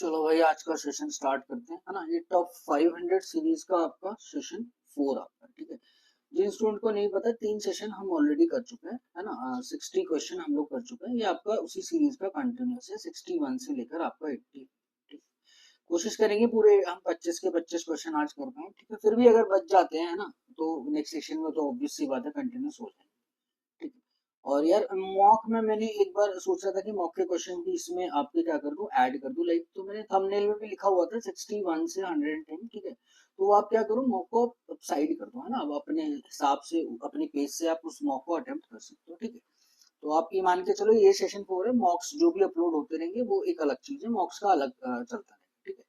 चलो भाई आज का सेशन स्टार्ट करते हैं, है ना। ये टॉप 500 सीरीज का आपका सेशन 4 आपका, ठीक है। जिन स्टूडेंट को नहीं पता, 3 सेशन हम ऑलरेडी कर चुके हैं, है ना। 60 क्वेश्चन हम लोग कर चुके हैं। ये आपका उसी सीरीज का कंटिन्यूस है, 61 से लेकर आपका 80, ठीक। कोशिश करेंगे पूरे हम 25 के 25 क्वेश्चन आज कर पाए, ठीक है। फिर भी अगर बच जाते हैं, है ना, तो नेक्स्ट सेशन में तो ऑब्वियस सी बात है कंटिन्यूस हो जाएंगे, ठीक है। और यार मॉक में मैंने एक बार सोचा था कि मॉक के क्वेश्चन भी इसमें आपके क्या कर दूं, ऐड कर दूं, लाइक तो मैंने थंबनेल में भी लिखा हुआ था 61 से 110, ठीक है। तो आप क्या करो, मॉक को साइड कर दो, है ना। अब अपने हिसाब से अपने पेज से आप उस मॉक को अटेम्प्ट कर सकते हो, ठीक है। तो आप ये मान के चलो ये सेशन 4 है, मॉक्स जो भी अपलोड होते रहेंगे वो एक अलग चीज है, मॉक्स का अलग चलता रहेगा, ठीक है।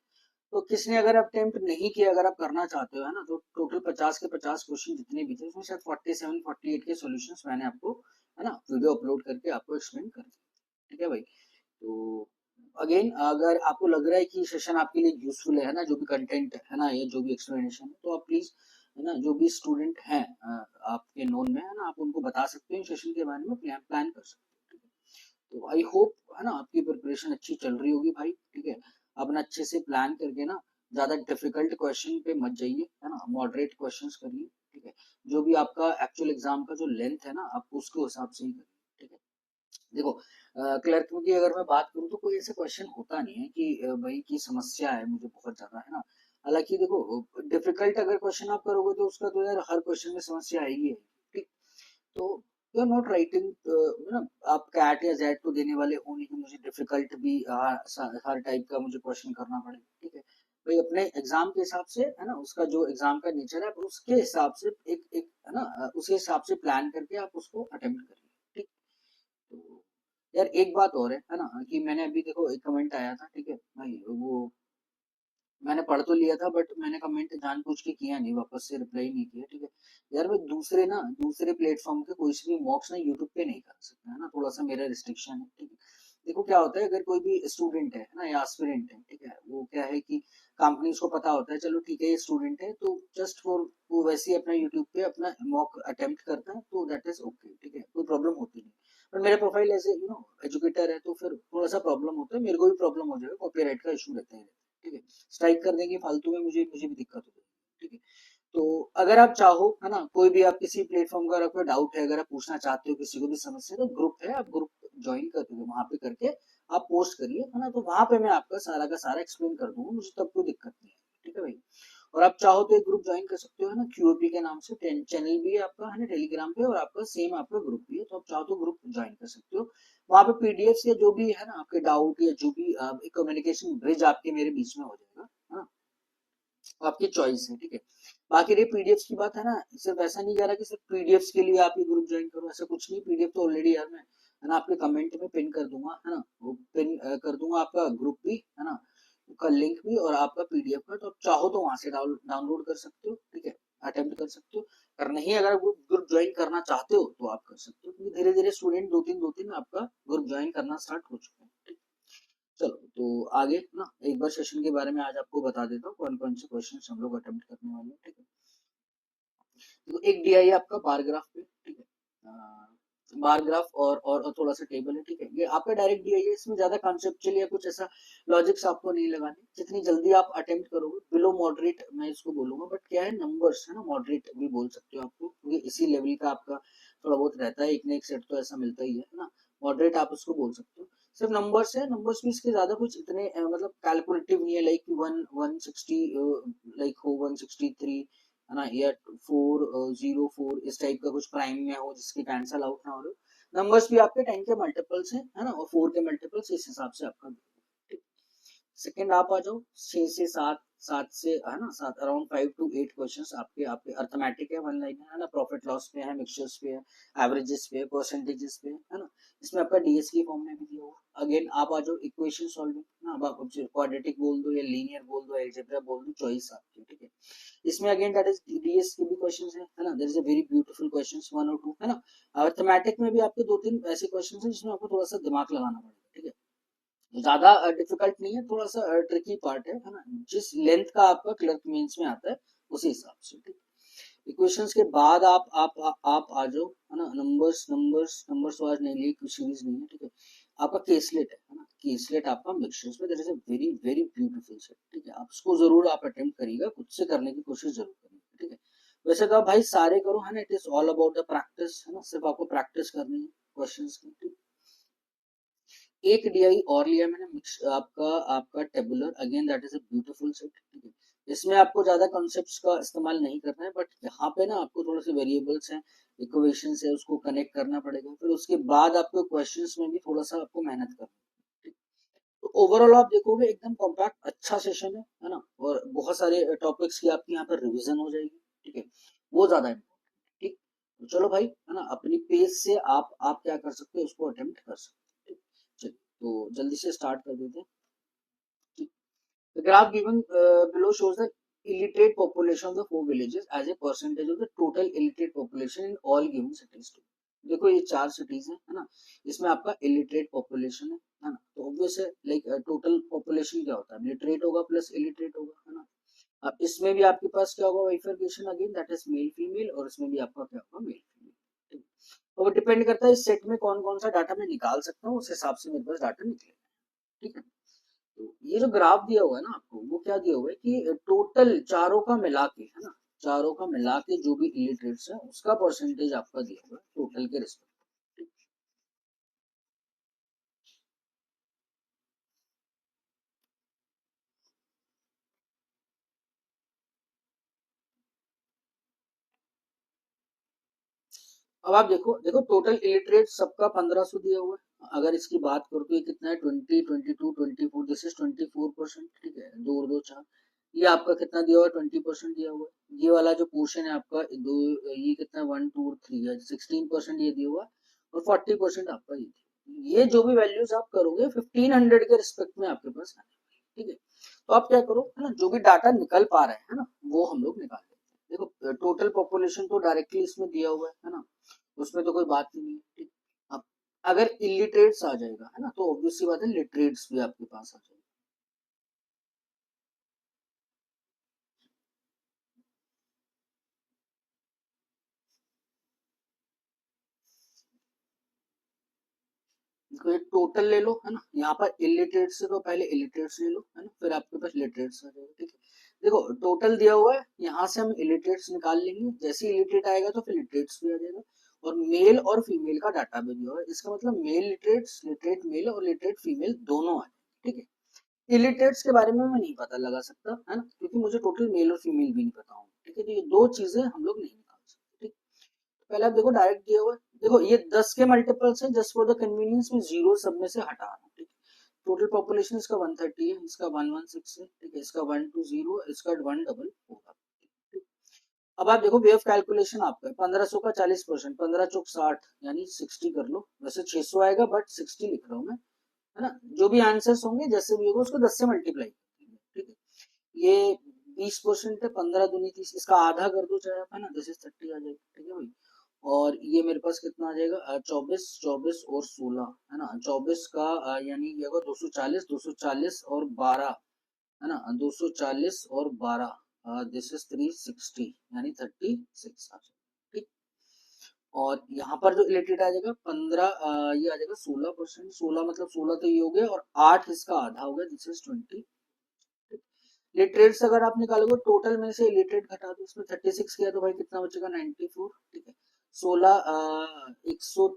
तो किसने अगर अटेम्प्ट नहीं किया, अगर आप करना चाहते हो, है ना, तो टोटल 50 के 50 क्वेश्चन जितने भी थे उसमें शायद 47 48 के सॉल्यूशंस मैंने आपको, है ना, वीडियो अपलोड करके आपको एक्सप्लेन कर दिया, ठीक है भाई। तो अगेन अगर आपको लग रहा है कि सेशन आपके लिए यूजफुल है ना, जो भी कंटेंट है ना, ये जो भी एक्सप्लेनेशन है, तो आप प्लीज, है ना, जो भी स्टूडेंट हैं आपके नोन में, है ना, आप उनको बता सकते हैं सेशन के बारे में, प्लान कर सकते हैं, ठीक है। तो आई होप, है ना, आपकी प्रिपरेशन अच्छी चल रही होगी भाई, ठीक है। अपना अच्छे से प्लान करके ना, ज्यादा डिफिकल्ट क्वेश्चन पे मत जाइए, है ना, मॉडरेट क्वेश्चंस करिए, ठीक है। जो भी आपका एक्चुअल एग्जाम का जो लेंथ है ना, आप उसके हिसाब से ही करिए, ठीक है। देखो क्लर्क की अगर मैं बात करूँ तो कोई ऐसा क्वेश्चन होता नहीं है कि भाई की समस्या है मुझे बहुत ज्यादा, है ना। हालांकि देखो डिफिकल्ट अगर क्वेश्चन आप करोगे तो उसका तो यार हर क्वेश्चन में समस्या आएगी है, ठीक। तो यू आर नॉट राइटिंग, ना, आप कैट या जेड तो देने वाले हो नहीं कि मुझे डिफिकल्ट भी हर टाइप का मुझे क्वेश्चन करना पड़े, ठीक है। भाई अपने एग्जाम के हिसाब से, है ना, उसका जो एग्जाम का नेचर है उसके हिसाब से एक एक, है ना, उसी हिसाब से प्लान करके आप उसको अटेम्प्ट करिए, ठीक। तो यार एक बात और है ना, कि मैंने अभी देखो एक कमेंट आया था, ठीक है भाई, वो मैंने पढ़ तो लिया था बट मैंने कमेंट जानबूझ के किया नहीं, वापस से रिप्लाई नहीं किया, ठीक है। यार मैं दूसरे प्लेटफॉर्म के कोई से भी मॉक्स ना यूट्यूब पे नहीं कर सकता, है ना, थोड़ा सा मेरा रिस्ट्रिक्शन है, ठीक है। देखो क्या होता है, अगर कोई भी स्टूडेंट है ना, या एस्पिरेंट है, ठीक है, वो क्या है कि कंपनीज को पता होता है, चलो ठीक है ये स्टूडेंट है, तो जस्ट फॉर वो वैसे ही अपना यूट्यूब पे अपना मॉक अटेम्प्ट करता है, तो दैट इज ओके, ठीक है, कोई प्रॉब्लम होती नहीं। पर मेरा प्रोफाइल ऐसे एजुकेटर है, तो फिर थोड़ा सा प्रॉब्लम होता है, मेरे को भी प्रॉब्लम हो जाएगा, कॉपीराइट का इशू रहता है, ठीक है। स्ट्राइक कर देंगे फालतू में, मुझे भी दिक्कत हो जाएगी, ठीक है। तो अगर आप चाहो, है ना, कोई भी आप किसी प्लेटफॉर्म का अगर कोई डाउट है, अगर आप पूछना चाहते हो किसी को भी समस्या, तो ग्रुप है, आप ग्रुप ज्वाइन कर दो, वहां पे करके आप पोस्ट करिए, है ना, तो वहां पे मैं आपका सारा का सारा एक्सप्लेन कर दूंगा, मुझे तब कोई दिक्कत नहीं है, ठीक है भाई। और आप चाहो तो एक ग्रुप ज्वाइन कर सकते हो, है ना, क्यूओपी के नाम से चैनल भी है आपका, है ना, टेलीग्राम पे, और आपका सेम आपका ग्रुप भी है, तो आप चाहो तो ग्रुप ज्वाइन कर सकते हो। वहां पे पीडीएफ या जो भी है ना आपके डाउट, या जो भी कम्युनिकेशन ब्रिज आपके मेरे बीच में हो जाएगा, है ना, आपकी चॉइस है, ठीक है। बाकी रही पीडीएफ की बात, है ना, सिर्फ ऐसा नहीं कह रहा कि सिर्फ पीडीएफ के लिए आप ये ग्रुप ज्वाइन करो, ऐसा कुछ नहीं। पीडीएफ तो ऑलरेडी यार मैं, है ना, आपके कमेंट में पिन कर दूंगा, है ना, वो पिन कर दूंगा आपका ग्रुप भी, है ना, का लिंक भी, और आपका पीडीएफ का, तो आप चाहो तो वहां से डाउनलोड कर सकते हो, ठीक है, अटेम्प्ट कर सकते हो। और नहीं, अगर ग्रुप ज्वाइन करना चाहते हो तो आप कर सकते हो, क्योंकि धीरे धीरे स्टूडेंट दो तीन आपका ग्रुप ज्वाइन करना स्टार्ट हो चुके हैं, ठीक। चलो तो आगे ना एक बार सेशन के बारे में आज आपको बता देता हूँ, कौन कौन से क्वेश्चन हम लोग अटेम्प्ट करने वाले हैं, ठीक है। तो एक डीआई आपका बार ग्राफ पे, ठीक है, बार ग्राफ और थोड़ा सा टेबल है, ठीक है। ये आपका डायरेक्ट डीआई है, इसमें ज्यादा कॉन्सेप्चुअल या कुछ ऐसा लॉजिक्स आपको नहीं लगाने, जितनी जल्दी आप अटेम्प्ट करोगे, बिलो मॉडरेट मैं इसको बोलूंगा, बट क्या है, नंबर्स है ना, मॉडरेट भी बोल सकते हो आपको, क्योंकि इसी लेवल का आपका थोड़ा बहुत रहता है, एक ना एक सेट तो ऐसा मिलता ही है ना। मॉडरेट आप उसको बोल सकते हो। सिर्फ नंबर्स है, नंबर्स भी इसके ज्यादा कुछ इतने मतलब कैलकुलेटिव नहीं है, लाइक 160, लाइक हो 163, है ना, या 404 इस टाइप का कुछ प्राइम में हो जिसकी कैंसल आउट ना हो रहे। नंबर्स भी आपके 10 के मल्टीपल्स हैं, है ना, और 4 के मल्टीपल्स, इस हिसाब से आपका। सेकंड आप आ जाओ 6 से 7, 7 से, है ना, 7 अराउंड 5 टू 8 क्वेश्चंस आपके आपके अर्थमेटिक है, वन लाइन है ना, प्रॉफिट लॉस पे है, मिक्सचर्स पे है, एवरेजेस पे है, परसेंटेजेस पे है ना। इसमें आपका डीएस की फॉर्म में भी दिया हुआ। अगेन आप आ जाओ इक्वेशन सॉल्विंग ना, अब आप क्वाड्रेटिक बोल दो या लीनियर बोल दो, अलजेब्रा बोल दो, चॉइस आपकी, ठीक है। इसमें अगेन दैट इज डीएस के भी क्वेश्चंस है ना, there is a very beautiful questions 1 और 2, है ना। अर्थमेटिक में भी आपके दो तीन ऐसे क्वेश्चंस हैं जिसमें आपको थोड़ा सा दिमाग लगाना पड़ेगा, ठीक है। ज्यादा डिफिकल्ट नहीं है, थोड़ा सा ट्रिकी पार्ट है ना, जिस लेंथ का आपका क्लर्क मेंस में आता है उसी हिसाब से, ठीक। इक्वेशंस के बाद आप आ जाओ, है ना, नंबर्स नंबर्स नंबर्स वाइज नहीं लिए, सीरीज नहीं है, ठीक है। आपका केसलेट है ना, की स्लेट आपका मिक्सचर, इसमें there is a very very beautiful set, ठीक है। आप इसको जरूर आप अटेम्प्ट करिएगा, खुद से करने की कोशिश जरूर करिएगा, ठीक है। वैसे तो आप भाई सारे करो, है ना, it is all about the practice, है ना, सिर्फ आपको प्रैक्टिस करनी है क्वेश्चंस की, ठीक। एक डीआई और लिया मैंने मिक्स आपका आपका tabular, again that is a beautiful set, ठीक है। इसमें आपको ज्यादा कॉन्सेप्ट्स का इस्तेमाल नहीं करना है, बट यहाँ पे ना आपको थोड़े से वेरिएबल्स हैं, इक्वेशन है, उसको कनेक्ट करना पड़ेगा, फिर उसके बाद आपको क्वेश्चंस में भी थोड़ा सा आपको मेहनत करना है, ठीक। तो ओवरऑल आप देखोगे एकदम कॉम्पैक्ट अच्छा सेशन है ना, और बहुत सारे टॉपिक्स की आपकी यहाँ पर रिविजन हो जाएगी, ठीक है। वो ज्यादा इम्पोर्टेंट, ठीक। तो चलो भाई, है ना, अपनी पेज से आप क्या कर सकते हो, उसको अटेम्प्ट कर सकते हो, ठीक। चलिए, तो जल्दी से स्टार्ट कर देते हैं, ठीक। The graph given below shows the illiterate population of the four villages as a percentage of the total illiterate population in all given cities. देखो ये चार सिटीज है ना, इसमें आपका इलिटरेट पॉपुलेशन है ना, तो ऑब्वियस है लाइक टोटल पॉपुलेशन क्या होता है, लिटरेट होगा प्लस इलिटरेट होगा, है ना। अब इसमें भी आपके पास क्या होगा, bifurcation again, that is male female, और इसमें भी आपका क्या होगा, मेल फीमेल। तो वो डिपेंड करता है इस सेट में कौन कौन सा डाटा मैं निकाल सकता हूँ, उस हिसाब से मेरे पास डाटा निकलेगा, ठीक है। तो ये जो ग्राफ दिया हुआ है ना आपको, वो क्या दिया हुआ है कि टोटल चारों का मिला के, है ना, चारों का मिला के जो भी इलिटरेट्स है उसका परसेंटेज आपका दिया हुआ है टोटल के रिस्पेक्ट। अब आप देखो देखो टोटल इलिटरेट सबका 1500 दिया हुआ है, अगर इसकी बात करो तो ये कितना है, 20, 22, 24, दिस इज 24%, ठीक है, दो और दो चार। ये आपका कितना दिया हुआ है, 20% दिया हुआ है। ये वाला जो पोर्शन है आपका दो, ये कितना 1, 2 और 3 है, 16% ये दिया हुआ है, और 40% आपका ये जो भी वैल्यूज आप करोगे 1500 के रिस्पेक्ट में आपके पास है, ठीक है। तो आप क्या करो, है ना, जो भी डाटा निकल पा रहे हैं, है ना, वो हम लोग निकाल लेते हैं। देखो टोटल पॉपुलेशन तो डायरेक्टली इसमें दिया हुआ है ना, उसमें तो कोई बात ही नहीं है, ठीक। अब अगर इलिटरेट्स आ जाएगा, है ना, तो ऑब्वियस सी बात है लिटरेट्स भी आपके पास आ जाएगा। देखो एक टोटल ले लो, है ना, यहाँ पर इलिटरेट्स से तो पहले इलिटरेट्स ले लो, है ना, फिर आपके पास लिटरेट्स आ जाएगा, ठीक है। देखो टोटल दिया हुआ है, यहाँ से हम इलिटरेट्स निकाल लेंगे, जैसे इलिटरेट आएगा तो फिर लिटरेट्स भी आ जाएगा, और मेल और फीमेल का डाटा भी दिया हुआ है, इसका मतलब मेल लिटरेट्स, लिटरेट मेल और लिटरेट फीमेल दोनों आए, ठीक है। इलिटरेट्स के बारे में मैं नहीं पता लगा सकता, है ना, क्योंकि मुझे टोटल मेल और फीमेल भी नहीं पता हो, ठीक है। तो ये दो चीजें हम लोग नहीं निकाल सकते, ठीक। पहले आप देखो डायरेक्ट दिया हुआ है, देखो ये 10 के मल्टीपल्स हैं, जस्ट फॉर द कन्वीनियंस में जीरो सब में से हटा रहा हूं, ठीक है। टोटल पॉपुलेशन इसका 130 है, इसका 116 है, ठीक है, इसका 120, इसका 144 होगा, ठीक। अब आप देखो वे ऑफ कैलकुलेशन आपका है 1500 का 40%, 15 चौक 60 यानी 60 कर लो, वैसे 600 आएगा बट 60 लिख रहा हूँ मैं, है ना। जो भी आंसर्स होंगे जैसे भी होगा उसको 10 से मल्टीप्लाई, ठीक है। ये 20% है, 15 दूनी 30, इसका आधा कर दो चाहे आप, है ना, दिस इज 30 आ जाएगा, ठीक है भाई। और ये मेरे पास कितना आ जाएगा, 24, 24 और 16, है ना, 24 का यानी ये होगा 240, 240 और 12, है ना, 240 और 12, दिस इज 360 यानी 36 आ जाएगा, ठीक। और यहाँ पर जो इलेक्ट्रेट आ जाएगा 15, ये आ जाएगा 16%, 16 मतलब 16 तो ये हो गया, और 8 इसका आधा हो गया, दिस इज 20। लिटरेट्स अगर आप निकालोगे टोटल में से लिटरेट घटा दो, इसमें 36 किया तो भाई कितना बचेगा, 94, ठीक है। 16, 100,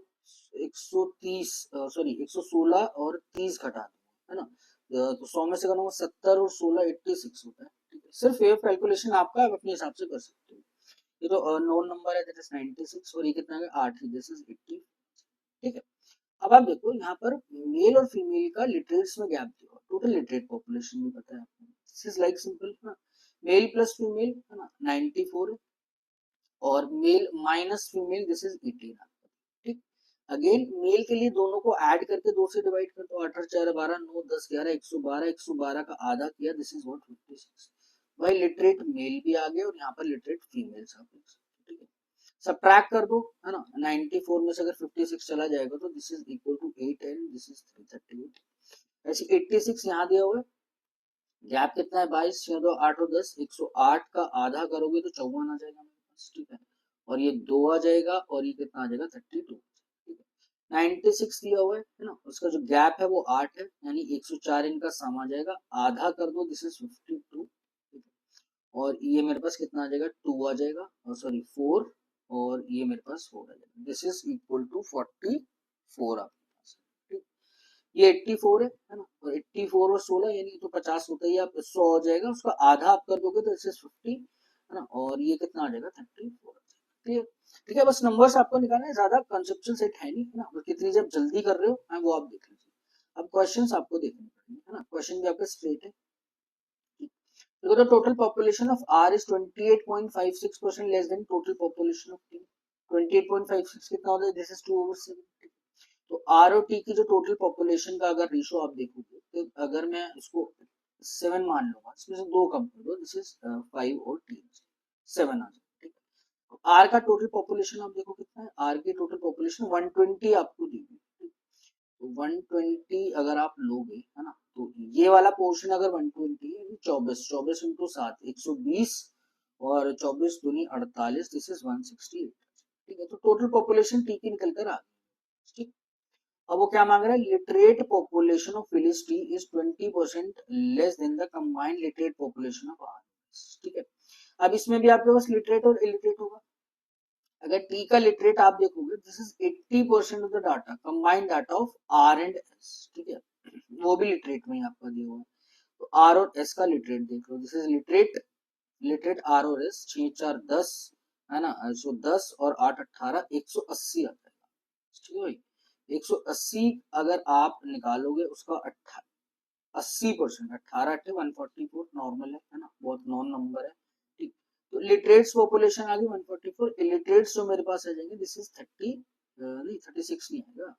130, सॉरी 116 और 30 घटा दो, है ना, तो 100 में से करना 70 और 16 86 होता है, ठीक है। सिर्फ ये कैलकुलेशन आपका आप अपने हिसाब से कर सकते हो। ये तो नोन नंबर है, दैट इज 96, और ये कितना है 8, दिस इज 80, ठीक है। अब आप देखो यहाँ पर मेल और फीमेल का लिटरेट्स में गैप दिया, टोटल लिटरेट पॉपुलेशन भी पता है आपको, दिस इज लाइक सिंपल ना, मेल प्लस फीमेल, है ना, 94 है, और male minus female this is 18, ठीक। अगेन मेल के लिए दोनों को ऐड करके 2 से डिवाइड कर दो, 18 4 12 9 10 11 112, 112 का आधा किया, दिस इज व्हाट 56। भाई लिटरेट मेल भी आ गया और यहाँ पर लिटरेट फीमेल्स आ गए, ठीक है। सब्ट्रैक्ट कर दो, है ना, 94 में से अगर 56 चला जाएगा तो this is equal to 8 and this is 338। ऐसे 86 यहाँ दिया हुआ है, गैप कितना है 22, 6 2 8 और 10, 108 का आधा करोगे तो 54 आ जाएगा मेरे पास, ठीक है। और ये 2 आ जाएगा, और ये कितना आ जाएगा 32, ठीक है। 96 दिया हुआ है ना, उसका जो गैप है वो 8 है, यानी 104 इनका सम आ जाएगा, आधा कर दो, दिस इज 52, और ये मेरे पास कितना आ जाएगा, 2 आ जाएगा, और सॉरी 4, और ये मेरे पास 4 आ जाएगा, दिस इज इक्वल टू 44 आपके पास, ठीक। ये 84 है ना, और 84 और 16 यानी तो 50 होता ही, आप 100 हो जाएगा, उसका आधा आप कर दोगे तो दिस इज 50 है ना, और ये कितना आ जाएगा, 34। क्लियर, ठीक है, बस नंबर्स आपको निकालना है, ज्यादा कंसेप्चुअल सेट है नहीं है ना, और कितनी जब जल्दी कर रहे हो वो आप देख लीजिए। अब क्वेश्चंस आपको देखने पड़ेंगे है ना, क्वेश्चन भी आपका स्ट्रेट है। देखो, the total population of R is 28.56% less than total population of T. 28.56 कितना होता है, दिस इज 2/7। तो R और T की जो टोटल पॉपुलेशन का अगर रेशो आप देखोगे, तो अगर मैं इसको 7 मान लूंगा, इसमें से 2 कम कर दो, दिस इज 5 और T 7 आ जाए, ठीक है। आर का टोटल पॉपुलेशन आप देखो कितना है, आर की टोटल पॉपुलेशन 120 आपको दी हुई, तो 120 अगर आप लोगे है ना, तो ये वाला पोर्शन अगर 120 है, 24 24 इंटू 7 120, और 24 दूनी 48, दिस इज 168, ठीक है। तो टोटल पॉपुलेशन टी की निकल कर आ गई, ठीक। अब वो क्या मांग रहा है, लिटरेट पॉपुलेशन ऑफ फिलिस T is 20% less than the combined literate population of R, ठीक है। अब इसमें भी आपके पास लिटरेट और इलिटरेट होगा, अगर टी का लिटरेट आप देखोगे, this is 80% of the data, combined data of R and S, ठीक है, वो भी लिटरेट में ही आपका दिया हुआ है। तो आर और एस का लिटरेट देख लो, this is literate, literate R और एस 6 4 10 है ना, 10 और 8 18 180 आता है, ठीक है भाई। 180 अगर आप निकालोगे उसका 80%, 18 8 144 नॉर्मल है ना, बहुत नॉन नंबर है, ठीक। तो लिटरेट्स पॉपुलेशन आ गई 144, इलिटरेट्स जो मेरे पास आ जाएंगे, दिस इज 30 नहीं 36 नहीं आएगा,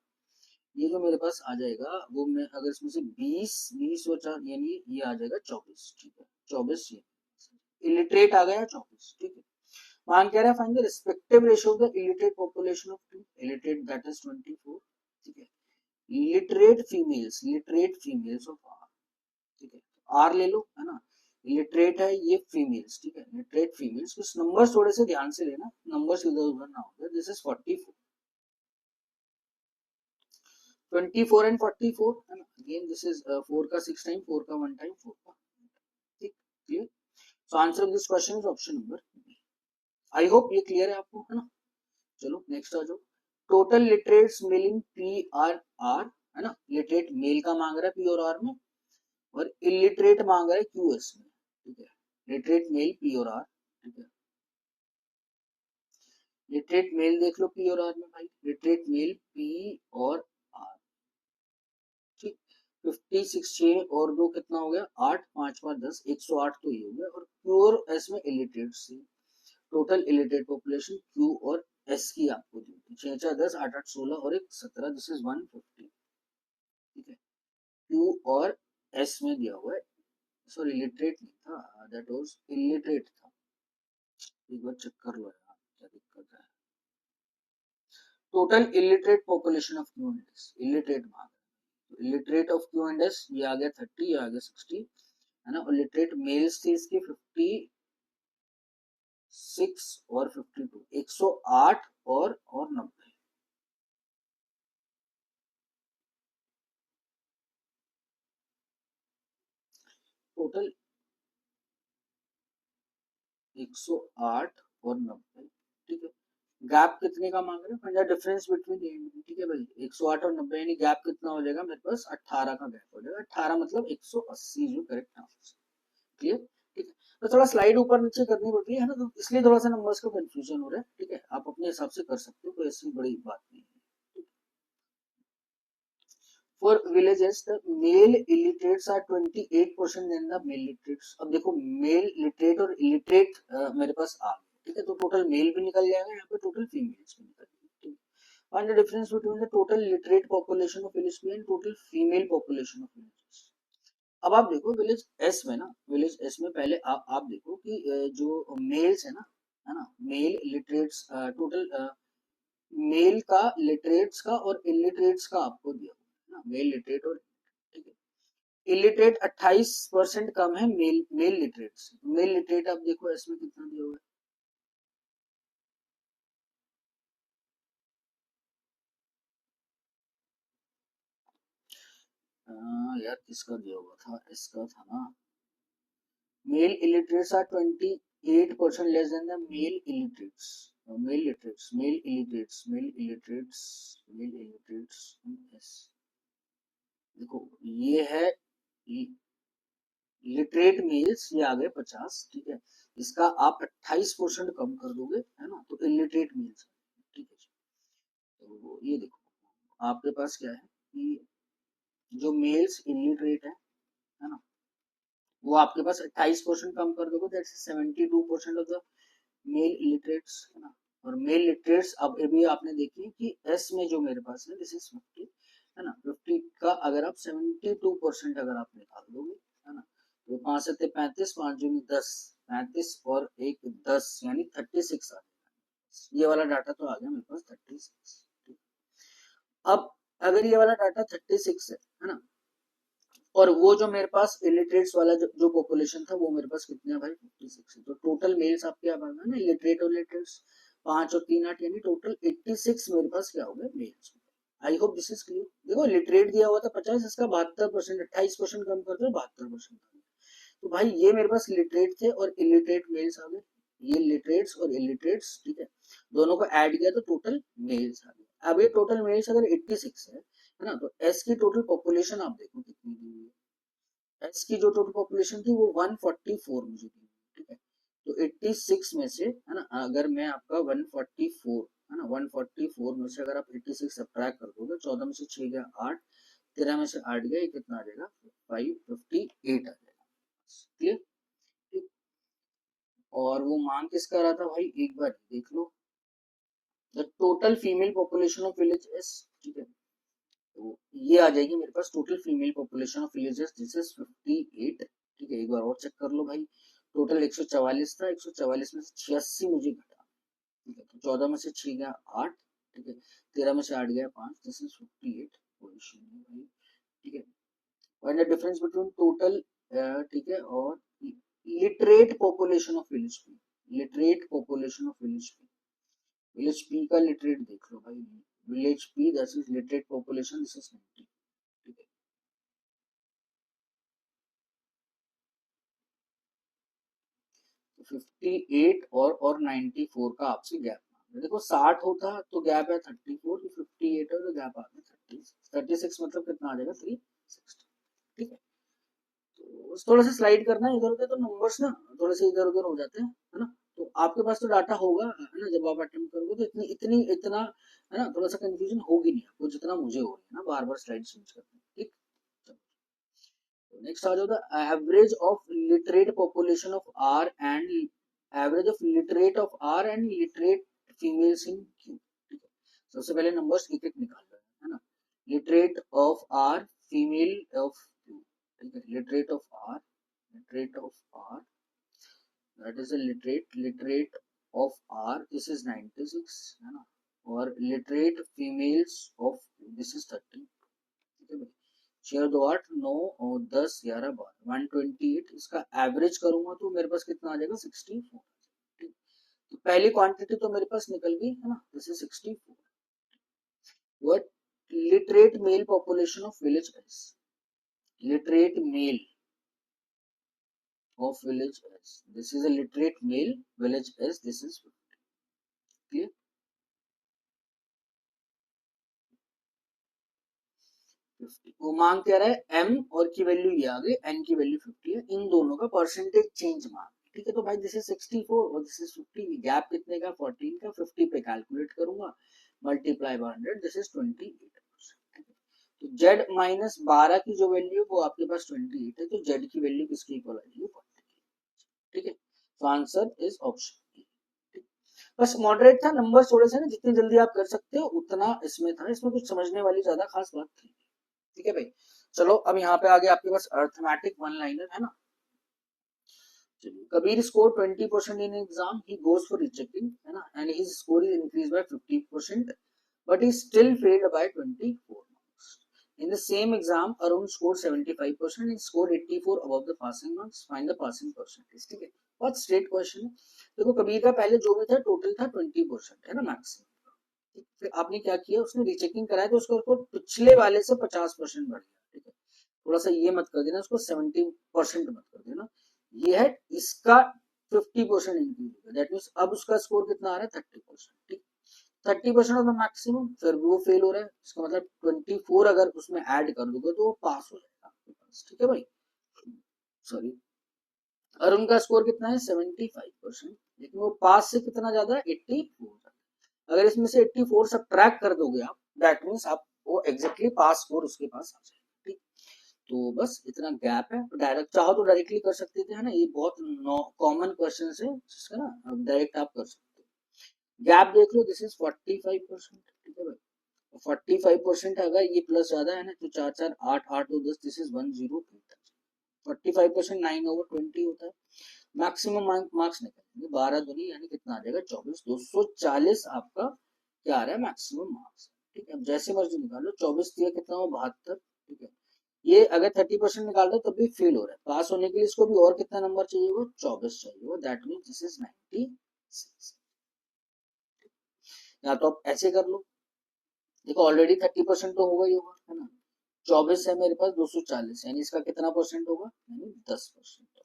ये जो मेरे पास आ जाएगा वो, मैं अगर इसमें से 20 और 4 यानी ये आ जाएगा 24, ठीक है, 24 ये इलिटरेट आ गया 24, ठीक है। मान कह रहा है find the respective ratio of the illiterate population of two, illiterate that is 24, ठीक है, लिटरेट फीमेल्स ऑफ आर, ठीक है, आर ले लो है ना, लिटरेट है ये फीमेल्स, ठीक है, लिटरेट फीमेल्स, कुछ नंबर्स थोड़े से ध्यान से लेना, नंबर्स इधर उधर ना हो, दिस इज 44, 24 एंड 44 है ना, अगेन दिस इज 4 का 6 टाइम, 4 का 1 टाइम, 4 का, ठीक, clear. So answer of this question is option number B. I hope ये क्लियर है आपको है ना। चलो नेक्स्ट आ जाओ, total literates male in P R R है ना, लिटरेट मेल का मांग रहा है पी और आर में, और इलिटरेट मांग रहा है क्यू एस में, ठीक है, लिटरेट मेल पी और आर, ठीक है, लिटरेट मेल देख लो पी और आर में भाई, लिटरेट मेल पी और आर, ठीक। 56 6 और 2 कितना हो गया, 8 5 5 10 108 तो ये हो गया, और प्योर एस में इलिटरेट सी, टोटल इलिटरेट पॉपुलेशन क्यू और एस की आपको दी थी, 6 4 10 8 8 16 और 1 17, दिस इज 150, ठीक है, क्यू और एस में दिया हुआ है, सॉरी लिटरेट नहीं था, दैट वाज इलिटरेट था, एक बार चेक कर लो यार क्या दिक्कत है। Total illiterate population of Q and S, illiterate मांग, illiterate of Q and S ये आ गया 30, ये आ गया 60 है ना, और लिटरेट मेल्स थी इसकी 56 और 52, 108 और 90, टोटल 108 और 90, ठीक है। गैप कितने का मांग रहे हैं, फाइंड द डिफरेंस बिटवीन, ठीक है भाई, 108 और 90 यानी गैप कितना हो जाएगा मेरे पास, 18 का गैप हो जाएगा, 18 मतलब 180 जो करेक्ट आंसर, क्लियर, ठीक है। तो थोड़ा स्लाइड ऊपर नीचे करनी पड़ती है ना, तो इसलिए थोड़ा सा नंबर्स का कंफ्यूजन हो रहा है, ठीक है, आप अपने हिसाब से कर सकते हो, कोई ऐसी बड़ी बात नहीं है। For villages, the male illiterates are 28% than the male literates. अब देखो मेल लिटरेट और इलिटरेट मेरे पास आ गए, ठीक है, तो टोटल मेल भी निकल जाएगा, यहाँ पे टोटल फीमेल्स भी निकल जाएंगे। Find the difference between the total literate population of village and total female population of villages. अब आप देखो विलेज एस में ना, विलेज एस में पहले आप देखो कि जो मेल्स है ना, मेल लिटरेट्स टोटल मेल का लिटरेट्स का और इलिटरेट्स का आपको दिया हुआ है ना, मेल लिटरेट और, ठीक है, इलिटरेट 28% कम है मेल मेल लिटरेट से, मेल लिटरेट आप देखो इसमें कितना दिया हुआ है, यार किसका दिया हुआ था, इसका था ना। Male illiterates are 28% less than the male illiterates. Male literates, male illiterates, male illiterates, male illiterates. Yes, देखो ये है लिटरेट मेल्स, ये आ गए 50, ठीक है। इसका आप 28% कम कर दोगे, है ना, तो इलिटरेट मेल्स, ठीक है। तो ये देखो आपके पास क्या है कि जो मेल्स इलिटरेट है ना, वो आपके पास 28% कम कर दोगे, that's 72% of the male illiterates, है ना। और मेल लिटरेट्स अब अभी आपने देखी कि एस में जो मेरे पास है दिस इज 50, है ना। 50 का अगर आप 72% अगर आप निकाल दोगे, है ना, तो 5 से 35, 5 जून 10, 35 और एक 10 यानी 36 आ गया। ये वाला डाटा तो आ गया मेरे पास 36। अब अगर ये वाला डाटा 36 है ना, और वो जो मेरे पास इलिटरेट्स वाला जो पॉपुलेशन था वो मेरे पास कितने है भाई 56 है, तो टोटल मेल्स आपके यहाँ भागा ना इलिटरेट और इलिटरेट्स 5 और 3 8 यानी टोटल 86 मेरे पास क्या हो गए males. I hope this is clear. देखो लिटरेट दिया हुआ था 50, इसका 72%, 28% कम कर दो 72%। तो भाई ये मेरे पास लिटरेट थे और इलिटरेट मेल्स आ गए, ये लिटरेट्स और इलिटरेट्स, ठीक है, दोनों को ऐड किया तो टोटल मेल्स आ गए। अब ये टोटल मेल्स अगर 86 है ना, तो एस की टोटल पॉपुलेशन आप देखो कितनी दी हुई है। एस की जो टोटल पॉपुलेशन थी वो 144 मुझे दी, ठीक है। तो 86 में से, है ना, अगर मैं आपका 144, है ना, 144 में से अगर आप 86 सब्ट्रैक्ट कर दोगे, 14 में से 6 गया 8, 13 में से 8 गया, ये कितना आ जाएगा 558 आ जाएगा। क्लियर। ठीक। और वो मांग किसका रहा था भाई, एक बार देख लो, the total female population of village S, ठीक है। तो ये आ जाएगी मेरे पास total female population of villages, this is 58, ठीक है। एक बार और चेक कर लो भाई, टोटल 144 था, 144 में से 86 मुझे घटा, ठीक है। तो 14 में से 6 गया 8, ठीक है, 13 में से 8 गया 5, दिस इज 58, कोई इशू नहीं भाई, ठीक है। Find the difference between total, ठीक है, और literate population of village P, literate population of village P. Village P का लिटरेट देख लो भाई, village P that is literate population, this is 90, ठीक है। तो 58 और 94 का आपसे गैप, देखो 60 होता तो गैप है 34, 58 है तो गैप आ गया 36 मतलब कितना आ जाएगा 360, ठीक है। तो थोड़ा सा स्लाइड करना है इधर उधर, तो नंबर्स ना थोड़े से इधर उधर हो जाते हैं, है ना। तो आपके पास तो डाटा होगा, है ना, जब आप अटेम्प्ट करोगे तो इतनी इतनी इतना, है ना, थोड़ा सा कंफ्यूजन होगी नहीं आपको जितना मुझे हो रही है ना बार बार स्लाइड चेंज करते हैं, ठीक। नेक्स्ट आ जाओ, the average of literate population of R and average of literate of R and literate females in Q, ठीक है। सबसे पहले नंबर्स एक एक निकाल रहे हैं, है ना। Literate of R, female of Q, ठीक है। Literate of R, literate of R, that is a literate of R, this is 96, है ना। और literate females of this is 30, ठीक है भाई। 6 2 8 9 और 10 11 12 128, इसका एवरेज करूंगा तो मेरे पास कितना आ जाएगा 64, ठीक। तो पहली क्वांटिटी तो मेरे पास निकल गई, है ना, this is 64। What literate male population of village S, literate male of village S, this is a literate male village S, this is clear। वो मांग क्या रहा है m और की वैल्यू ये आ गई, n की वैल्यू 50 है, इन दोनों का परसेंटेज चेंज मांग, ठीक है। तो भाई दिस इज 64 और दिस इज 50, गैप कितने का 14 का, 50 पे कैलकुलेट करूंगा मल्टीप्लाई बाय 100, दिस इज 28%। तो z माइनस 12 की जो वैल्यू वो आपके पास 28 है, तो z की वैल्यू किसकी इक्वल आ जाएगी 40, ठीक है। तो आंसर इज ऑप्शन, बस मॉडरेट था, नंबर थोड़े से ना जितनी जल्दी आप कर सकते हो उतना इसमें था, इसमें कुछ समझने वाली ज्यादा खास बात थी, ठीक है भाई। चलो अब यहाँ पे आगे आपके पास अर्थमेटिक वन लाइनर है ना। Kabir score 20% in exam, he goes for rechecking, है ना, and his score is increase by 50%, but he still failed by 24 marks. In the same exam, Arun scored 75% and scored 84 above the passing marks. Find the passing percentage, ठीक है। बहुत straight question है। देखो कबीर का पहले जो भी था टोटल था 20%, है ना, मैक्सिमम। फिर आपने क्या किया, उसने रीचेकिंग कराया तो उसका पिछले वाले से 50% बढ़ गया, ठीक है। थोड़ा सा ये मत कर देना, उसको 70% मत कर देना। ये है इसका 50% इंक्रीज होगा, दैट मीन्स अब उसका स्कोर कितना आ रहा है 30%, ठीक। 30% ऑफ द मैक्सिमम, फिर भी वो फेल हो रहा है, इसका मतलब 24 अगर उसमें ऐड कर दोगे तो वो पास हो जाएगा आपके पास, ठीक है भाई। सॉरी, और उनका स्कोर कितना है 75%, लेकिन वो पास से कितना ज्यादा है 84। अगर इसमें से 84 सब्ट्रैक्ट कर दोगे आप, दैट मीन्स आप वो एग्जैक्टली पास स्कोर उसके पास आ जाएगा, ठीक। तो बस इतना गैप है, डायरेक्ट चाहो तो डायरेक्टली कर सकते थे, है ना, ये बहुत कॉमन क्वेश्चन है जिसका ना डायरेक्ट आप कर सकते हो। गैप देख लो, दिस इज 45%, ठीक है भाई। 45% अगर ये प्लस ज्यादा है ना, तो 4 4 8 8 2 10, दिस इज 108। 45% 9/20 होता है। मैक्सिमम मार्क्स निकलेंगे 12 दूनी यानी कितना आ जाएगा 24, 240 आपका क्या आ रहा है मैक्सिमम मार्क्स, ठीक है। जैसे मर्जी निकालो, 24 दिया कितना हो 72, ठीक है। ये अगर 30% निकाल दो तब भी फेल हो रहा है, पास होने के लिए इसको भी और कितना नंबर चाहिए होगा 24 चाहिए होगा, दैट मीन्स दिस इज 96। या तो आप ऐसे कर लो, देखो ऑलरेडी 30% तो होगा ही होगा, है ना। 24 है मेरे पास 240, यानी इसका कितना परसेंट होगा, यानी 10%,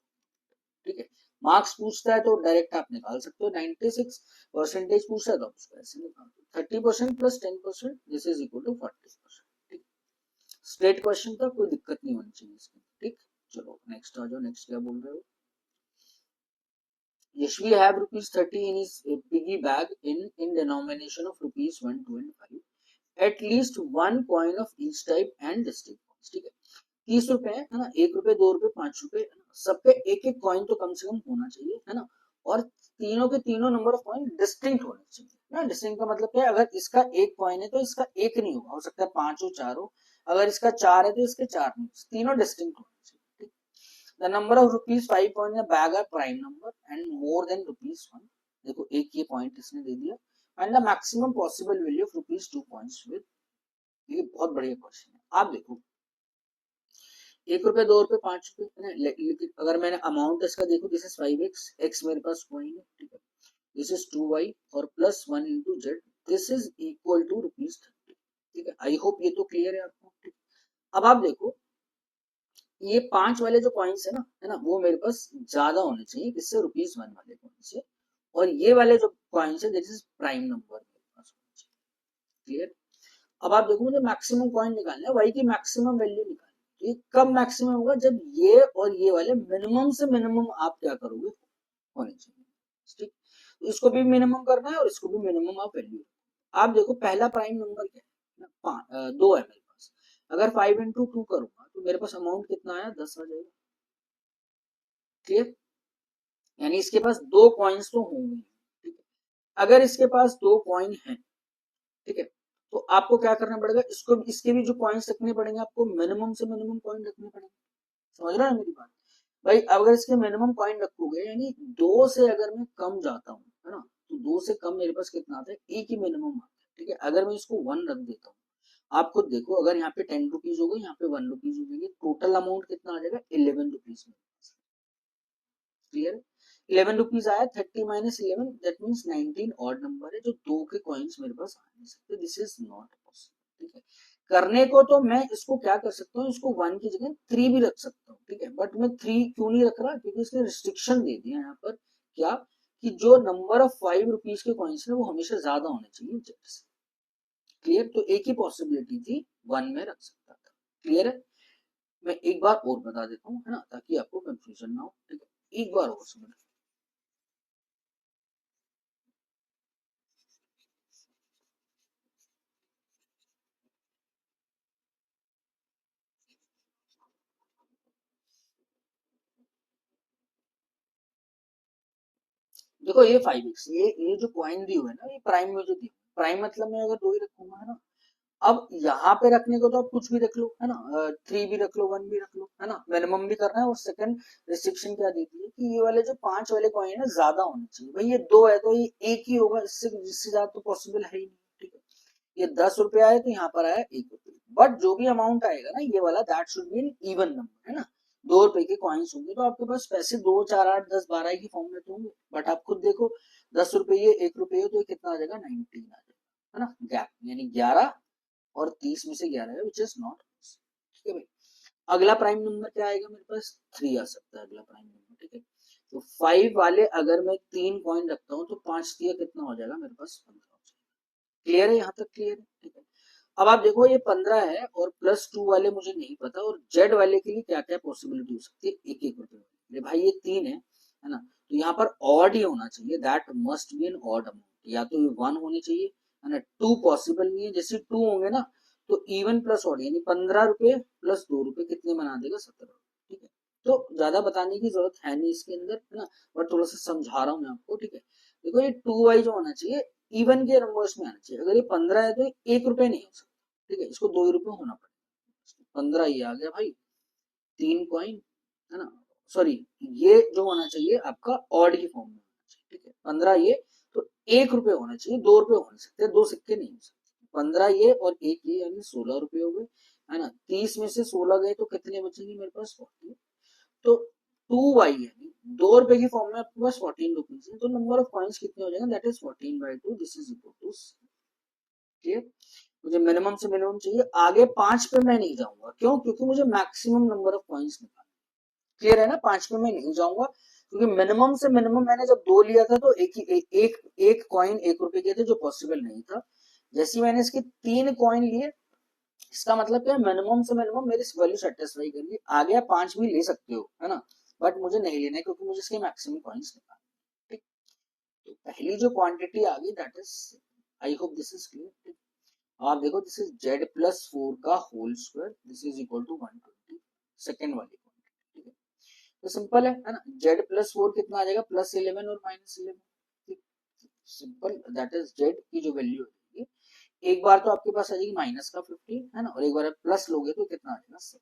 ठीक है। मार्क्स पूछता है तो डायरेक्ट आप निकाल सकते हो, 96% पूछता है तो आप उसको ऐसे निकाल दो, 30% plus 10%, this is equal to 40%, ठीक। स्ट्रेट क्वेश्चन था, कोई दिक्कत नहीं होनी चाहिए इसमें, ठीक। चलो नेक्स्ट आ जाओ, नेक्स्ट क्या बोल रहे हो। Yashvi have rupees 30 in his piggy bag in denomination of rupees 1, 2 and 5. At least one coin of each type and distinct coins, ठीक है। 30 रुपए है ना, 1 रुपए 2 रुपए 5 रुपए, सब पे एक एक कॉइन तो कम से कम होना चाहिए, है ना। और तीनों के तीनों नंबर ऑफ कॉइन डिस्टिंक्ट होने चाहिए ना। डिस्टिंक्ट का मतलब क्या है, अगर इसका एक कॉइन है तो इसका एक नहीं होगा, हो सकता है 5 हो 4 हो, अगर इसका 4 है तो इसके 4 नहीं, तीनों डिस्टिंक्ट होने चाहिए, ठीक। The number of rupees 5 coin in bag are prime number and more than rupees 1, देखो एक ये पॉइंट इसने दे दिया, and the maximum possible value of rupees 2 coins with, ये बहुत बढ़िया क्वेश्चन है। आप देखो 1 रुपए 2 रुपए 5 रुपए, लेकिन अगर मैंने अमाउंट इसका देखो, दिस इज 5x, x मेरे पास कॉइन है, ठीक है। दिस इज 2y और plus 1 into Z, this is equal to rupees 30, ठीक है। आई होप ये तो क्लियर है आपको, ठीक। अब आप देखो ये 5 वाले जो कॉइन्स है ना, वो मेरे पास ज्यादा होने चाहिए किससे, रुपीज 1 वाले कॉइन से, और ये वाले जो कॉइन्स है दिस इज प्राइम नंबर मेरे पास होना चाहिए, क्लियर। अब आप देखो मुझे मैक्सिमम कॉइन निकालना है, वाई की मैक्सिमम वैल्यू निकालनी है, तो ये कब मैक्सिमम होगा, जब ये और ये वाले मिनिमम से मिनिमम आप क्या करोगे होने चाहिए, ठीक। तो इसको भी मिनिमम करना है और इसको भी मिनिमम आप वैल्यू। आप देखो पहला प्राइम नंबर क्या है, 2 है मेरे पास, अगर 5 into 2 करूंगा तो मेरे पास अमाउंट कितना आया 10 आ जाएगा, क्लियर। यानी इसके पास दो कॉइन्स तो होंगे, ठीक है। अगर इसके पास दो कॉइन है, ठीक है, तो आपको क्या करना पड़ेगा, इसको इसके भी जो कॉइन्स रखने पड़ेंगे, आपको मिनिमम से मिनिमम कॉइन रखने पड़ेंगे, समझ रहे हैं मेरी बात भाई। अगर इसके मिनिमम कॉइन रखोगे, यानी 2 से अगर मैं कम जाता हूँ, है ना, तो 2 से कम मेरे पास कितना आता है, एक ही मिनिमम आता है, ठीक है। अगर मैं इसको 1 रख देता हूँ, आप खुद देखो, अगर यहाँ पे 10 रुपीज हो गई, यहाँ पे 1 रुपीज हो गई, टोटल अमाउंट कितना आ जाएगा 11 रुपीज में, क्लियर। 11 रुपीज आया, 30 minus 11, that means 19 odd number है, जो दो के कॉइन्स मेरे पास आ नहीं सकते, दिस इज नॉट पॉसिबल, ठीक है। करने को तो मैं इसको क्या कर सकता हूँ, इसको 1 की जगह 3 भी रख सकता हूँ, ठीक है, बट मैं 3 क्यों नहीं रख रहा, क्योंकि इसने रिस्ट्रिक्शन दे दिया यहाँ पर, क्या, कि जो नंबर ऑफ 5 रुपीज के कॉइन्स है वो हमेशा ज्यादा होने चाहिए जेड से, क्लियर। तो एक ही पॉसिबिलिटी थी 1 में रख सकता था, क्लियर है। मैं एक बार और बता देता हूँ, है ना, ताकि आपको कंफ्यूजन ना हो, ठीक है, एक बार और समझ। देखो ये 5x, ये जो कॉइन दी हुई है ना, ये प्राइम में जो दी, प्राइम मतलब मैं अगर दो ही रखूंगा, है ना। अब यहाँ पे रखने को तो आप कुछ भी रख लो, है ना, 3 भी रख लो, 1 भी रख लो, है ना, मिनिमम भी करना है। और सेकंड रिस्ट्रिक्शन क्या दी थी कि ये वाले जो 5 वाले कॉइन है ज्यादा होने चाहिए, भाई ये 2 है तो ये एक ही होगा, इससे ज्यादा तो पॉसिबल है ही नहीं, ठीक है। ये 10 रुपए आए तो यहाँ पर आया 1 रुपए, बट जो भी अमाउंट आएगा ना ये वाला, that should be an even number, है ना। 2 रुपए के कॉइन्स होंगे तो आपके पास पैसे 2 4 8 10 12 की फॉर्म में तो होंगे, बट आप खुद देखो 10 रुपए 1 रुपए तो ये कितना आ जाएगा 19 आ जाएगा, है ना। गैप यानी 11 और 30 में से 11 है, विच इज नॉट, ठीक है भाई। अगला प्राइम नंबर क्या आएगा मेरे पास, 3 आ सकता है अगला प्राइम नंबर, ठीक है। तो 5 वाले अगर मैं 3 कॉइन रखता हूँ तो 5 दिया कितना हो जाएगा मेरे पास, 15 हो जाएगा। क्लियर है, यहाँ तक क्लियर है, ठीक है। अब आप देखो ये 15 है और +2 वाले मुझे नहीं पता, और जेड वाले के लिए क्या क्या पॉसिबिलिटी हो सकती है, 1-1 रुपए भाई, ये 3 है ना, तो यहाँ पर ऑड ही होना चाहिए, that must be an odd amount, या तो ये 1 होनी चाहिए, है ना, 2 पॉसिबल नहीं है, जैसे 2 होंगे ना तो इवन प्लस ऑड, यानी 15 रुपए +2 रुपए कितने बना देगा, 17, ठीक है। तो ज्यादा बताने की जरूरत है नहीं इसके अंदर, है ना, बट थोड़ा सा समझा रहा हूँ मैं आपको, ठीक है। देखो ये 2 वाई जो होना चाहिए इवन के नंबर्स में आना चाहिए, अगर ये 15 है तो 1 रुपए नहीं हो सकता, ठीक है, इसको 2 रुपए होना पड़ेगा, 15 ये आ गया भाई, 3 कॉइन, है ना, सॉरी, ये जो होना चाहिए आपका ऑड की फॉर्म में होना चाहिए, ठीक है, 15 ये, तो 1 रुपए होना चाहिए, 2 रुपए हो नहीं सकते, 2 सिक्के नहीं हो सकते, 15 ये और 1 ये, यानी 16 रुपए हो गए, है ना, 30 में से 16 गए तो कितने बचेंगे मेरे पास, 40, तो 2y यानी 2 रुपए की फॉर्म में आपके पास 14 रुपीज है, तो नंबर ऑफ कॉइन्स कितने हो जाएंगे, that is 14/2, this is equal to, clear. मुझे मिनिमम से मिनिमम चाहिए, आगे 5 पे मैं नहीं जाऊंगा, क्यों, क्योंकि मुझे मैक्सिमम नंबर ऑफ कॉइन्स निकालना, क्लियर है ना, 5 पे मैं नहीं जाऊंगा, क्योंकि मिनिमम से मिनिमम मैंने जब 2 लिया था तो एक ही एक कॉइन 1 रुपए के थे, जो पॉसिबल नहीं था, जैसे ही मैंने इसके 3 कॉइन लिए, इसका मतलब क्या है, मिनिमम से मिनिमम मेरी वैल्यू सेटिस्फाई कर ली, आगे आप 5 भी ले सकते हो, है ना, बट मुझे नहीं लेना है क्योंकि मुझे इसके मैक्सिमम कॉइन्स निकालने, ठीक। तो पहली जो क्वांटिटी आ गई that is, I hope this is clear. आप देखो दिस इज z+4 का whole square, this is equal to 120, second वाली क्वांटिटी, ठीक है। तो सिंपल है ना, z+4 कितना आ जाएगा, +11 और -11, सिंपल, दैट इज z की जो वैल्यू है, एक बार तो आपके पास आ जाएगी -50, है ना, और एक बार प्लस लोगे तो कितना आ जाएगा, 7।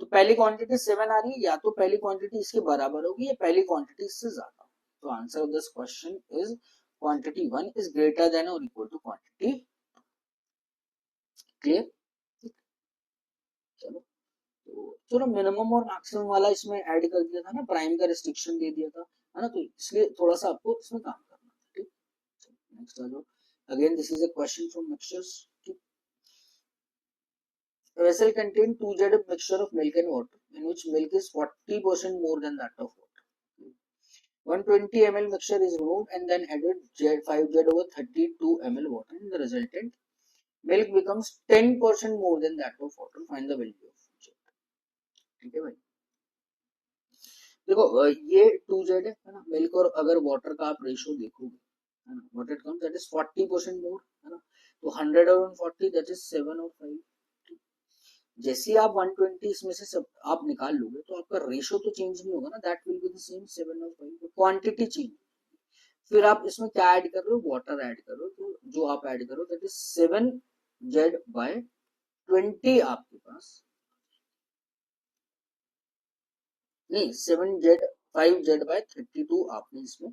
तो पहली क्वांटिटी 7 आ रही है, या तो पहली क्वांटिटी इसके बराबर होगी या पहली क्वांटिटी इससे ज्यादा, तो answer of this question is quantity 1 is greater then और इक्वल टू क्वांटिटी, क्लियर। चलो, तो चलो मिनिमम और मैक्सिमम वाला इसमें ऐड कर दिया था ना, प्राइम का रिस्ट्रिक्शन दे दिया था, है ना, तो इसलिए थोड़ा सा आपको इसमें काम करना था, ठीक। नेक्स्ट आ जाओ, again this is a question from mixtures, ठीक। A vessel contains 2Z mixture of milk and water, in which milk is 40% more than that of water. 120 ml mixture is removed and then added 5Z over 32 ml water. In the resultant, milk becomes 10% more than that of water. Find the value of Z. ठीक है भाई, देखो ये 2Z है ना, milk और अगर water का आप रेशियो देखोगे, है ना, what it comes that is 40% मोर, है ना, तो 100 और 40 दैट इज 7 और 5, जैसे ही आप 120 इसमें से सब आप निकाल लोगे तो आपका रेशियो तो चेंज नहीं होगा ना, that will be the same 7 और 5, क्वांटिटी चेंज, फिर आप इसमें क्या ऐड कर रहे हो, वाटर ऐड कर रहे हो, तो जो आप ऐड करो दैट इज 7Z/20 आपके पास, नहीं 7Z 5Z/32 आपने इसमें,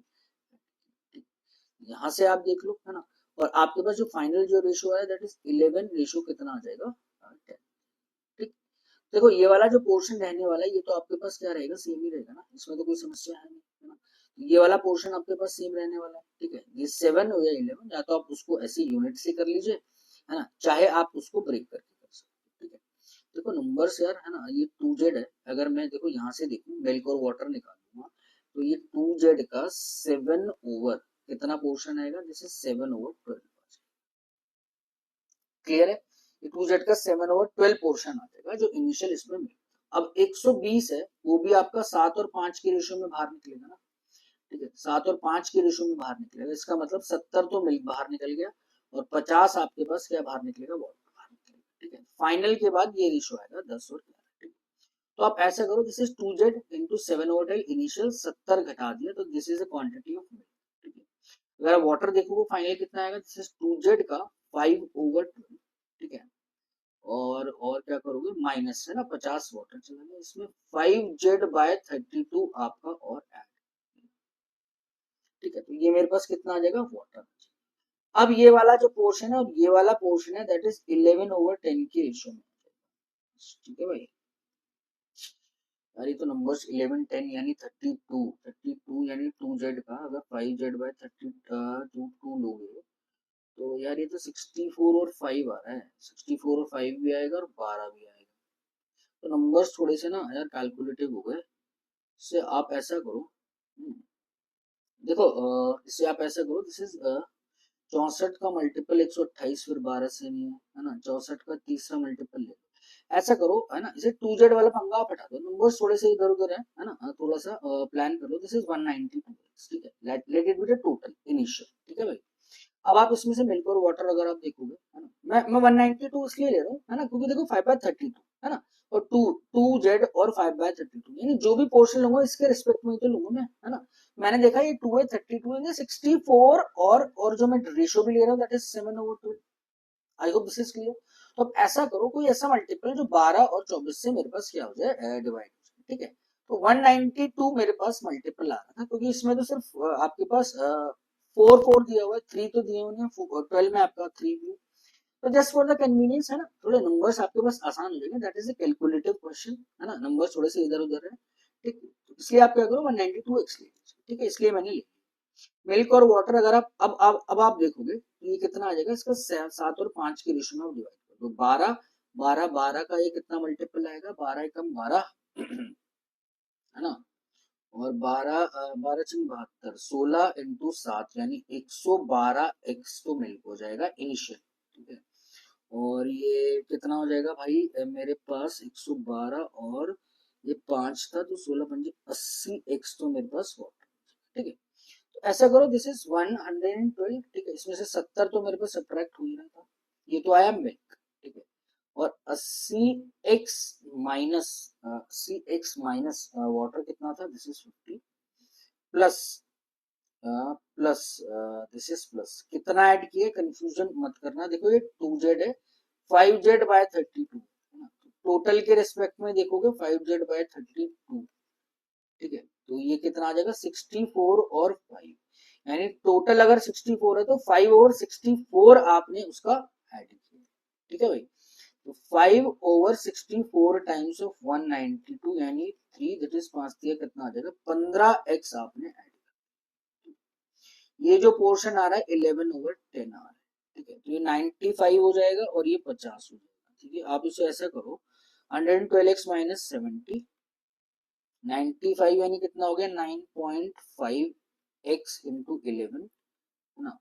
यहाँ से आप देख लो, है ना, और आपके पास जो फाइनल जो रेशियो है दैट इज 11, रेशियो कितना आ जाएगा, 10, ठीक। देखो ये वाला जो पोर्शन रहने वाला है ये तो आपके पास क्या रहेगा, सेम ही रहेगा ना, इसमें तो कोई समस्या है नहीं, है ना, ये वाला पोर्शन आपके पास सेम रहने वाला है, ठीक है, ये 7 हो या 11, या तो आप उसको ऐसे यूनिट से कर लीजिए, है ना, चाहे आप उसको ब्रेक करके कर सकते, ठीक है। देखो नंबर्स यार, है ना, ये 2Z है, अगर मैं देखो यहाँ से देखूं मिल्क और वाटर निकालूंगा, तो ये 2Z का 7 ओवर कितना पोर्शन आएगा, जैसे 7/12, क्लियर है, ये 2Z का 7/12 पोर्शन आ जाएगा जो इनिशियल इसमें मिलेगा। अब 120 है, वो भी आपका 7 और 5 के रेशियो में बाहर निकलेगा ना, ठीक है, 7 और 5 के रेशियो में बाहर निकलेगा, इसका मतलब 70 तो मिल्क बाहर निकल गया, और 50 आपके पास क्या बाहर निकलेगा, वाटर बाहर निकलेगा, ठीक है। फाइनल के बाद ये रेशियो आएगा 10 और 11, ठीक। तो आप ऐसा करो, this is 2Z into 7/12, initial 70 घटा दिया तो this is a quantity of milk, ठीक है। अगर आप वाटर देखोगे फाइनल कितना आएगा, दिस इज 2Z का 5/12, ठीक है, और क्या करोगे, माइनस है ना, 50 वाटर चला गया इसमें, 5Z/32 आपका और ऐड, ठीक है, तो ये मेरे पास कितना आ जाएगा, वाटर। अब ये वाला जो पोर्शन है और ये वाला पोर्शन है दैट इज 11/10 के रेशियो में, ठीक है भाई, यार ये तो नंबर्स 11 10 यानी 32 यानी 2Z का अगर 5Z/32 लोगे तो यार ये तो 64 और 5 आ रहा है, 64 और 5 भी आएगा और 12 भी आएगा, तो नंबर्स थोड़े से ना यार कैलकुलेटिव हो गए। इससे आप ऐसा करो, देखो इससे आप ऐसा करो, दिस इज 64 का मल्टीपल 128 फिर 12 से नहीं है ना, 64 का तीसरा मल्टीपल ले लो। ऐसा करो है ना, इसे 2z वाला पंगा आप हटा दो, नंबर्स थोड़े से इधर उधर है ना, थोड़ा सा प्लान कर लो। दिस इज 192, ठीक है, let it be the total initial, ठीक है भाई। अब आप इसमें से मिल्क और वाटर अगर आप देखोगे है ना, मैं 192 इसलिए ले रहा हूँ है ना, क्योंकि देखो 5/32 है ना, और 2z और 5/32, यानी जो भी पोर्शन लूंगा इसके रिस्पेक्ट में तो लूंगा मैं, है ना। मैंने देखा ये 2/32 है 64, और जो मैं रेशियो भी ले रहा हूँ that is 7/2। I hope this is clear. तो अब ऐसा करो, कोई ऐसा मल्टीपल जो 12 और 24 से मेरे पास क्या हो जाए, डिवाइड हो जाए, ठीक है। तो 192 मेरे पास मल्टीपल आ रहा था, क्योंकि इसमें तो सिर्फ आपके पास 4 दिया हुआ है, 3 तो दिए हुए हैं, 12 में आपका 3 भी। तो जस्ट फॉर द कन्वीनियंस है ना, थोड़े नंबर्स आपके पास आसान हो जाएंगे, that is a calculative question है ना, नंबर्स थोड़े से इधर उधर है, ठीक। इसलिए आप क्या करो 192 एक्स ले लीजिए, ठीक है, इसलिए मैंने लिखा। मिल्क और वाटर अगर आप अब आप देखोगे तो ये कितना आ जाएगा, इसका 7 और 5 के रेशियो में डिवाइड कर दो, 12 12 12 का ये कितना मल्टीपल आएगा, 12 एकम 12 है ना, और 12 12 छंग 72, 16 इंटू 7 यानी 112 एक्स तो मिल्क हो जाएगा इनिशियल, ठीक है। और ये कितना हो जाएगा भाई, मेरे पास 112 और ये 5 था तो 16 पंजे 80 एक्स तो मेरे पास वाटर, ठीक है। ऐसा करो, दिस इज 112, ठीक है, इसमें से 70 तो मेरे पास सब्ट्रैक्ट हो ही रहा था, ये तो आया मिल्क, ठीक है। और 80x माइनस वाटर कितना था, this is 50 plus plus this is plus, कितना ऐड किए कंफ्यूजन मत करना, देखो ये 2z है, 5z/32, टोटल के रिस्पेक्ट में देखोगे 5z/32, ठीक है। तो ये कितना आ जाएगा 64 और 5, यानी टोटल अगर 64 है तो 5 ओवर 64 आपने उसका ऐड किया, ठीक है भाई। तो 5 ओवर 64 टाइम्स ऑफ 192 यानी 3, दैट इज 5 दिया कितना आ जाएगा 15x आपने ऐड किया। ये जो पोर्शन आ रहा है 11 ओवर 10 आ रहा है, ठीक है। तो ये 95 हो जाएगा और ये 50 हो जाएगा, ठीक है। आप इसे ऐसा करो 112x माइनस 70, 95 यानी कितना हो गया 9.5x इंटू 11 है ना,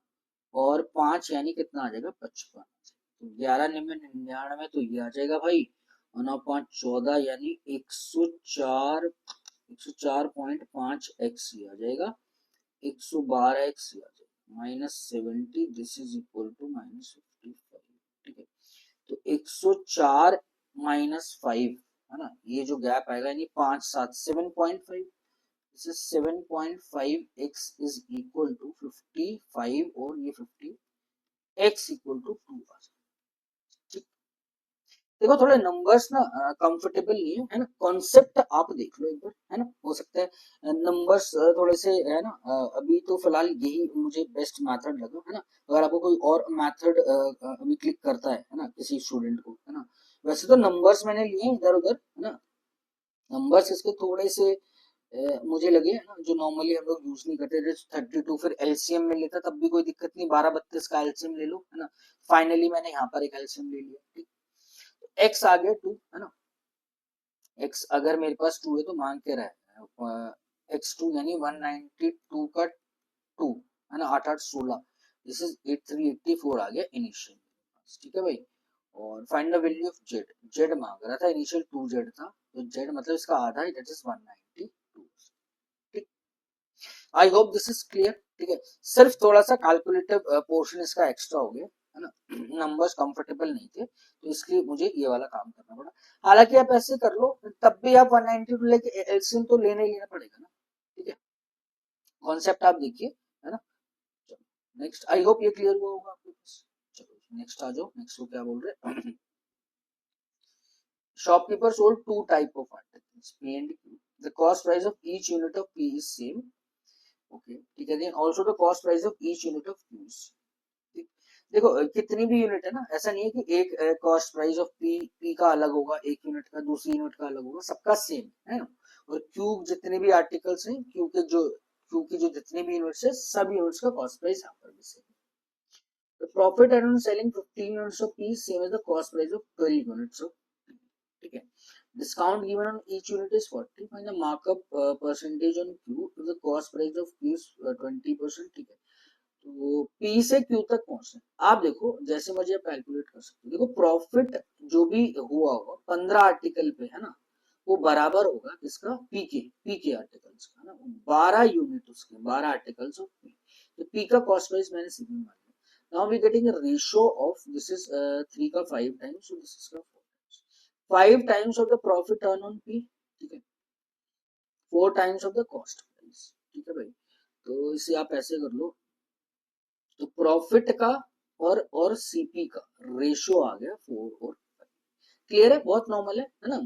और 5 यानी कितना आ जाएगा 55, तो 11 में 99 तो ये आ जाएगा भाई, और 9 5 14 यानी 104, 104.5x ये आ जाएगा, 112x ये आ जाएगा, -70, दिस इज इक्वल टू -55, ठीक है। तो 104 -5 है ना, ये जो गैप आएगा यानी 5 7 7.5, this is 7.5x is equal to 55 और ये 50 x इक्वल टू 2 आ जाएगा, ठीक। देखो थोड़े नंबर्स ना कंफर्टेबल नहीं है ना, कॉन्सेप्ट आप देख लो एक बार है ना, हो सकता है नंबर्स थोड़े से है ना, अभी तो फिलहाल यही मुझे बेस्ट मेथड लगा है ना। अगर आपको कोई और मेथड अभी क्लिक करता है ना किसी स्टूडेंट को है ना, वैसे तो नंबर्स मैंने लिए इधर उधर है ना, नंबर्स इसके थोड़े से मुझे लगे ना जो नॉर्मली हम लोग यूज नहीं करते, जैसे 32 फिर एलसीएम में लेता तब भी कोई दिक्कत नहीं, 12 32 का एलसीएम ले लो है ना, फाइनली मैंने यहाँ पर एक एलसीएम ले लिया, ठीक। एक्स आ गया 2 है ना, एक्स अगर मेरे पास 2 है तो मान के रहा है x2 यानी 192 का 2 है ना, 8 8 16, दिस इज 8384 आ गया इनिशियल, ठीक है भाई। और find the value of Z, Z मांग रहा था इनिशियल 2z था, तो जेड मतलब इसका आधा है, दैट इज 192, ठीक। आई होप दिस इज क्लियर, ठीक है। सिर्फ थोड़ा सा कैलकुलेटिव पोर्शन इसका एक्स्ट्रा हो गया है ना, नंबर्स कंफर्टेबल नहीं थे तो इसलिए मुझे ये वाला काम करना पड़ा। हालांकि आप ऐसे कर लो तब भी आप 192 लेके एलसीएम तो लेना ही लेना पड़ेगा ना, ठीक है। कॉन्सेप्ट आप देखिए है ना। चलो नेक्स्ट, आई होप ये क्लियर हुआ होगा आपके पास। चलो नेक्स्ट आ जाओ, नेक्स्ट को क्या बोल रहे हैं shopkeeper sold two type of articles P and Q, the cost price of each unit of P is same, okay ठीक है, then also the cost price of each unit of Qs, ठीक। देखो कितनी भी यूनिट है ना, ऐसा नहीं है कि एक कॉस्ट प्राइस ऑफ पी का अलग होगा, एक यूनिट का दूसरी यूनिट का अलग होगा, सबका सेम है ना। और क्यू जितने भी आर्टिकल्स हैं, क्यू की जो जितने भी यूनिट्स है सब यूनिट्स का कॉस्ट प्राइस यहाँ पर भी सेम है। The profit earned on selling 15 units of P same as the cost price of 12 units of P, ठीक है। Discount given on each unit is 40. Find the markup percentage on Q if the cost price of Q is 20%. ठीक है, तो P से Q तक पहुंचना है। आप देखो जैसे मर्जी आप कैलकुलेट कर सकते हो। देखो प्रॉफिट जो भी हुआ होगा 15 आर्टिकल पे है ना, वो बराबर होगा किसका, पी के आर्टिकल्स का ना, 12 यूनिट उसके 12 आर्टिकल्स ऑफ पी। तो पी का कॉस्ट प्राइस मैंने सिग्मा मान लिया। Now we getting a ratio of this is 3 का 5 times, so this is का 4 times, 5 times of the profit earned on P, ठीक है, 4 times of the cost price, ठीक है भाई। तो इसे आप ऐसे कर लो, तो प्रॉफिट का और सीपी का रेशियो आ गया 4 और 5। क्लियर है, बहुत नॉर्मल है ना।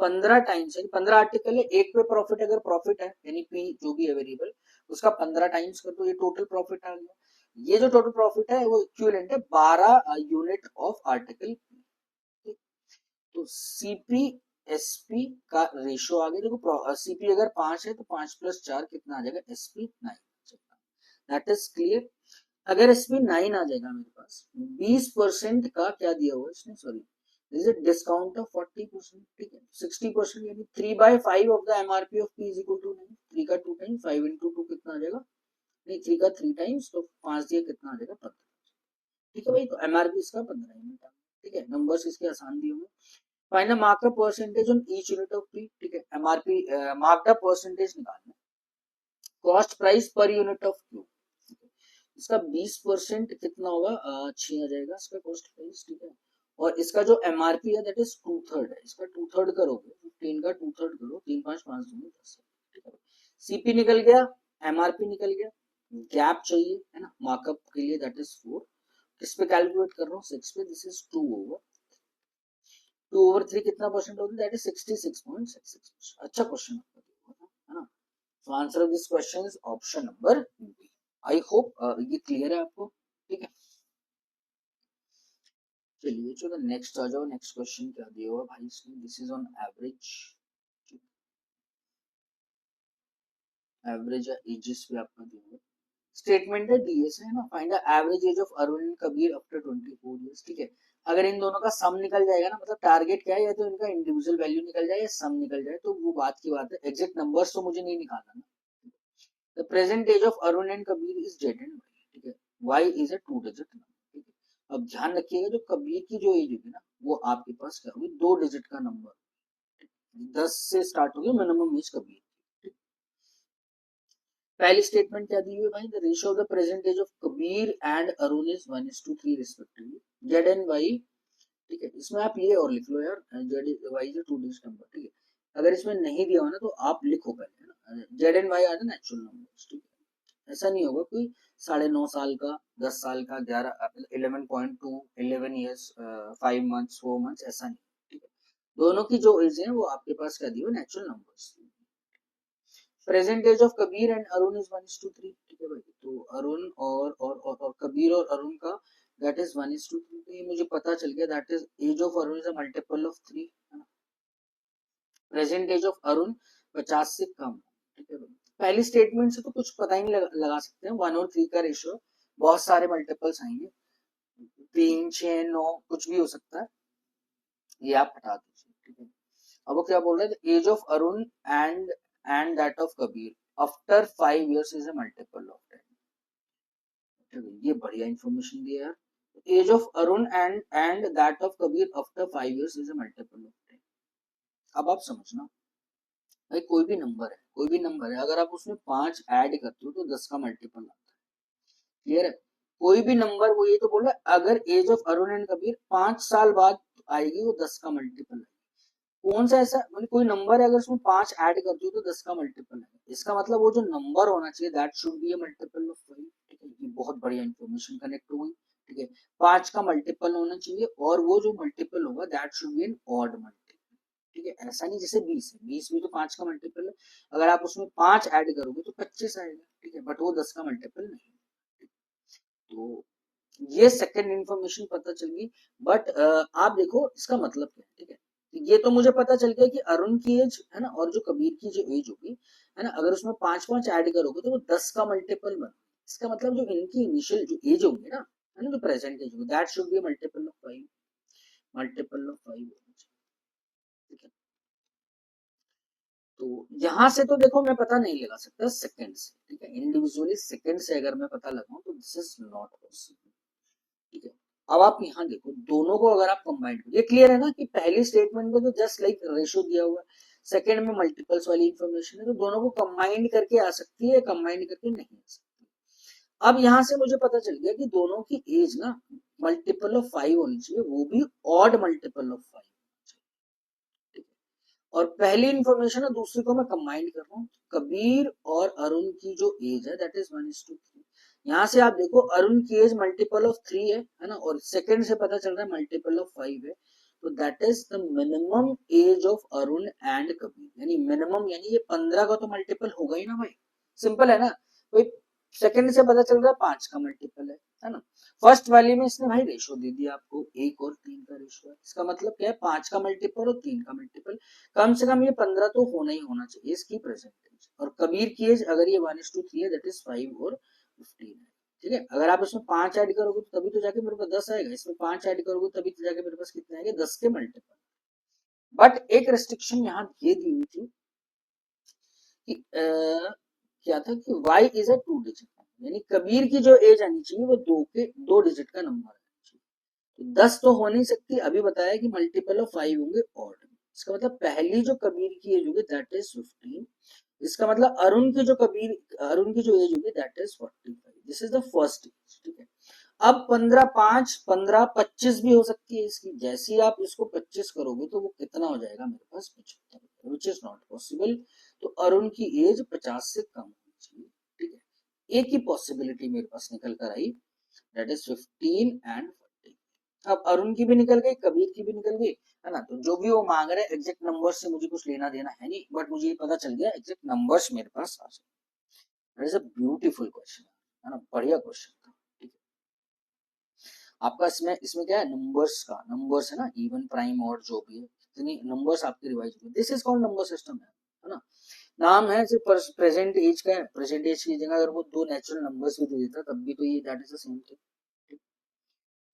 15 टाइम्स है, 15 आर्टिकल है, एक पे प्रॉफिट अगर प्रॉफिट है यानी पी जो भी है वेरिएबल उसका 15 टाइम्स कर दो, ये टोटल प्रॉफिट आ गया। ये जो टोटल प्रॉफिट है वो इक्विवेलेंट है 12 यूनिट ऑफ आर्टिकल पी। तो सीपी एसपी का रेशियो आ गया। देखो सीपी अगर 5 है तो 5 + 4 कितना आ जाएगा, एसपी 9। That is clear. अगर इसमें 9 आ जाएगा मेरे पास, 20% का क्या दिया हुआ है इसने, sorry this is discount of 40%, ठीक है, 60% यानी 3/5 of the MRP of P is equal to 9। 3 का 2 टाइम्स, 5 into 2 कितना आ जाएगा, नहीं 3 का 3 टाइम्स, तो 5 दिया कितना आ जाएगा 15। ठीक है भाई, तो एमआरपी इसका 15 यूनिट है। ठीक है, नंबर्स इसके आसान दिए हुए। Find the markup percentage on each unit of P. ठीक है, एमआरपी मार्कअप परसेंटेज निकालना है। Cost price per unit of Q, इसका 20% कितना होगा, 6 आ जाएगा इसका कॉस्ट प्राइस। ठीक है, और इसका जो एमआरपी है दैट इज 2/3 है, इसका 2/3 करोगे, 15 का 2/3 करो, 3 5 5 2 10। ठीक है, सीपी निकल गया, एमआरपी निकल गया, गैप चाहिए है ना मार्कअप के लिए, दैट इज 4। किस पे कैलकुलेट कर रहा हूँ, 6 पे, दिस इज 2/3 कितना परसेंट होगा, दैट इज 66.66। अच्छा क्वेश्चन है ना। So answer of this question is option number B. I hope ये क्लियर है आपको। ठीक है, चलिए चलो नेक्स्ट आ जाओ। नेक्स्ट क्वेश्चन क्या दिया हुआ भाई इसमें, this is on average. Average ages पे आपका दिया हुआ स्टेटमेंट है, डीएस है ना। Find the average age of Arun and Kabir after 24 years. ठीक है, अगर इन दोनों का सम निकल जाएगा ना, मतलब टारगेट क्या है, या तो इनका इंडिविजुअल वैल्यू निकल जाए या सम निकल जाए, तो वो बात की बात है। एग्जैक्ट नंबर्स तो मुझे नहीं निकालना ना। The present age of Arun and Kabir is Z and Y. ठीक है, Y is a 2 digit number. ठीक है, अब ध्यान रखिएगा जो कबीर की जो एज होगी ना, वो आपके पास क्या होगी, 2 डिजिट का नंबर, 10 से स्टार्ट होगी मिनिमम एज कबीर। पहली स्टेटमेंट क्या दी हुई है भाई, the ratio of the present age of Kabir and Arun is 1:3 respectively, Z and Y. ठीक है, इसमें आप ये और लिख लो यार, Z Y is 2 digit number. ठीक है, अगर इसमें नहीं दिया हो ना तो आप लिखो पहले ना, Z and Y are the natural numbers. ठीक है, ऐसा नहीं होगा कोई 9.5 साल का, 10 साल का, 11.2, 11 ईयर्स, 5 मंथ्स, 4 मंथ्स, ऐसा नहीं। ठीक है, दोनों की जो एज है वो आपके पास क्या दी हुई, natural numbers. Present age of Kabir and Arun is 1:3। ठीक है भाई, तो अरुण और कबीर और अरुण का दैट इज 1:3। तो ये मुझे पता चल गया, that is age of Arun is a multiple of 3, है ना। प्रेजेंट एज ऑफ अरुण 50 से कम। ठीक है भाई, पहली स्टेटमेंट से तो कुछ पता ही नहीं लगा सकते हैं, 1 और 3 का रेशियो, बहुत सारे मल्टीपल्स आएंगे, 3 6 9 कुछ भी हो सकता है, ये आप हटा दीजिए। ठीक है, अब वो क्या बोल रहे हैं, age of Arun and that of Kabir after 5 years is a multiple of 10। ये बढ़िया इंफॉर्मेशन दिया यार। Age of Arun and that of Kabir after 5 years is a multiple of 10। अब आप समझना भाई, कोई भी नंबर है, कोई भी नंबर है, अगर आप उसमें 5 ऐड करते हो तो 10 का मल्टीपल आता है। क्लियर है, कोई भी नंबर, वो ये तो बोल रहा है अगर age of Arun and Kabir 5 साल बाद आएगी वो 10 का मल्टीपल है। कौन सा ऐसा, मतलब कोई नंबर है अगर उसमें 5 ऐड करते हो तो 10 का मल्टीपल है, इसका मतलब वो जो नंबर होना चाहिए that should be a multiple of 5। ठीक है, ये बहुत बढ़िया इंफॉर्मेशन कनेक्ट हो गई। ठीक है, 5 का मल्टीपल होना चाहिए और वो जो मल्टीपल होगा that should be an odd multiple. ठीक है, ऐसा नहीं जैसे 20 है, 20 भी तो 5 का मल्टीपल है, अगर आप उसमें 5 ऐड करोगे तो 25 आएगा। ठीक है, बट वो 10 का मल्टीपल नहीं। तो ये सेकंड इंफॉर्मेशन पता चल गई। बट आप देखो इसका मतलब क्या है। ठीक है, ये तो मुझे पता चल गया कि अरुण की एज है ना और जो कबीर की जो एज होगी है ना, अगर उसमें 5 ऐड करोगे तो वो 10 का मल्टीपल बन। इसका मतलब जो इनकी इनिशियल जो एज होगी ना, है ना, जो प्रेजेंट एज होगी that should be multiple of 5, multiple of 5। ठीक है, तो यहाँ से तो देखो मैं पता नहीं लगा सकता सेकंड से, ठीक है, इंडिविजुअली सेकंड से अगर मैं पता लगाऊं तो दिस इज नॉट पॉसिबल, ठीक है। अब आप यहाँ देखो दोनों को अगर आप कंबाइन करो, ये क्लियर है ना कि पहली स्टेटमेंट में तो जस्ट लाइक रेशियो दिया हुआ है, सेकंड में मल्टीपल्स वाली इंफॉर्मेशन है, तो दोनों को कंबाइन करके आ सकती है, कंबाइन करके नहीं आ सकती। अब यहाँ से मुझे पता चल गया कि दोनों की एज ना मल्टीपल ऑफ 5 होनी चाहिए, वो भी ऑड मल्टीपल ऑफ 5, ठीक है। और पहली इंफॉर्मेशन है, दूसरी को मैं कंबाइन कर रहा हूँ, कबीर और अरुण की जो एज है दैट इज 1:3। यहाँ से आप देखो अरुण की एज मल्टीपल ऑफ 3 है ना, और सेकंड से पता चल रहा है मल्टीपल ऑफ 5 है, तो that is the minimum age of Arun and Kabir, यानी मिनिमम यानी ये 15 का तो मल्टीपल होगा ही ना भाई, सिंपल है ना। कोई सेकंड से पता चल रहा है 5 का मल्टीपल है ना। फर्स्ट वाली में इसने भाई रेशो दे दिया आपको, 1 और 3 का रेशो है, इसका मतलब क्या है 5 का मल्टीपल और 3 का मल्टीपल, कम से कम ये 15 तो होना ही होना चाहिए इसकी परसेंटेज। और कबीर की एज अगर ये 1:3 है दैट इज 5 और 15 है, ठीक है। अगर आप इसमें 5 ऐड करोगे तो तभी तो जाके मेरे पास 10 आएगा, इसमें 5 ऐड करोगे तभी तो जाके मेरे पास कितने आएंगे, 10 के मल्टीपल। बट एक रेस्ट्रिक्शन यहाँ ये दी हुई थी कि क्या था कि y इज अ 2 डिजिट, यानी कबीर की जो एज आनी चाहिए वो 2 डिजिट का नंबर आना चाहिए, तो 10 तो हो नहीं सकती, अभी बताया कि मल्टीपल ऑफ 5 होंगे ऑड। इसका मतलब पहली जो कबीर की एज होगी दैट इज 15, इसका मतलब अरुण की जो एज होगी that is 45, this is the first age, ठीक है। अब 15 5 15 25 भी हो सकती है इसकी, जैसे ही आप इसको 25 करोगे तो वो कितना हो जाएगा मेरे पास 75, विच इज नॉट पॉसिबल। तो अरुण की एज 50 से कम होनी चाहिए, ठीक है। एक ही पॉसिबिलिटी मेरे पास निकल कर आई, दैट इज 15 एंड 40। अब अरुण की भी निकल गई, कबीर की भी निकल गई, है ना। तो जो भी वो मांग रहे हैं एग्जैक्ट नंबर से मुझे कुछ लेना देना है नहीं, बट मुझे ये पता चल गया एग्जैक्ट नंबर्स मेरे पास आ जाए। इज अ ब्यूटीफुल क्वेश्चन, है ना, बढ़िया क्वेश्चन था, ठीक है। आपका इसमें इसमें क्या है, नंबर्स का नंबर्स है ना, इवन प्राइम और जो भी है इतनी नंबर्स आपकी रिवाइज हुई, this is called number system, है ना। नाम है सिर्फ प्रेजेंट एज का है, प्रेजेंट एज की जगह अगर वो 2 नेचुरल नंबर्स भी दे देता तब भी तो ये that is the same thing.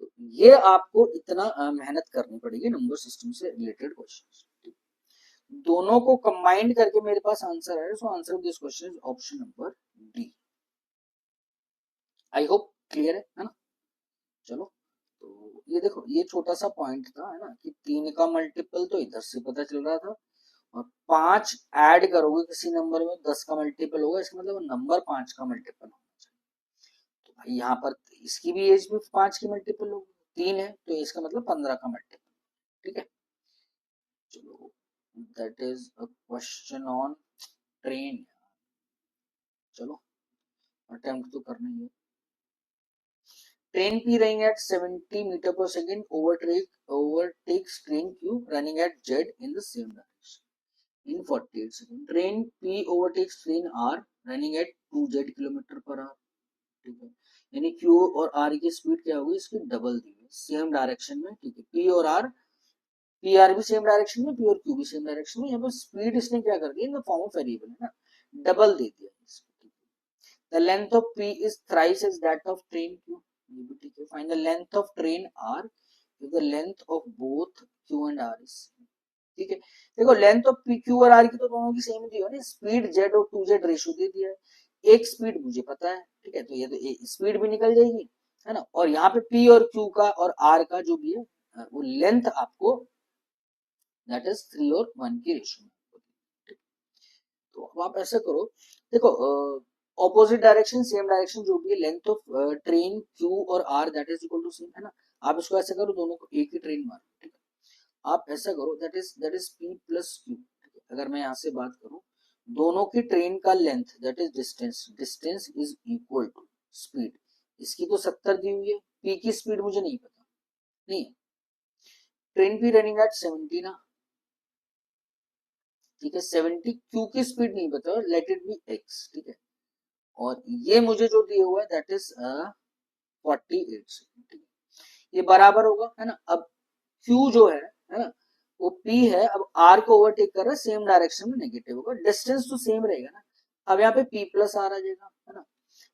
तो ये आपको इतना मेहनत करनी पड़ेगी नंबर सिस्टम से रिलेटेड क्वेश्चन, दोनों को कंबाइंड करके मेरे पास आंसर है, सो answer of this question is option number D. I hope clear है ना। चलो तो ये देखो ये छोटा सा पॉइंट था, है ना, कि 3 का मल्टीपल तो इधर से पता चल रहा था, और 5 ऐड करोगे किसी नंबर में 10 का मल्टीपल होगा, इसका मतलब नंबर 5 का मल्टीपल होना चाहिए। तो भाई यहाँ पर इसकी भी एज भी 5 की मल्टीपल होगी, 3 है तो इसका मतलब 15 का मल्टीपल, ठीक है। चलो that is a question on train, चलो अटेम्प्ट तो करना ही है। Train P running at 70 meter per second overtakes train Q running at Z in the same direction in 48 seconds. Train P overtakes train R running at 2Z kilometre per hour, ठीक है। यानी Q और R की speed क्या होगी, इसकी double दी है same direction में, ठीक है। P और R, पी आर भी सेम डायरेक्शन में, पी और क्यू भी सेम डायरेक्शन में, यहाँ पर स्पीड इसने क्या कर दी in the form of variable, है ना, डबल दे दिया। The length of P is thrice as that of train Q. ये भी ठीक है। Find the length of train R if the length of both Q and R is same. ठीक है। देखो लेंथ ऑफ पी क्यू और are की तो दोनों की सेम दी हो ना, स्पीड जेड और 2Z रेशियो दे दिया है, एक स्पीड मुझे पता है, ठीक है, तो ये तो स्पीड भी निकल जाएगी, है ना। और यहाँ पे पी और क्यू का और आर का जो भी है वो लेंथ आपको दैट इज 3 और 1 की रेशियो। तो अब आप ऐसा करो, देखो ऑपोजिट डायरेक्शन सेम डायरेक्शन जो भी है, लेंथ ऑफ ट्रेन क्यू और R that is equal to same, है ना। आप इसको ऐसा करो दोनों को एक ही ट्रेन मारो, ठीक है। आप ऐसा करो that is P plus Q, अगर मैं यहाँ से बात करूं दोनों की ट्रेन का length that is distance, distance is equal to speed, इसकी तो 70 दी हुई है, पी की स्पीड मुझे नहीं पता, नहीं ट्रेन पी रनिंग एट 70 ना, ठीक है, 70, क्यू की स्पीड नहीं पता, लेट इट बी एक्स, ठीक है। और ये मुझे जो दिया हुआ है दैट इज 48 सेकेंड, ये बराबर होगा, है ना। अब Q जो है ना, वो P है, अब R को ओवरटेक कर रहा है, सेम डायरेक्शन में नेगेटिव होगा, डिस्टेंस तो सेम रहेगा ना। अब यहाँ पे P प्लस R आ जाएगा, है ना।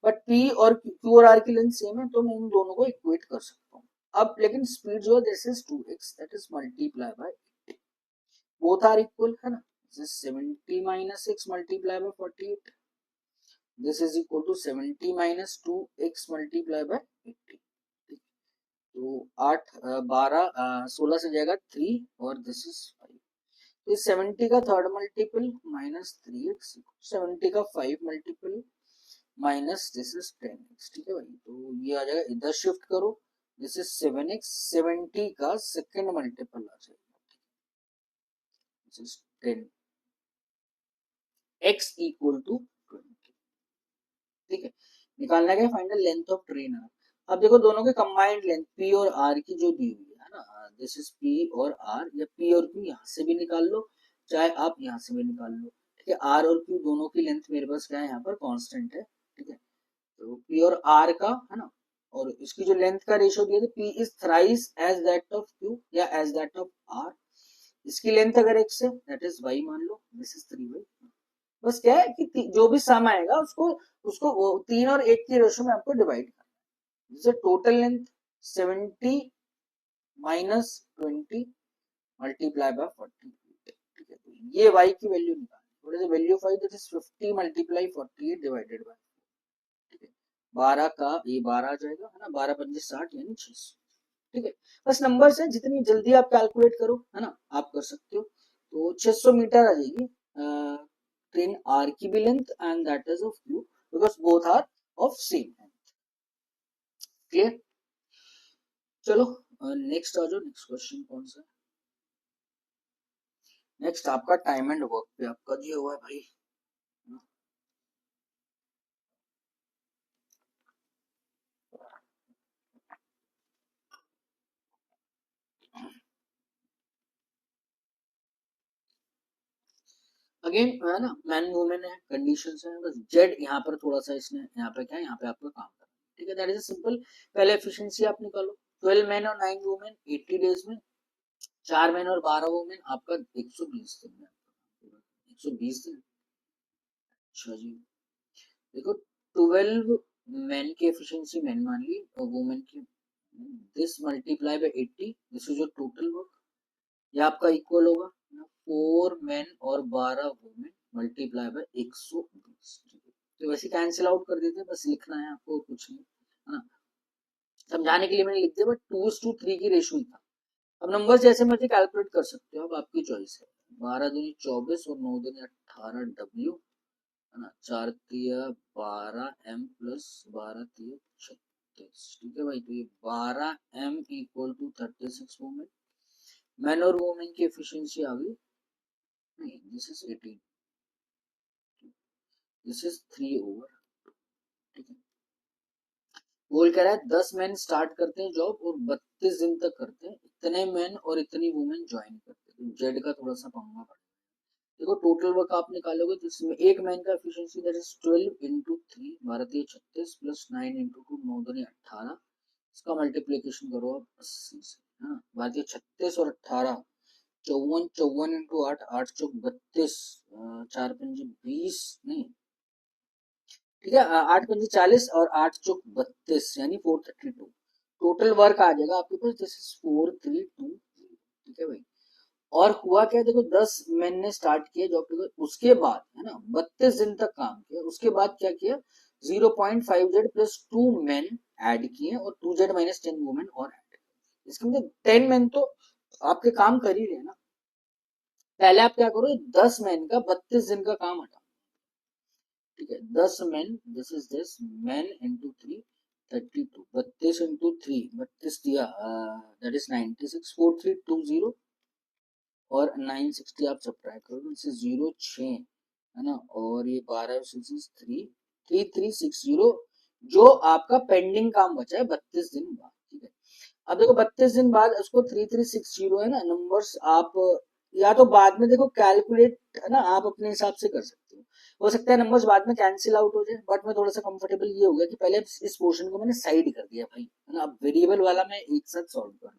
बट P और Q और R की लेंथ सेम है तो मैं इन दोनों को इक्वेट कर सकता हूँ। अब लेकिन स्पीड जो है this is 2x that is multiply by both are equal, है ना। This is 70 minus 6 multiplied by 48. This is equal to 70 minus 2x multiplied by 80. तो 8 12 16 से जाएगा 3 और दिस इज 5. तो 70 का थर्ड मल्टीपल माइनस 3x, 70 का 5 multiple minus this is 10x. ठीक है भाई, तो ये आ जाएगा, इधर शिफ्ट करो, दिस इज 7x. 70 का सेकंड मल्टीपल आ जाएगा, this is 10. x equal to 20. ठीक है, निकालना क्या, find the length of train. अब देखो दोनों के कंबाइंड लेंथ p और r की जो दी हुई है ना, दिस इज p और r, या p और q यहाँ से भी निकाल लो, चाहे आप यहाँ से भी निकाल लो. ठीक है, r और q दोनों की लेंथ मेरे पास क्या है, यहाँ पर कांस्टेंट है. ठीक है, तो p और r का है ना, और इसकी जो लेंथ का रेशियो दिया था, p is thrice age that of q या एज दैट ऑफ r. इसकी लेंथ अगर x है, दैट इज y मान लो, दिस इज 3y. बस क्या है कि जो भी सम आएगा उसको उसको 3 और 8 की रेशियो में आपको डिवाइड करना है. जैसे total length 70 minus 20 multiply by 40. ठीक है, तो ये y की वैल्यू निकालनी. What is the value of y, that is 50 multiply 48 divided by. ठीक है, 12 का ये 12 आ जाएगा है ना, 12 पंजे 60 यानी 600. ठीक है, बस नंबर से जितनी जल्दी आप कैलकुलेट करो है ना, आप कर सकते हो. तो 600 मीटर आ जाएगी ट्रेन आर की भी length and that is of q, because both are of same length. Clear. चलो नेक्स्ट आ जाओ. नेक्स्ट क्वेश्चन कौन सा, नेक्स्ट आपका टाइम एंड वर्क पे आपका दिया हुआ है भाई. अगेन है ना, मैन वुमेन है, कंडीशंस है, बस जेड यहाँ पर थोड़ा सा इसने यहाँ पे क्या है, यहाँ पे आपका काम करना है. ठीक है, दैट इज सिंपल. पहले एफिशिएंसी आप निकालो. 12 मैन और 9 वुमेन 80 डेज में, 4 मैन और 12 वुमेन आपका 120 दिन में. 120 दिन. अच्छा जी, देखो 12 मैन की एफिशिएंसी मैन मान ली और वुमेन की, this multiply by 80, this is your total work. ये आपका इक्वल होगा 4 मैन और 12 वुमेन मल्टीप्लाई बाय 120. तो वैसे कैंसिल आउट कर देते हैं, बस लिखना है आपको, कुछ नहीं है ना, समझाने के लिए मैंने लिख दिया, बट 2:3 की रेशियो ही था. अब नंबर जैसे मर्जी कैलकुलेट कर सकते हो, अब आपकी चॉइस है. 12 दूनी 24 और 9 दूनी 18 डब्ल्यू है ना, 4 तिया 12 एम प्लस 12 तिया 36. ठीक है भाई, तो ये 12 M equal to 36 women. Man और वुमेन की एफिशिएंसी आ गई, नहीं this is 18, this is 3 over. ठीक है, बोल कह रहा है 10 मैन स्टार्ट करते हैं जॉब और 32 दिन तक करते हैं, इतने मैन और इतनी वुमेन ज्वाइन करते हैं. जेड का थोड़ा सा पंगा पड़ेगा. देखो टोटल वर्क आप निकालोगे तो इसमें एक मैन का एफिशिएंसी दैट इज 12 इंटू 3 भारतीय 36 प्लस 9 इंटू 2 9 दूनी 18. इसका मल्टीप्लीकेशन करो आप 80 से. हाँ, भारतीय 36 और 18, 54 54 इंटू 8 8 चौक 32, 4 पंजे 20 नहीं. ठीक है, 8 पंजे 40 और 8 चौक 32 यानी 432. टोटल वर्क आ जाएगा आपके पास, दिस इज 432. ठीक है भाई, और हुआ क्या, देखो 10 मैन ने स्टार्ट किया जॉब, उसके बाद है ना 32 दिन तक काम किया, उसके बाद क्या किया, 0.5z प्लस 2 मैन ऐड किए और 2z माइनस 10 वुमेन और ऐड. इसके मतलब 10 मैन तो आपके काम कर ही रहे ना. पहले आप क्या करो, 10 मैन का 32 दिन का काम हटा. ठीक है, 10 man, this is this man into 3 32, 32 into 3 32 दिया, दैट इज 96, 4320 और 960 आप सब्ट्रैक्ट करो, इससे 0 6 है ना, और ये 12 3 3360 जो आपका पेंडिंग काम बचा है 32 दिन बाद. ठीक है, अब देखो 32 दिन बाद उसको 3360 है ना, नंबर्स आप या तो बाद में देखो कैलकुलेट है ना, आप अपने हिसाब से कर सकते हो सकता है नंबर्स बाद में कैंसिल आउट हो जाए, बट मैं थोड़ा सा कंफर्टेबल ये हो गया कि पहले इस पोर्शन को मैंने साइड कर दिया भाई है ना, अब वेरिएबल वाला मैं एक साथ सॉल्व कर.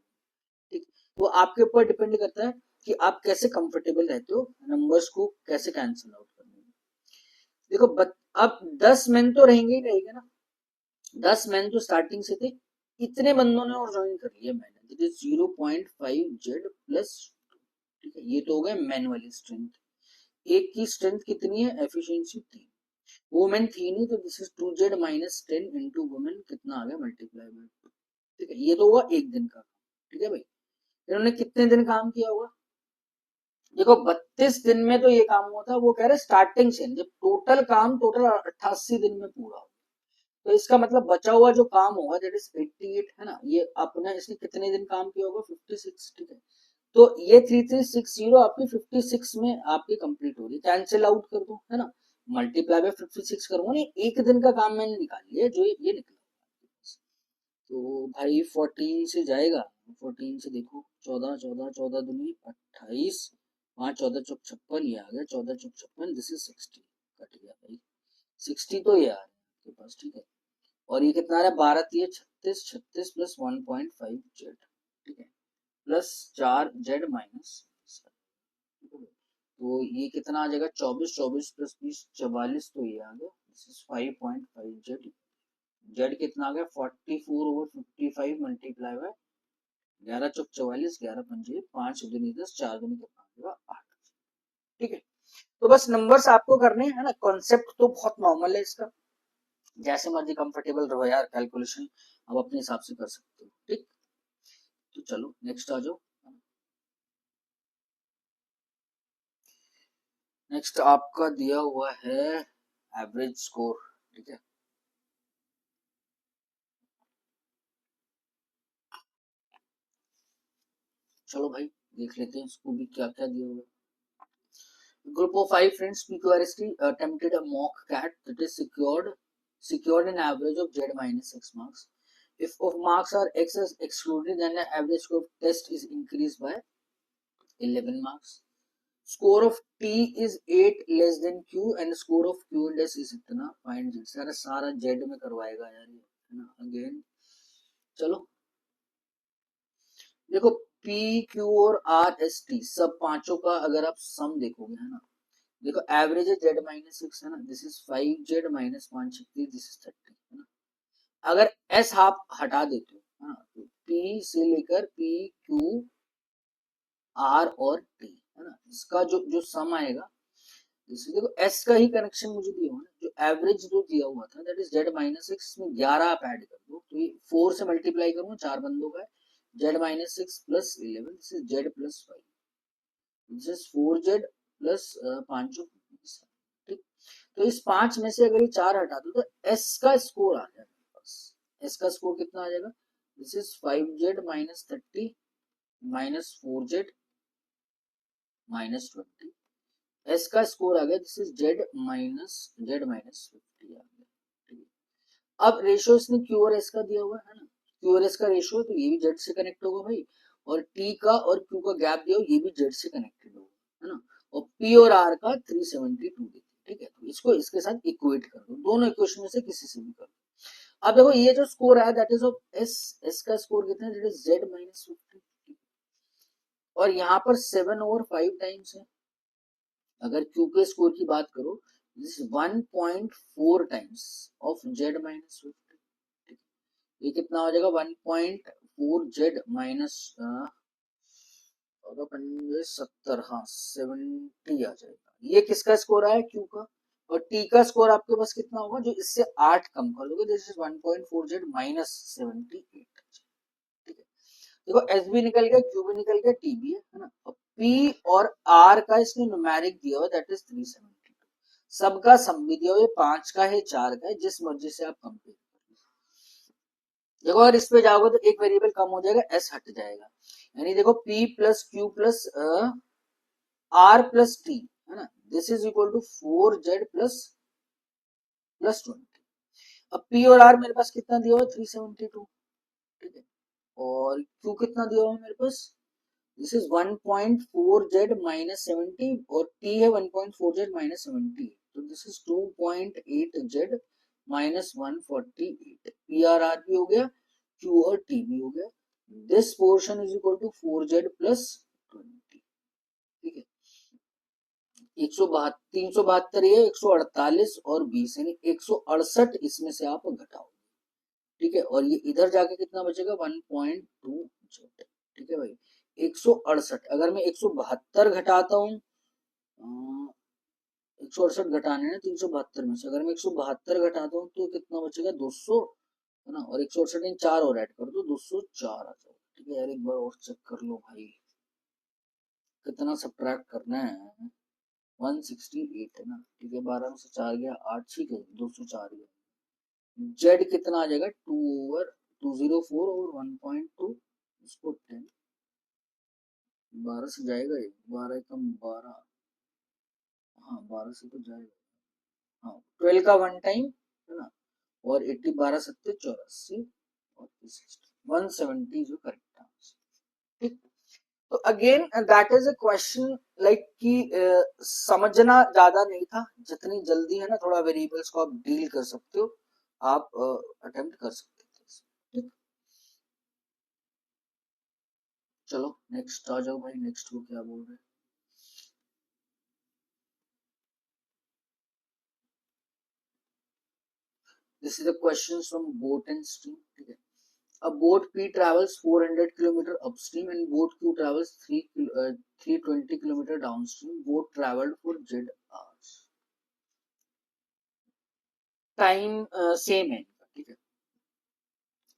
ठीक, वो आपके ऊपर डिपेंड करता है कि आप कैसे कंफर्टेबल रहते हो नंबर्स को कैसे कैंसिल आउट करने में. देखो अब 10 मैन तो रहेंगे ही रहेंगे ना, 10 मैन तो स्टार्टिंग से थे, इतने बंदों ने और ज्वाइन कर लिया मैंने, दैट इज 0.5z प्लस. ठीक है, ये तो हो गया मैन वाली स्ट्रेंथ. एक की स्ट्रेंथ कितनी है, एफिशिएंसी 3, वुमेन थी नहीं, तो this is 2z minus 10 into women, कितना आ गया मल्टीप्लाई बाय 2। ठीक है, ये तो हुआ एक दिन का। ठीक है भाई, इन्होंने कितने दिन काम किया होगा, देखो 32 दिन में तो ये काम हुआ था, वो कह रहे स्टार्टिंग से, जब टोटल काम टोटल 88 दिन में पूरा हो, तो इसका मतलब बचा हुआ जो काम होगा दैट इज 88 है ना, ये अपने इसने कितने दिन काम किया होगा 56। ठीक है, तो ये 3360 आपकी 56 में आपकी कंप्लीट हो रही, कैंसिल आउट कर दो है ना, मल्टीप्लाई बाय 56 करूंगा नहीं, एक दिन का काम मैंने निकाल लिया, जो ये निकला। तो भाई 14 से जाएगा, 14 से देखो 14 14 14 दूनी 28, 5 14 चौक 56, ये आ गया 14 चौक 56, दिस इज 60, कट गया भाई 60, तो ये आ रहा है आपके पास। ठीक है, और ये कितना आ रहा है 12 3 36, 36 प्लस 1.5 जेड, ठीक है, प्लस 4 जेड माइनस, तो ये कितना आ जाएगा 24, 24 प्लस 20 44, तो ये आ गया दिस इज 5.5 जेड, जेड कितना आ गया 44 ओवर 55 मल्टीप्लाई बाय 11 चौक 44, 11 पंजे 5 दूनी 10, 4 दूनी कितना आ जाएगा 8। ठीक है, तो बस नंबर्स आपको करने हैं ना, कॉन्सेप्ट तो बहुत नॉर्मल है इसका, जैसे मर्जी कंफर्टेबल रहो यार, कैलकुलेशन आप अपने हिसाब से कर सकते हो। ठीक, तो चलो नेक्स्ट आ जाओ। नेक्स्ट आपका दिया हुआ है एवरेज स्कोर। ठीक है, चलो भाई देख लेते हैं इसको भी क्या क्या दिया हुआ है। Group of 5 friends PQRST attempted a mock CAT that is secured an average of Z minus X marks. If of marks are X is excluded, then the average score of test is increased by 11 marks. Score of T is 8 less than Q and score of Q and S is इतना, find Z, सारा Z में करवाएगा यार ये, है ना। Again चलो देखो P Q और R S T सब पांचों का अगर आप सम देखोगे है ना, देखो एवरेज है जेड माइनस 6 है ना, this is 5 Z minus 160, this is 30 है ना। अगर एस आप हटा देते हो है ना, तो पी से लेकर पी क्यू आर और टी है ना, इसका जो जो सम आएगा, जैसे देखो एस का ही कनेक्शन मुझे दिया हुआ है, जो एवरेज जो दिया हुआ था दैट इज जेड माइनस 6 में 11 आप ऐड कर दो, तो ये 4 से मल्टीप्लाई करूंगा, चार बंदों का है, Z minus 6 plus 11, this is Z plus 5, this is 4 Z plus 5, ठीक। तो इस 5 में से अगर ये 4 हटा दो तो एस का स्कोर आ जाएगा मेरे पास, एस का स्कोर कितना आ जाएगा, this is 5 Z minus 30 minus 4 Z minus 20, S का स्कोर आ गया दिस इज जेड माइनस 50 आ गया। ठीक है, अब रेशियो इसने क्यू और एस का दिया हुआ है ना, क्यू और एस का रेशियो, तो ये भी जेड से कनेक्ट होगा भाई, और टी का और क्यू का गैप दिया हो, ये भी जेड से कनेक्टेड होगा है ना, और पी और आर का 372 देते। ठीक है, तो इसको इसके साथ इक्वेट कर दो, दोनों इक्वेशन में से किसी से भी कर दो। अब देखो ये जो स्कोर है that is of S, S का स्कोर कितना है, दैट इज जेड माइनस 50, और यहाँ पर 7 ओवर 5 टाइम्स है। अगर क्यू के स्कोर की बात करो, this 1.4 times of Z minus 50, ये कितना हो जाएगा 1.4 जेड माइनस 70, हाँ 70 आ जाएगा। ये किसका स्कोर आया, क्यू का, और टी का स्कोर आपके पास कितना होगा, जो इससे 8 कम कर लोगे, दिस इज 1.4 जेड माइनस 78। ठीक है, देखो एस भी निकल गया, क्यू भी निकल गया, टी भी है ना, और पी और आर का इसने न्यूमेरिक दिया हुआ दैट इज 372, सबका सम भी दिया हुआ, 5 का है 4 का है, जिस मर्जी से आप कंपेयर। देखो अगर इस पे जाओगे तो एक वेरिएबल कम हो जाएगा, एस हट जाएगा, यानी देखो P plus Q plus R plus T है ना, this is equal to 4 Z plus plus 20। अब P और R मेरे पास कितना दिया हुआ है 372। ठीक है, और Q कितना दिया हुआ है मेरे पास, दिस इज 1.4 जेड माइनस 70, और T है 1.4 जेड माइनस 70, तो this is 2.8 Z minus 148, P R R भी हो गया, क्यू और टी भी हो गया, this portion is equal to 4z plus 20। ठीक है, 172 372 ये 148 और 20 यानी 168 इसमें से आप घटाओ। ठीक है, और ये इधर जाके कितना बचेगा 1.2 जेड। ठीक है भाई, 168 अगर मैं 172 घटाता हूँ 168 घटाने हैं 372 में से, अगर मैं 172 घटाता हूँ तो कितना बचेगा 200, है ना, और 168 में 4 और ऐड कर दो 204 आ जाएगा। ठीक है यार, एक बार और चेक कर लो भाई, कितना सब्ट्रैक्ट करना है, 168 है ना, ठीक है, 12 में से 4 गया 8, ठीक है 204 गया। जेड कितना आ जाएगा 2 ओवर 204 और 1.2, इसको 10, 12 से जाएगा ये, 12 कम 12, हाँ 12 से तो जाएगा, हाँ 12 का वन टाइम, है ना, और 80 12 सत्ते 84 और 170 जो करेक्ट आंसर। ठीक, तो again that is a question like कि समझना ज्यादा नहीं था, जितनी जल्दी है ना थोड़ा वेरिएबल्स को आप डील कर सकते हो, आप अटेम्प्ट कर सकते थे। ठीक, चलो नेक्स्ट आ जाओ भाई, नेक्स्ट को क्या बोल रहे हैं। This is the question from boat and stream. ठीक है, a boat P travels 400 km upstream and boat Q travels 320 km downstream. Boat traveled for Z hours. Time same है इनका, ठीक है,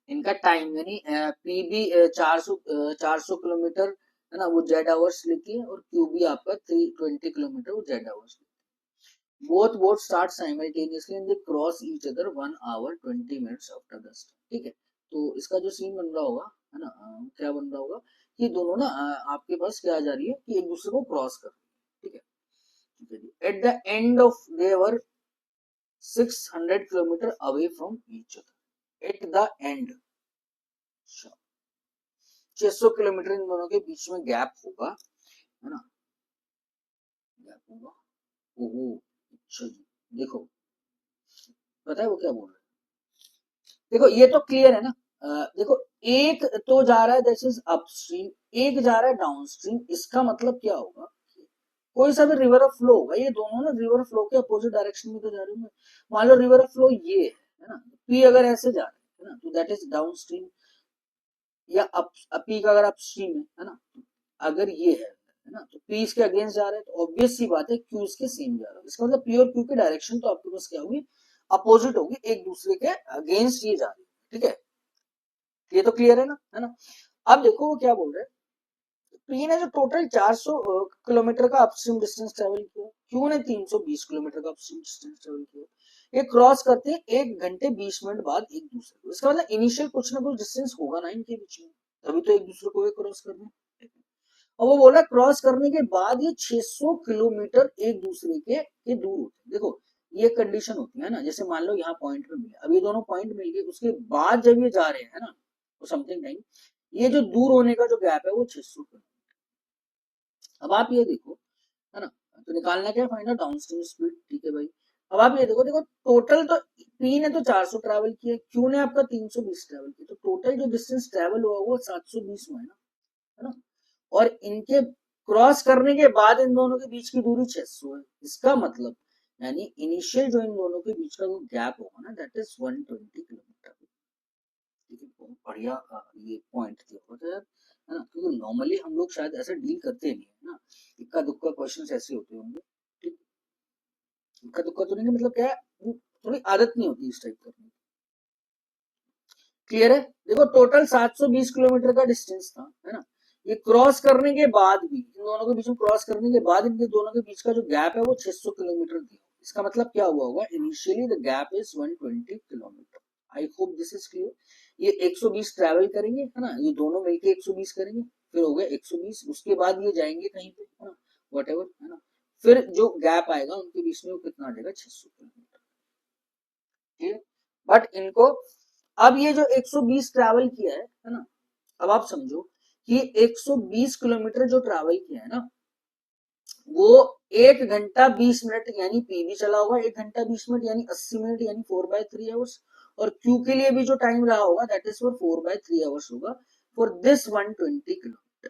इनका टाइम यानी पी भी 400 किलोमीटर है ना, वो जेड आवर्स लेती है, और क्यू भी आपका 320 किलोमीटर वो जेड आवर्स लेती है। Both boat start simultaneously and they cross each other 1 hour 20 minutes after the start. ठीक है, तो इसका जो सीन बन रहा होगा, है ना, क्या बन रहा होगा कि दोनों ना आपके पास क्या आ जा रही है कि एक दूसरे को क्रॉस कर रही है। ठीक है, ठीक है जी, at the end of they were 600 kilometre away from each other, at the end 600 kilometre इन दोनों के बीच में गैप होगा, है ना, गैप होगा। ओहो, अच्छा जी, देखो पता है वो क्या बोल रहे हैं, देखो ये तो क्लियर है ना, देखो एक तो जा रहा है दैट इज अपस्ट्रीम, एक जा रहा है डाउनस्ट्रीम, इसका मतलब क्या होगा, कोई सा भी रिवर ऑफ फ्लो होगा, ये दोनों ना रिवर फ्लो के अपोजिट डायरेक्शन में तो जा रहे होंगे। मान लो रिवर ऑफ फ्लो ये है ना, पी अगर ऐसे जा रहा है ना, तो दैट इज डाउनस्ट्रीम, या पी का अगर अपस्ट्रीम है ना, अगर ये है ना, तो पी इसके अगेंस्ट जा रहा है, तो ऑब्वियस सी बात है क्यू इसके सेम जा रहा है, इसका मतलब पी और क्यू की डायरेक्शन तो आपके पास क्या होगी, अपोजिट होगी, एक दूसरे के अगेंस्ट ये जा रही है। ठीक है, ये तो क्लियर है ना। अब देखो वो क्या बोल रहे हैं, पी ने जो टोटल 400 किलोमीटर का अपस्ट्रीम डिस्टेंस ट्रेवल किया, क्यू ने 320 किलोमीटर का अपस्ट्रीम डिस्टेंस ट्रेवल किया, ये क्रॉस करते हैं 1 घंटे 20 मिनट बाद एक दूसरे को, इसका मतलब इनिशियल कुछ ना कुछ डिस्टेंस होगा ना इनके बीच में, तभी तो एक दूसरे को क्रॉस कर रहे हैं। और वो बोला क्रॉस करने के बाद ये 600 किलोमीटर एक दूसरे के दूर होते हैं। देखो ये कंडीशन होती है ना, जैसे मान लो यहाँ पॉइंट पे मिले, अब ये दोनों पॉइंट मिल गए, उसके बाद जब ये जा रहे हैं ना तो समथिंग टाइम, ये जो दूर होने का जो गैप है वो 600 किलोमीटर। अब आप ये देखो, है ना, तो निकालना क्या, फाइंड आउट डाउनस्ट्रीम स्पीड। ठीक है भाई, अब आप ये देखो, देखो टोटल तो पी ने तो 400 ट्रैवल किया, क्यू ने आपका 320 ट्रैवल किया, तो टोटल जो डिस्टेंस ट्रैवल हुआ वो 720 हुआ है ना, और इनके क्रॉस करने के बाद इन दोनों के बीच की दूरी 600 है, इसका मतलब यानी इनिशियल जो इन दोनों के बीच का जो गैप होगा ना दैट इज 120 किलोमीटर। ठीक है, बहुत बढ़िया ये पॉइंट दिया होता है, है ना, क्योंकि नॉर्मली हम लोग शायद ऐसा डील करते नहीं है ना, इक्का दुक्का क्वेश्चंस ऐसे होते होंगे। ठीक, इक्का दुक्का तो नहीं, मतलब क्या है, थोड़ी आदत नहीं होती इस टाइप करने। क्लियर है, देखो टोटल 720 किलोमीटर का डिस्टेंस था, है ना, ये क्रॉस करने के बाद भी, इन दोनों के बीच में क्रॉस करने के बाद इनके दोनों के बीच का जो गैप है वो 600 किलोमीटर दिया, इसका मतलब क्या हुआ होगा, initially the gap is 120 kilometre. I hope this is clear. ये 120 ट्रैवल करेंगे, है ना, ये दोनों मिलके 120 करेंगे, फिर हो गया 120, उसके बाद ये जाएंगे कहीं पे, है ना, वट, है ना, फिर जो गैप आएगा उनके बीच में वो कितना आ जाएगा, 600 किलोमीटर। ठीक है, बट इनको अब ये जो 120 ट्रैवल किया है ना, अब आप समझो कि 120 किलोमीटर जो ट्रैवल किया है ना, वो 1 घंटा 20 मिनट यानी पी भी चला होगा 1 घंटा 20 मिनट यानी 80 मिनट यानी 4/3 आवर्स, और क्यू के लिए भी जो टाइम रहा होगा दैट इज फॉर 4/3 आवर्स होगा फॉर दिस 120 किलोमीटर।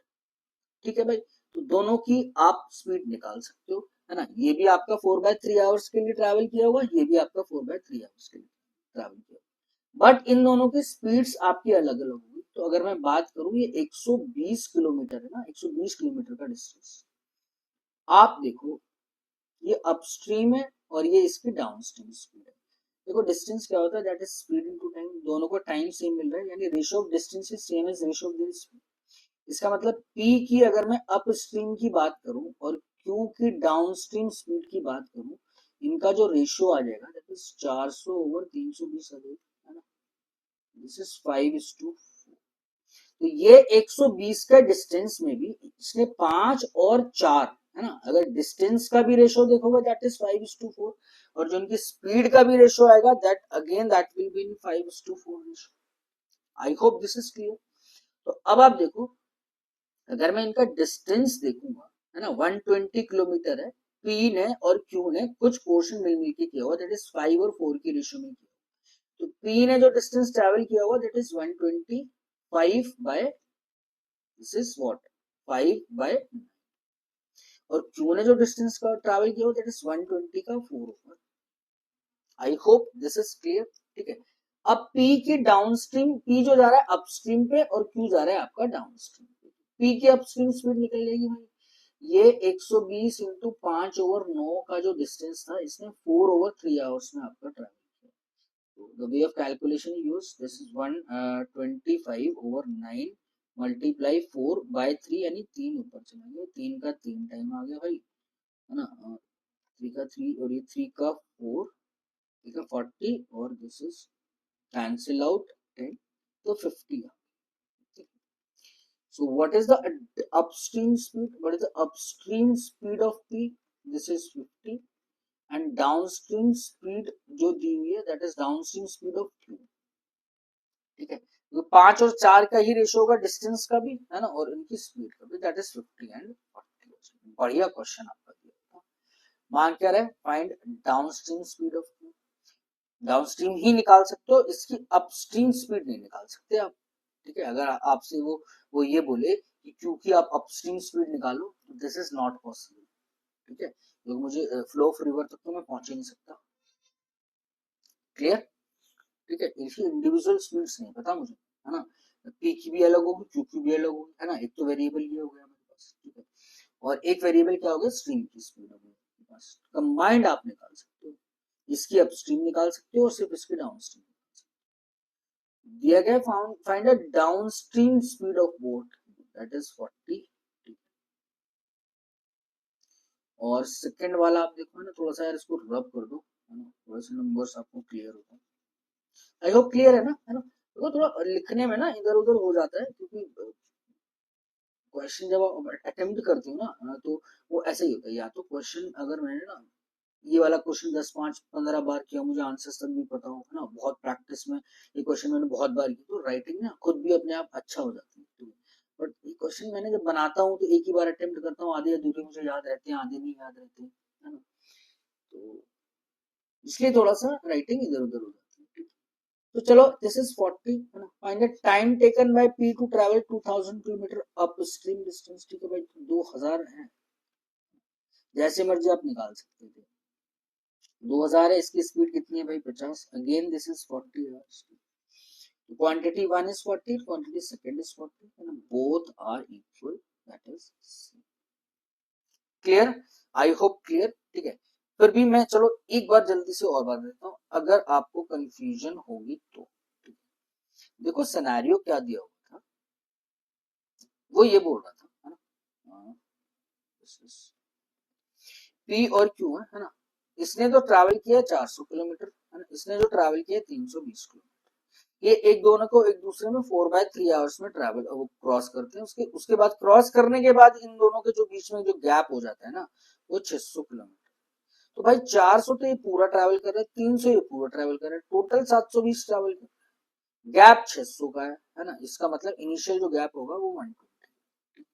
ठीक है भाई, तो दोनों की आप स्पीड निकाल सकते हो, है ना, ये भी आपका 4/3 आवर्स के लिए ट्रैवल किया होगा, ये भी आपका 4/3 आवर्स के लिए ट्रैवल किया, बट इन दोनों की स्पीड्स आपकी अलग अलग होगी। तो अगर मैं बात करूं ये 120 किलोमीटर है ना, 120 किलोमीटर का डिस्टेंस, आप देखो ये अपस्ट्रीम है और ये इसकी डाउनस्ट्रीम स्पीड है। देखो डिस्टेंस क्या होता है, that is speed into time, दोनों को टाइम सेम मिल रहा है, यानी ratio of distance is same as ratio of their speed. इसका मतलब P की अगर मैं अपस्ट्रीम की बात करूं और Q की डाउनस्ट्रीम स्पीड की बात करूं, इनका जो रेशियो आ जाएगा दैट इज 400 ओवर 320 आ जाएगा, है ना। This is 5:4। तो ये 120 का डिस्टेंस में भी इसने 5 और 4, है ना, अगर डिस्टेंस का भी रेशियो देखोगे दैट इज 5:4, और जो उनकी स्पीड का भी रेशियो आएगा that again that will be in 5:4 ratio. I hope this is clear. तो अब आप देखो, अगर मैं इनका डिस्टेंस देखूंगा, है ना, 120 किलोमीटर है, पी ने और क्यू ने कुछ पोर्शन मिल मिल के किया हुआ, दैट इज 5 और 4 की रेशियो में किया। तो पी ने जो डिस्टेंस ट्रेवल किया हुआ that is 125 by, this is what, 5 by, और क्यू ने जो डिस्टेंस का ट्रेवल किया हुआ दैट इज 120 का 4 over. I hope this is clear, ठीक है। अब P की डाउनस्ट्रीम, P जो जा रहा है अपस्ट्रीम पे और Q जा रहा है आपका डाउनस्ट्रीम पे, P की अपस्ट्रीम स्पीड निकल जाएगी भाई, ये 120 इंटू 5 ओवर 9 का जो डिस्टेंस था इसने 4 ओवर 3 आवर्स में आपका ट्रैवल किया। The way of calculation use, this is 125 over 9 multiply 4 by 3, यानी 3 ऊपर चला गया, 3 का 3 टाइम आ गया भाई, है ना, 3 का 3 और ये 3 का 4, ठीक है 40, और दिस इज cancel out 10, तो 50 आ। So what is the upstream speed? What is the upstream speed of P? This is 50, and downstream speed जो दी हुई है that is downstream speed of Q, ठीक है। तो 5 और 4 का ही रेशियो होगा डिस्टेंस का भी, है ना, और इनकी स्पीड का भी, दैट इज 50 एंड 40। बढ़िया क्वेश्चन आपका दिया था। मान क्या रहे, find downstream speed of Q। Downstream ही निकाल सकते हो, इसकी अपस्ट्रीम स्पीड नहीं निकाल सकते आप, ठीक है। अगर आपसे वो ये बोले कि क्योंकि आप अपस्ट्रीम स्पीड निकालो, तो दिस इज नॉट पॉसिबल, ठीक है, क्योंकि मुझे फ्लो ऑफ रिवर तक तो मैं पहुंच ही नहीं सकता। क्लियर, ठीक है। इसकी इंडिविजुअल स्पीड्स नहीं पता मुझे, है ना, पी की भी अलग होगी, क्यू की भी अलग होगी, है ना, एक तो वेरिएबल ये हो गया मेरे पास, ठीक है, और एक वेरिएबल क्या हो गया, स्ट्रीम की स्पीड हो गई, कंबाइंड आप निकाल सकते हो, इसकी अपस्ट्रीम निकाल सकते हो और सिर्फ इसकी डाउनस्ट्रीम दिया गया। Find a downstream speed of boat, that is 40। और सेकंड वाला आप देखो ना, थोड़ा सा यार इसको रब कर दो, है ना, थोड़ा सा नंबर्स आपको क्लियर होगा। आई होप क्लियर है ना, तो थोड़ा लिखने में ना इधर उधर हो जाता है, क्योंकि क्वेश्चन जब आप अटेम्प्ट करते हो ना, तो वो ऐसे ही होता है, या तो क्वेश्चन अगर मैंने ना ये वाला क्वेश्चन 10, 5, 15 बार किया, मुझे आंसर तक भी पता हो, है ना, बहुत प्रैक्टिस में ये क्वेश्चन मैंने बहुत बार किया, तो राइटिंग ना खुद भी अपने आप अच्छा हो जाती है। बट ये क्वेश्चन मैंने जब बनाता हूँ तो एक ही बार अटेम्प्ट करता हूँ, आधे अधूरे मुझे याद रहते हैं, आधे नहीं याद रहते, है ना, तो इसलिए थोड़ा सा राइटिंग इधर उधर हो जाती है। तो चलो दिस इज 40, है ना। Find the time taken by P to travel 2000 kilometre upstream distance, ठीक है भाई, 2000 है, जैसे मर्जी आप निकाल सकते थे। 2000 है, इसकी स्पीड कितनी है भाई, 50, again this is 40 hours. Quantity 1 is 40, quantity second is 40, and both are equal, that is clear. I hope clear, ठीक है। फिर भी मैं चलो एक बार जल्दी से और बात देता हूँ, अगर आपको कंफ्यूजन होगी तो, देखो सिनेरियो क्या दिया हुआ था, वो ये बोल रहा था, है ना, पी और क्यू है ना, इसने तो ट्रैवल किया 400 किलोमीटर, है ना, इसने जो ट्रैवल किया 320 किलोमीटर, ये एक दोनों को एक दूसरे में 4/3 आवर्स में ट्रैवल वो क्रॉस करते हैं, उसके बाद क्रॉस करने के बाद इन दोनों के जो बीच में जो गैप हो जाता है ना, वो 600 किलोमीटर। तो भाई 400 तो ये पूरा ट्रैवल कर रहा है, 300 ये पूरा ट्रैवल कर रहा है, टोटल 720 ट्रैवल कर, गैप 600 का है ना, इसका मतलब इनिशियल जो गैप होगा वो 120।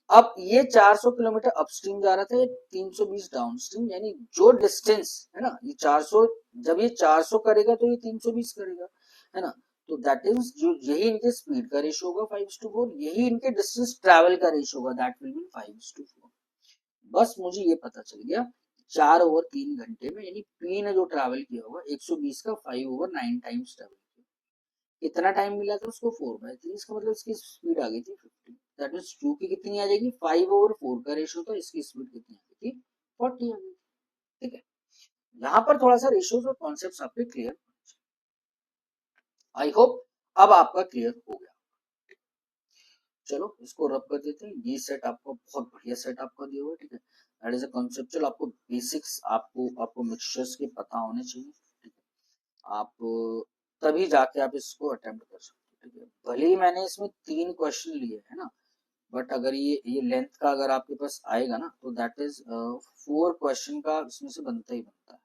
अब ये 400 किलोमीटर अपस्ट्रीम जा रहा था, ये 320 डाउनस्ट्रीम, यानी जो डिस्टेंस है ना, ये 400, जब ये 400 करेगा तो ये 320 करेगा, है ना, तो दैट इज जो यही इनके स्पीड का रेशियो होगा 5:4, यही इनके डिस्टेंस ट्रैवल का रेशियो होगा, दैट विल बी 5:4। बस मुझे ये पता चल गया 4 ओवर 3 घंटे में, यानी पी ने जो ट्रैवल किया होगा 120 का 5 ओवर 9 टाइम्स ट्रैवल किया, कितना टाइम मिला था उसको, 4/3, इसका मतलब इसकी स्पीड आ गई थी 50। दैट मींस क्यू की कितनी आ जाएगी, 5 ओवर 4 का रेशियो था, इसकी स्पीड कितनी आ गई थी, 40 आ गई। ठीक है, यहाँ पर थोड़ा सा रेशियोज और कॉन्सेप्ट्स आपके क्लियर, आई होप अब आपका क्लियर हो गया। चलो इसको रब कर देते हैं। ये सेट आपको बहुत बढ़िया सेट आपका दिया हुआ है, ठीक है। दैट इज अ कॉन्सेप्चुअल, आपको बेसिक्स आपको मिक्सचर्स के पता होने चाहिए, ठीक है। आप तभी जाके आप इसको अटेम्प्ट कर सकते हो, ठीक है। भले ही मैंने इसमें 3 क्वेश्चन लिए है ना, बट अगर ये लेंथ का अगर आपके पास आएगा ना, तो दैट इज 4 क्वेश्चन का इसमें से बनता ही बनता है।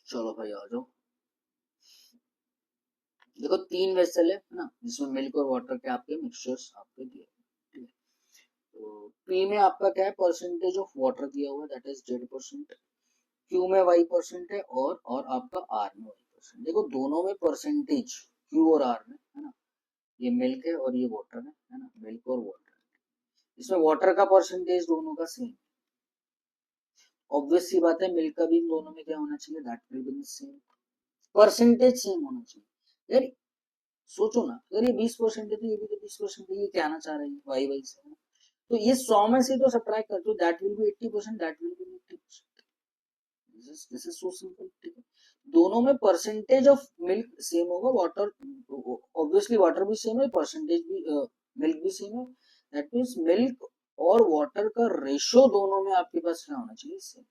चलो भाई आ जाओ। देखो 3 वेसल है ना, जिसमें मिल्क और वाटर के आपके मिक्सचर्स आपके दिए, ठीक है। तो पी में आपका क्या है, परसेंटेज ऑफ वाटर दिया हुआ है, दैट इज 0%। क्यू में वाई परसेंट है, और आपका आर में वाई परसेंट। देखो दोनों में परसेंटेज क्यू और आर में है ना, ये मिल्क है और ये वाटर है ना, मिल्क और वाटर। इसमें वाटर का परसेंटेज दोनों का सेम, ऑब्वियस सी बात है, मिल्क का भी इन दोनों में क्या होना चाहिए, that will B same, percentage same होना चाहिए यार। सोचो ना, अगर ये 20% है तो ये भी तो 20% है, ये क्या आना चाह रहे हैं वाई वाई से, तो ये 100 में से तो सब्ट्रैक्ट कर दो, that will be 80%, that will be 80%। This is so simple, ठीक है। दोनों में परसेंटेज ऑफ मिल्क सेम होगा, वाटर ऑब्वियसली वाटर भी सेम है, परसेंटेज भी मिल्क भी सेम है, दैट मींस मिल्क और वाटर का रेशियो दोनों में आपके पास क्या होना चाहिए, same,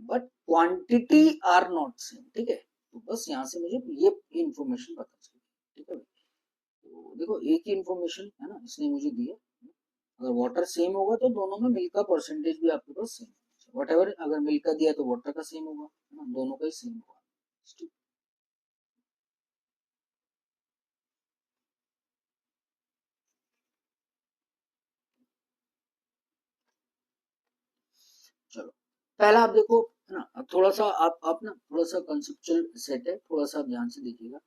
but quantity are not same, ठीक है। तो बस यहाँ से मुझे ये इंफॉर्मेशन पता चली, ठीक है। तो देखो एक ही इंफॉर्मेशन है ना इसने मुझे दिया, अगर वाटर सेम होगा तो दोनों में मिल्क का परसेंटेज भी आपके पास सेम, वट एवर, अगर मिल्क का दिया तो वाटर का सेम होगा, है ना, दोनों का ही सेम होगा। चलो पहला आप देखो, है ना, अब थोड़ा सा आप ना थोड़ा सा कंसेप्चुअल सेट है, थोड़ा सा आप ध्यान से देखिएगा।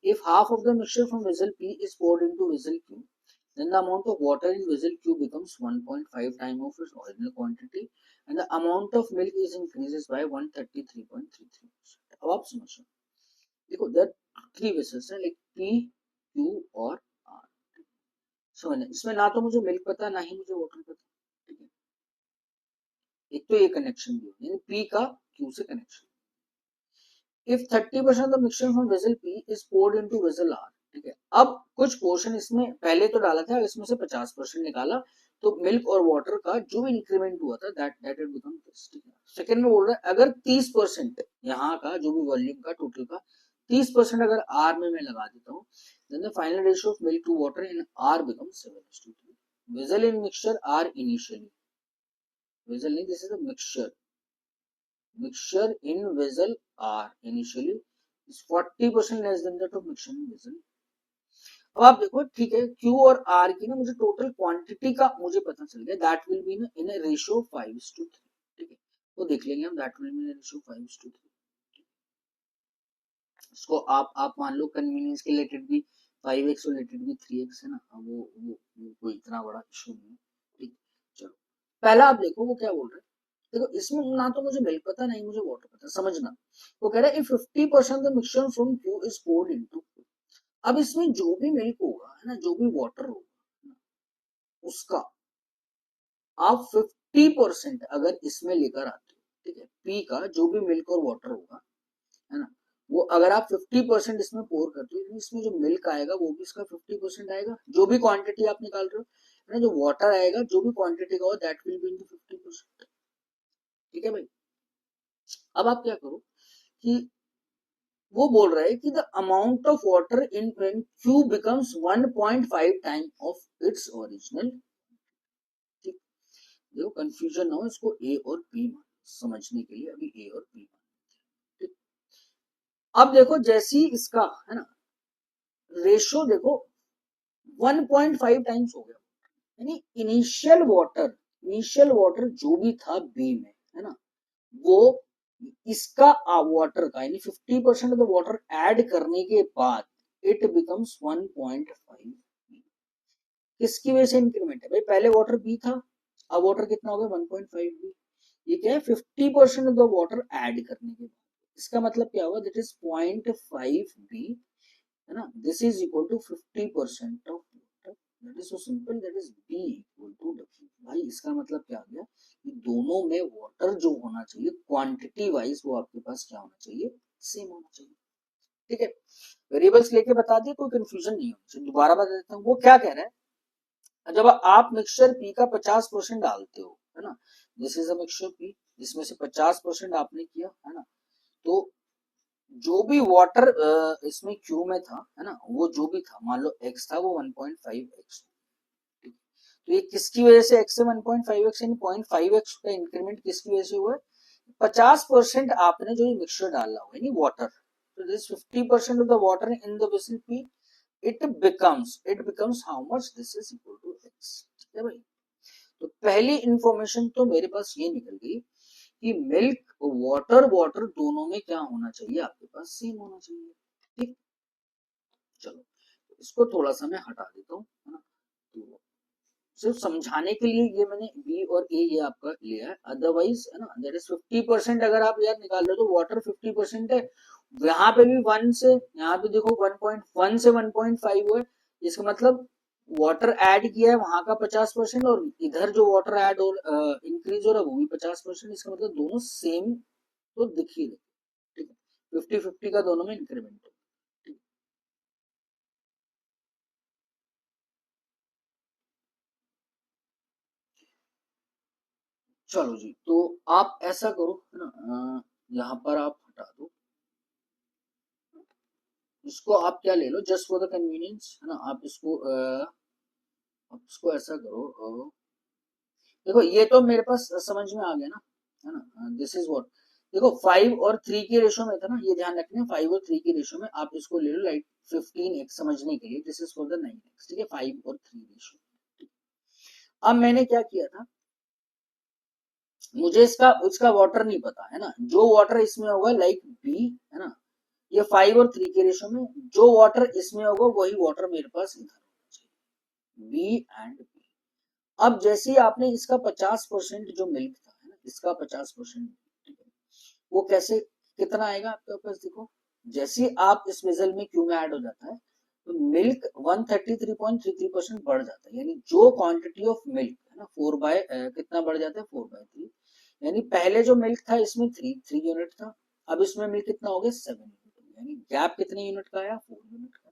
If half of the mixture from vessel P is poured into vessel q, then the amount of water in vessel q becomes 1.5 times of its original quantity, and the amount of milk is increases by 133.33%। अब आप समझो, देखो there 3 vessels हैं, like P, Q और are. समझना, इसमें ना तो मुझे मिल्क पता, ना ही मुझे वाटर पता, ठीक है। एक तो ये कनेक्शन भी है, पी का क्यू से connection. If 30% of the mixture from vessel P is poured into vessel R, ठीक है। अब कुछ पोर्शन इसमें पहले तो डाला था, इसमें से 50% निकाला, तो मिल्क और वाटर का जो भी इंक्रीमेंट हुआ था दैट इट बिकम दिस, ठीक है। सेकंड में बोल रहा है अगर 30% यहाँ का जो भी वॉल्यूम का टोटल का 30% अगर आर में मैं लगा देता हूँ, then the final ratio of milk to water in R becomes 7:3। vessel in mixture R initially, vessel नहीं, this is a mixture in vessel R initially is 40% less than that of mixture in vessel। अब आप देखो, ठीक है, Q और R की ना मुझे टोटल क्वांटिटी का मुझे पता चल गया, that will be in a ratio 5:3, ठीक है। तो देख लेंगे हम, that will be in ratio 5:3। इसको आप मान लो कन्वीनियंस के लिए भी 5x और लेटेड भी 3x है ना, वो कोई इतना बड़ा इशू नहीं है, ठीक। चलो पहला आप देखो वो क्या बोल रहे हैं, देखो इसमें ना तो मुझे मिल्क पता, नहीं मुझे वाटर पता, समझना। वो कह रहा है 50% the mixture from Q is poured into, अब इसमें जो भी मिल्क होगा है ना, जो भी वाटर होगा उसका आप 50% अगर इसमें लेकर आते हो, ठीक है, पी का जो भी मिल्क और वाटर होगा, है ना, वो अगर आप 50% इसमें पोर करते हो, इसमें जो मिल्क आएगा वो भी इसका 50% आएगा, जो भी क्वांटिटी आप निकाल रहे हो, है ना, जो वाटर आएगा जो भी क्वांटिटी का हो दैट विल बी इनटू 50%, ठीक है भाई। अब आप क्या करो कि वो बोल रहा है कि the amount of water in when Q becomes 1.5 time of its original, ठीक। देखो कंफ्यूजन ना हो, इसको ए और बी मान समझने के लिए, अभी ए और बी मान, ठीक। अब देखो जैसी इसका है ना रेशियो देखो 1.5 टाइम्स हो गया, यानी इनिशियल वाटर जो भी था बी में, है ना, वो इसका वाटर का यानी 50% ऑफ द वाटर ऐड करने के बाद इट बिकम्स 1.5। किसकी वजह से इंक्रीमेंट है भाई, पहले वाटर बी था, अब वाटर कितना हो गया 1.5 बी। ये क्या है, 50% ऑफ द वाटर ऐड करने के बाद, इसका मतलब क्या हुआ, दैट इज 0.5b, है ना, this is equal to 50% of water, that is so simple, that is b equal to w। भाई इसका मतलब क्या आ गया कि दोनों में वाटर जो होना चाहिए क्वांटिटी वाइज वो आपके पास क्या होना चाहिए, सेम होना चाहिए। ठीक है, वेरिएबल्स लेके बता दिए, कोई कंफ्यूजन नहीं होना चाहिए। दोबारा बता देता हूँ वो क्या कह रहा है। जब आप मिक्सचर पी का 50% डालते हो, है ना, this is a mixture P, जिसमें से 50% आपने किया, है ना, तो जो भी वाटर इसमें क्यू में था, है ना, वो जो भी था, मान लो x था, वो 1.5x। तो ये किसकी वजह से x से 1.5x, यानी 0.5x का इंक्रीमेंट किसकी वजह से हुआ है, 50% आपने जो ये मिक्सचर डाला हुआ है, यानी वाटर, तो this 50% of the water in the vessel P, it becomes how much, this is equal to x। ठीक है भाई, तो पहली इंफॉर्मेशन तो मेरे पास ये निकल गई कि मिल्क वाटर वाटर दोनों में क्या होना चाहिए, आपके पास सेम होना चाहिए। ठीक, चलो इसको थोड़ा सा मैं हटा देता हूँ, है ना, तो सिर्फ समझाने के लिए ये मैंने बी और ए ये आपका लिया है, अदरवाइज, है ना, दैट इज 50%। अगर आप यार निकाल रहे हो तो वाटर 50% है, यहाँ पे भी 1 से, यहाँ पे देखो 1.1 से 1.5 है, इसका मतलब वाटर ऐड किया है वहां का 50%, और इधर जो वाटर ऐड और इंक्रीज हो रहा है वो भी 50%, इसका मतलब दोनों सेम तो दिख ही रहे। ठीक है, 50-50 का दोनों में इंक्रीमेंट है। चलो जी, तो आप ऐसा करो, है ना, यहाँ पर आप हटा दो इसको, आप क्या ले लो जस्ट फॉर द कन्वीनियंस, है ना, आप इसको ऐसा करो, देखो ये तो मेरे पास समझ में आ गया ना, है ना, दिस इज व्हाट, देखो 5 और 3 की रेशो में था ना, ये ध्यान रखना है, 5 और 3 की रेशो में आप इसको ले लो लाइक 15x समझने के लिए, this is for the 9x। ठीक है, 5 और 3 रेशो। अब मैंने क्या किया था, मुझे इसका उसका वाटर नहीं पता, है ना, जो वाटर इसमें होगा लाइक बी, है ना, ये 5 और 3 के रेशो में जो वाटर इसमें होगा वही वाटर मेरे पास इधर होना चाहिए, बी एंड बी। अब जैसे ही आपने इसका 50% जो मिल्क था, है ना, इसका 50%, वो कैसे, कितना आएगा आपके पास, देखो जैसे ही आप इस वेसल में क्यू में ऐड हो जाता है तो मिल्क 133.33% बढ़ जाता है, यानी जो क्वांटिटी ऑफ मिल्क, है ना, 4 बाय कितना बढ़ जाता है, 4/3, यानी पहले जो मिल्क था इसमें 3 यूनिट था, अब इसमें मिल्क कितना हो गया, 7 यूनिट, यानी गैप कितने यूनिट का आया, 4 यूनिट का।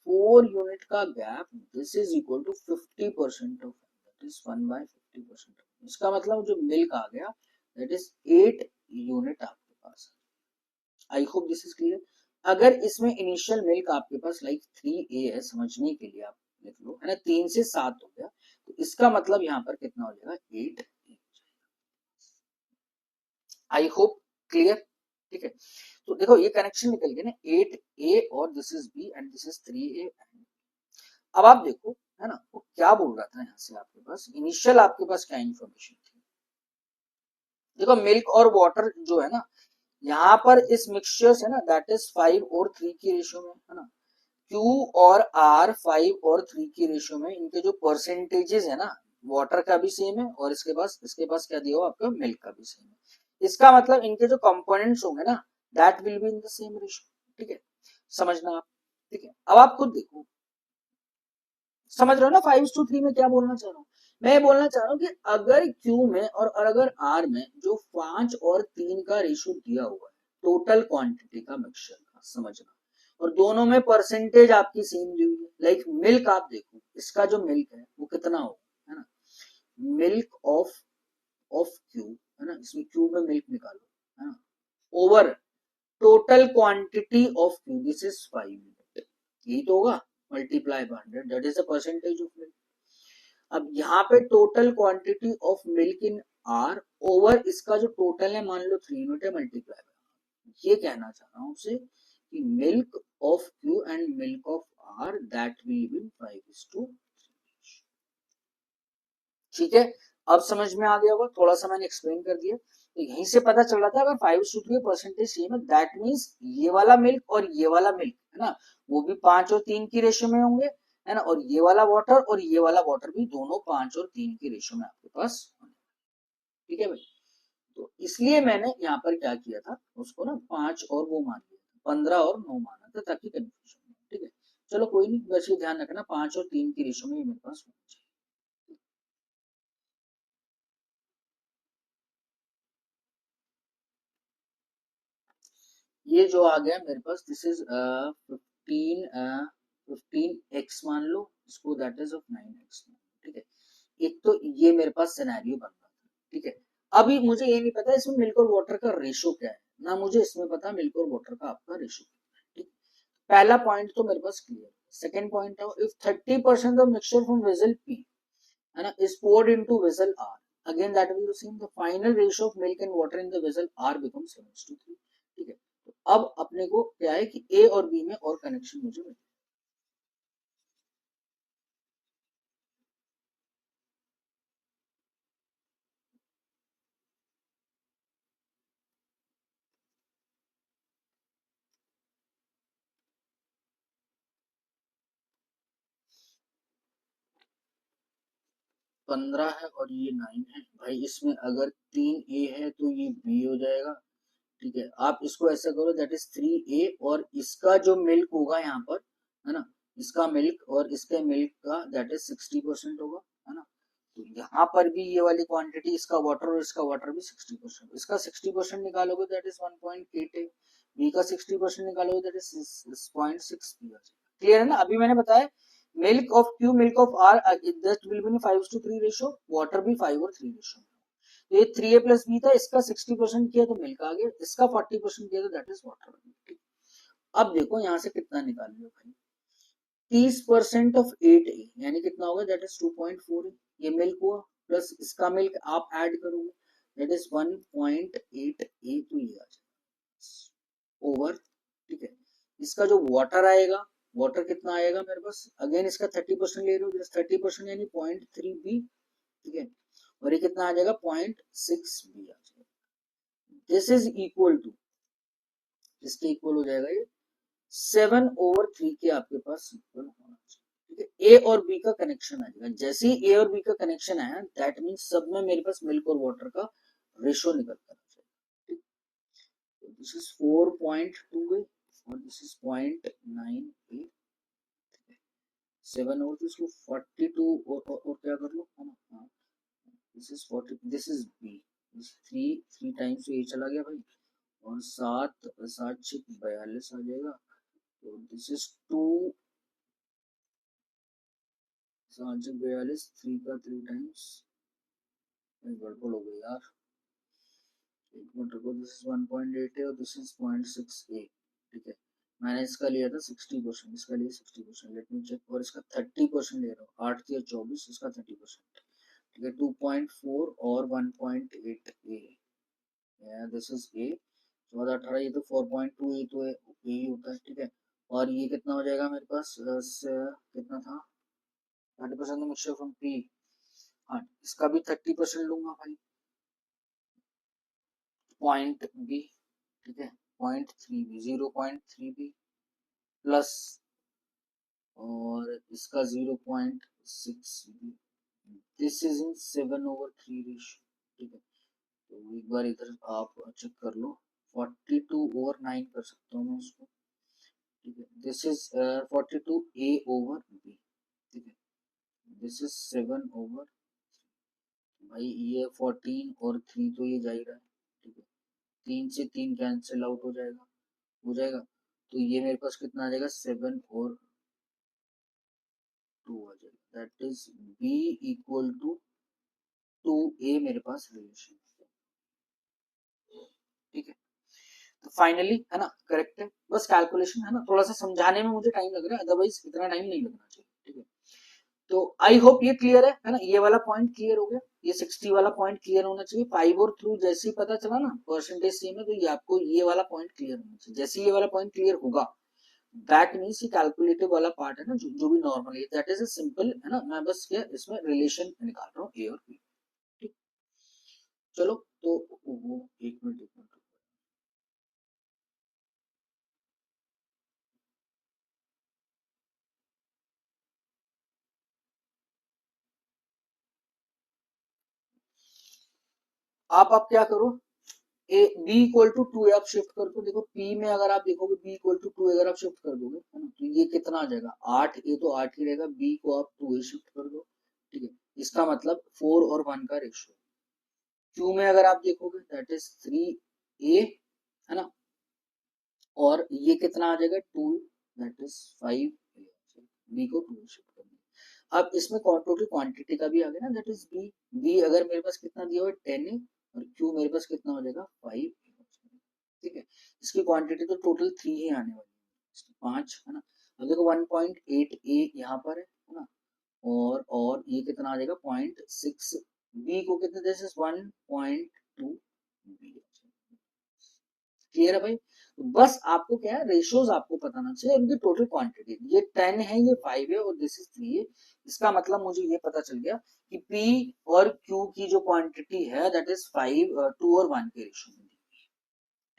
4 यूनिट का गैप, this is equal to 50% of, that is 1/50%। इसका मतलब जो मिल्क आ गया दैट इज 8 यूनिट आपके पास। I hope this is clear. अगर इसमें इनिशियल मिल्क आपके पास लाइक 3a है, समझने के लिए आप लिख लो, है ना, 3 से 7 हो गया, तो इसका मतलब यहाँ पर कितना हो जाएगा, 8। I hope clear. ठीक है, तो देखो ये कनेक्शन निकल गया ना, 8a और this is b and this is 3a। अब आप देखो, है ना, वो क्या बोल रहा था यहाँ से, आपके पास इनिशियल आपके पास क्या इंफॉर्मेशन थी, देखो मिल्क और वाटर जो है ना, यहाँ पर इस मिक्सचर है ना, दैट इज 5 और 3 की रेशियो में, है ना, Q और R 5 और 3 की रेशियो में, इनके जो परसेंटेजेस है ना, वाटर का भी सेम है और इसके पास क्या दिया हुआ आपका, मिल्क का भी सेम है। इसका मतलब इनके जो कंपोनेंट्स होंगे ना, that will be in the same ratio. ठीक है, समझना आप। ठीक है, अब आप खुद देखो, समझ रहे हो ना 5:3 में क्या बोलना चाह रहा हूँ, मैं बोलना चाह रहा हूँ कि अगर Q में और अगर R में जो 5 और 3 का रेशियो दिया हुआ है टोटल क्वांटिटी का मिक्सचर का, समझना, और दोनों में परसेंटेज आपकी सेम दी हुई है, लाइक मिल्क आप देखो, इसका जो मिल्क है वो कितना होगा, है ना, मिल्क ऑफ Q, है ना, इसमें Q में मिल्क निकालो, है ना, over total quantity of Q, this is 5 unit, यही तो होगा, multiply by 100, that is the percentage of milk. अब यहाँ पे total quantity of milk in R over इसका जो टोटल है मान लो 3 यूनिट है, मल्टीप्लाई बाय, ये कहना चाह रहा हूँ उसे कि milk of Q and milk of R that will be 5:3। ठीक है, अब समझ में आ गया होगा, थोड़ा सा मैंने एक्सप्लेन कर दिया, तो यहीं से पता चल रहा था अगर 5:3 परसेंटेज सेम है, दैट मीन्स ये वाला मिल्क और ये वाला मिल्क, है ना, वो भी 5 और 3 की रेशियो में होंगे, है ना, और ये वाला वाटर और ये वाला वाटर भी दोनों 5 और 3 की रेशियो में आपके पास होंगे। ठीक है भाई, तो इसलिए मैंने यहाँ पर क्या किया था, उसको ना 5 और वो मान लिया, 15 और 9 माना था ताकि कंफ्यूजन हो। ठीक है, चलो कोई नहीं, बस ये ध्यान रखना 5 और 3 की रेशो में ये मेरे पास होना चाहिए। ये जो आ गया मेरे पास, दिस इज 15x मान लो इसको, दैट इज ऑफ 9x। ठीक है, एक तो ये मेरे पास सिनेरियो बन रहा था। ठीक है, अभी मुझे ये नहीं पता इसमें मिल्क और वाटर का रेशो क्या है, ना मुझे इसमें पता मिल्क और वाटर का आपका रेशो। ठीक, पहला पॉइंट तो मेरे पास क्लियर। सेकंड पॉइंट है, if 30% of mixture from vessel P है ना is poured into vessel R, again that will be same, the final ratio of milk and water in the vessel R becomes 7:3। ठीक है, तो अब अपने को क्या है कि A और B में और कनेक्शन मुझे मिले। 15 है और ये 9 है भाई, इसमें अगर 3A है तो ये B हो जाएगा। ठीक है, आप इसको ऐसा करो, दैट इज 3A, और इसका जो मिल्क होगा यहाँ पर है ना, इसका मिल्क और इसके मिल्क का दैट इज 60% होगा, है ना। तो यहाँ पर भी ये वाली क्वांटिटी, इसका वाटर और इसका वाटर भी 60%, इसका 60% निकालोगे दैट इज 1.8 है, बी का 60% निकालोगे दैट इज 0.6। क्लियर है ना, अभी मैंने बताया milk of Q, milk of R, that will be 5:3 ratio, water भी 5 और 3 रेशो। तो ये 3A प्लस बी था, इसका 60% किया तो मिल्क आ गया, इसका 40% किया तो दैट इज वाटर। अब देखो यहाँ से कितना निकाल लिया भाई, 30% ऑफ 8A यानी कितना होगा, दैट इज 2.4। ये मिल्क हुआ, प्लस इसका मिल्क आप ऐड करोगे दैट इज 1.8A, तो ये आ जाएगा ओवर। ठीक है, इसका जो वाटर आएगा, वाटर कितना आएगा मेरे पास, अगेन इसका 30% ले रहे हो, 30% यानी 0.3B। ठीक है, और ये कितना आ जाएगा, 0.6B आ जाएगा। दिस इज इक्वल टू, इसके इक्वल हो जाएगा ये 7/3 के आपके पास इक्वल होना चाहिए। ठीक है, ए और बी का कनेक्शन आ जाएगा, जैसे ही ए और बी का कनेक्शन आया दैट मीन्स सब में मेरे पास मिल्क और वाटर का रेशो निकल कर आ जाएगा। दिस इज 4.2 और दिस इज 0.9। 7 और इसको 42 और क्या कर लो है ना, this is 40, this is B, three times ये चला गया भाई, और 7 7 6 42 आ जाएगा। तो दिस इज 2, 7 6 42, 3 का 3 टाइम्स, गड़बड़ हो गई यार, एक मिनट रुको, दिस इज 1.8 है और दिस इज 0.6A। ठीक है, मैंने इसका लिया था 60%, इसका लिया 60%, लेट मी चेक, और इसका 30% ले रहा हूँ, 8 या 24, इसका 30%। ठीक है, 2.4 और 1.8A, दिस इज A। 14 18 ये तो 4.2, ये तो यही होता है। ठीक है, और ये कितना हो जाएगा मेरे पास, कितना था, 30% मिक्सचर फ्रॉम पी, हाँ इसका भी 30% लूंगा भाई, पॉइंट बी। ठीक है, 0.3B, 0.3B प्लस, और इसका 0.6B, this is in 7/3 ratio. ठीक है, तो एक बार इधर आप चेक कर लो, 42/9 कर सकता हूँ मैं इसको। ठीक है, दिस इज 42A/B। ठीक है, दिस इज 7/, भाई ये 14 और 3 तो ये जा ही रहा है। ठीक है, 3 से 3 कैंसिल आउट हो जाएगा, तो ये मेरे पास कितना आ जाएगा, 7/2 आ जाएगा, that is B equal to 2A मेरे पास रिलेशन। ठीक है, तो फाइनली है ना करेक्ट है, बस कैलकुलेशन है ना, थोड़ा सा समझाने में मुझे टाइम लग रहा है, अदरवाइज इतना टाइम नहीं लगना चाहिए। ठीक है, तो आई होप ये क्लियर है ना, ये वाला पॉइंट क्लियर हो गया, ये 60 वाला पॉइंट क्लियर होना चाहिए। 5 और थ्रू जैसे ही पता चला ना परसेंटेज सेम है, तो ये आपको ये वाला पॉइंट क्लियर होना चाहिए। जैसे ये वाला पॉइंट क्लियर होगा दैट मीन्स ये कैलकुलेटिव वाला पार्ट है ना, जो भी नॉर्मल है, दैट इज ए सिंपल है ना, मैं बस क्या इसमें रिलेशन निकाल रहा हूँ ए और बी। ठीक, चलो तो वो एक मिनट आप क्या करो, A B equal to two आप शिफ्ट कर दो। देखो पी में अगर आप देखोगे बी इक्वल टू टू अगर आप शिफ्ट कर दोगे है ना, तो ये कितना आ जाएगा 8, ए तो 8 ही रहेगा, बी को आप 2 ए शिफ्ट कर दो, ठीक है। इसका मतलब 4 और 1 का रेशियो। क्यू में अगर आप देखोगे दैट इज 3 ए है ना, और ये कितना आ जाएगा 2, दैट इज 5 ए, बी को 2 शिफ्ट कर दिया। अब इसमें टोटल क्वांटिटी का भी आ गया ना, दैट इज बी। बी अगर मेरे पास कितना दिया हुआ है 10 है, और क्यू मेरे पास कितना हो जाएगा 5, ठीक है। इसकी क्वांटिटी तो टोटल 3 ही आने वाली है, 5 है ना। अब देखो 1.8 ए यहाँ पर है ना, और ये कितना आ जाएगा 0.6, बी को कितने दिस इज 1.2 बी। क्लियर है भाई। तो बस आपको क्या है, रेशियोज आपको पता होना चाहिए, उनकी टोटल क्वांटिटी, ये 10 है, ये 5 है, और दिस इज 3 है। इसका मतलब मुझे ये पता चल गया कि P और Q की जो क्वांटिटी है दैट इज 5, 2 और 1 के रेशियो में।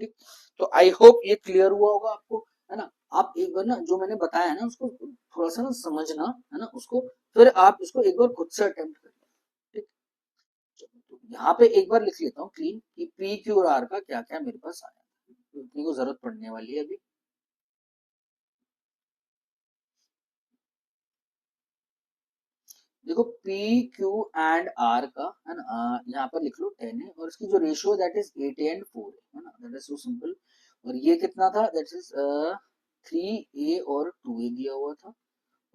ठीक, तो आई होप ये क्लियर हुआ होगा आपको, है ना। आप एक बार ना जो मैंने बताया है ना उसको थोड़ा सा ना समझना, है ना उसको, फिर आप इसको एक बार खुद से अटेम्प्ट करिए। ठीक, तो यहाँ पे एक बार लिख लेता हूँ क्लीन कि पी क्यू और आर का क्या क्या मेरे पास आया, तो इतनी को जरूरत पड़ने वाली है अभी। देखो पी क्यू एंड आर का है ना, यहाँ पर लिख लो 10 है, और इसकी जो रेशियो दैट इज 8 एंड 4 है ना, दैट इज सो सिंपल। और ये कितना था, दैट इज 3 ए और 2 ए दिया हुआ था,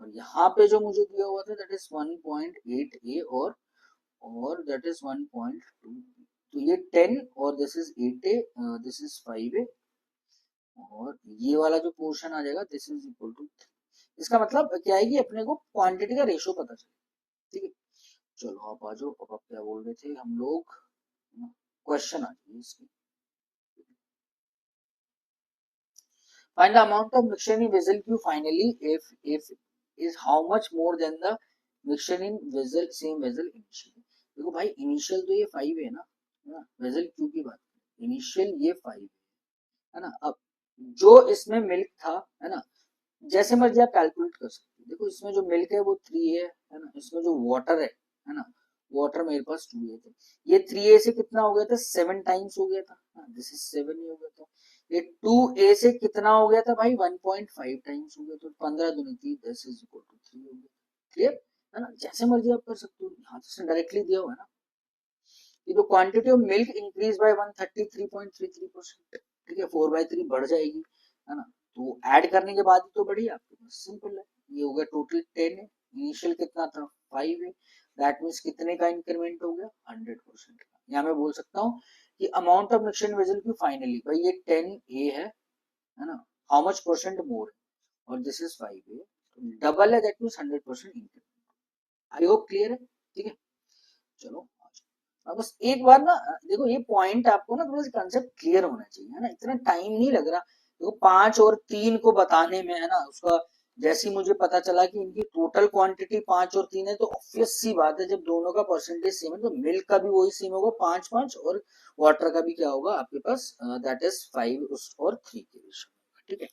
और यहाँ पे जो मुझे दिया हुआ था दैट इज 1.8 ए और दैट इज 1.2, तो ये 10 और this is 8 A, this is 5 ए, और ये वाला जो पोर्शन आ जाएगा दिस इज इक्वल टू। इसका मतलब क्या है कि अपने को क्वांटिटी का रेशियो पता चले, ठीक है। चलो आप आ जाओ, अब आप क्या बोल रहे थे हम लोग, क्वेश्चन आ जाइए इसकी। Find the amount of mixture in vessel Q finally if is how much more than the mixture in vessel same vessel initially। देखो भाई इनिशियल तो ये 5 है ना, वेसल Q की बात, इनिशियल ये 5 है ना। अब जो इसमें मिल्क था है ना, जैसे मर्जी आप कैलकुलेट कर सकते हो। देखो इसमें जो मिल्क है वो 3 है ना, इसमें जो वाटर है ना, वाटर मेरे पास 2 थे, ये 3 से कितना हो गया था 7 टाइम्स हो गया था, दिस इज 7 ही हो गया था। ये 2 से कितना हो गया था भाई 1.5 टाइम्स हो गया, तो 15 दूनी 30, 10 इज इक्वल टू 3 हो गया। क्लियर है ना, जैसे मर्जी आप कर सकते हो, यहाँ से डायरेक्टली दिया हुआ है ना। ये जो quantity of milk increase by 133.33%, ठीक है, 4/3 बढ़ जाएगी, है ना। तो ऐड करने के बाद तो बढ़ी आपके पास, सिंपल है। ये हो गया टोटल 10 है, इनिशियल कितना था 5 है, दैट मींस कितने का इंक्रीमेंट हो गया 100%। यहाँ मैं बोल सकता हूँ कि अमाउंट ऑफ मिक्सचर वेसल की फाइनली भाई ये 10 ए है ना, हाउ मच परसेंट मोर, और दिस इज 5 ए, डबल है, that means 100% increment. I hope clear है, ठीक है। चलो बस एक बार ना, देखो ये पॉइंट आपको ना थोड़ा सा कंसेप्ट क्लियर होना चाहिए, है ना, इतना टाइम नहीं लग रहा। देखो 5 और 3 को बताने में है ना, उसका जैसे मुझे पता चला कि इनकी टोटल क्वांटिटी 5 और 3 है, तो ऑब्वियस सी बात है जब दोनों का परसेंटेज सेम है तो मिल्क का भी वही सेम होगा 5-5, और वाटर का भी क्या होगा आपके पास दैट इज 5 और 3 के रेशियो, ठीक है।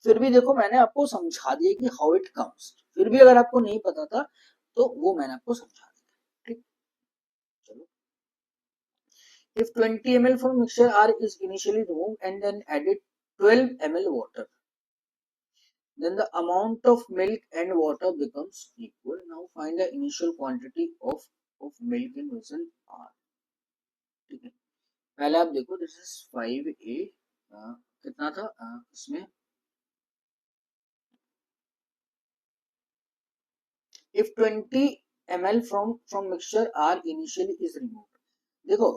फिर भी देखो मैंने आपको समझा दिया कि हाउ इट कम्स, फिर भी अगर आपको नहीं पता था तो वो मैंने आपको समझा दिया, ठीक। चलो, if 20 ml from mixture R is initially removed and then added 12 ml water, then the amount of milk and water becomes equal. Now find the initial quantity of milk in vessel R, ठीक है। पहले आप देखो this is 5A, कितना था इसमें, if 20 ml from mixture R initially is removed, देखो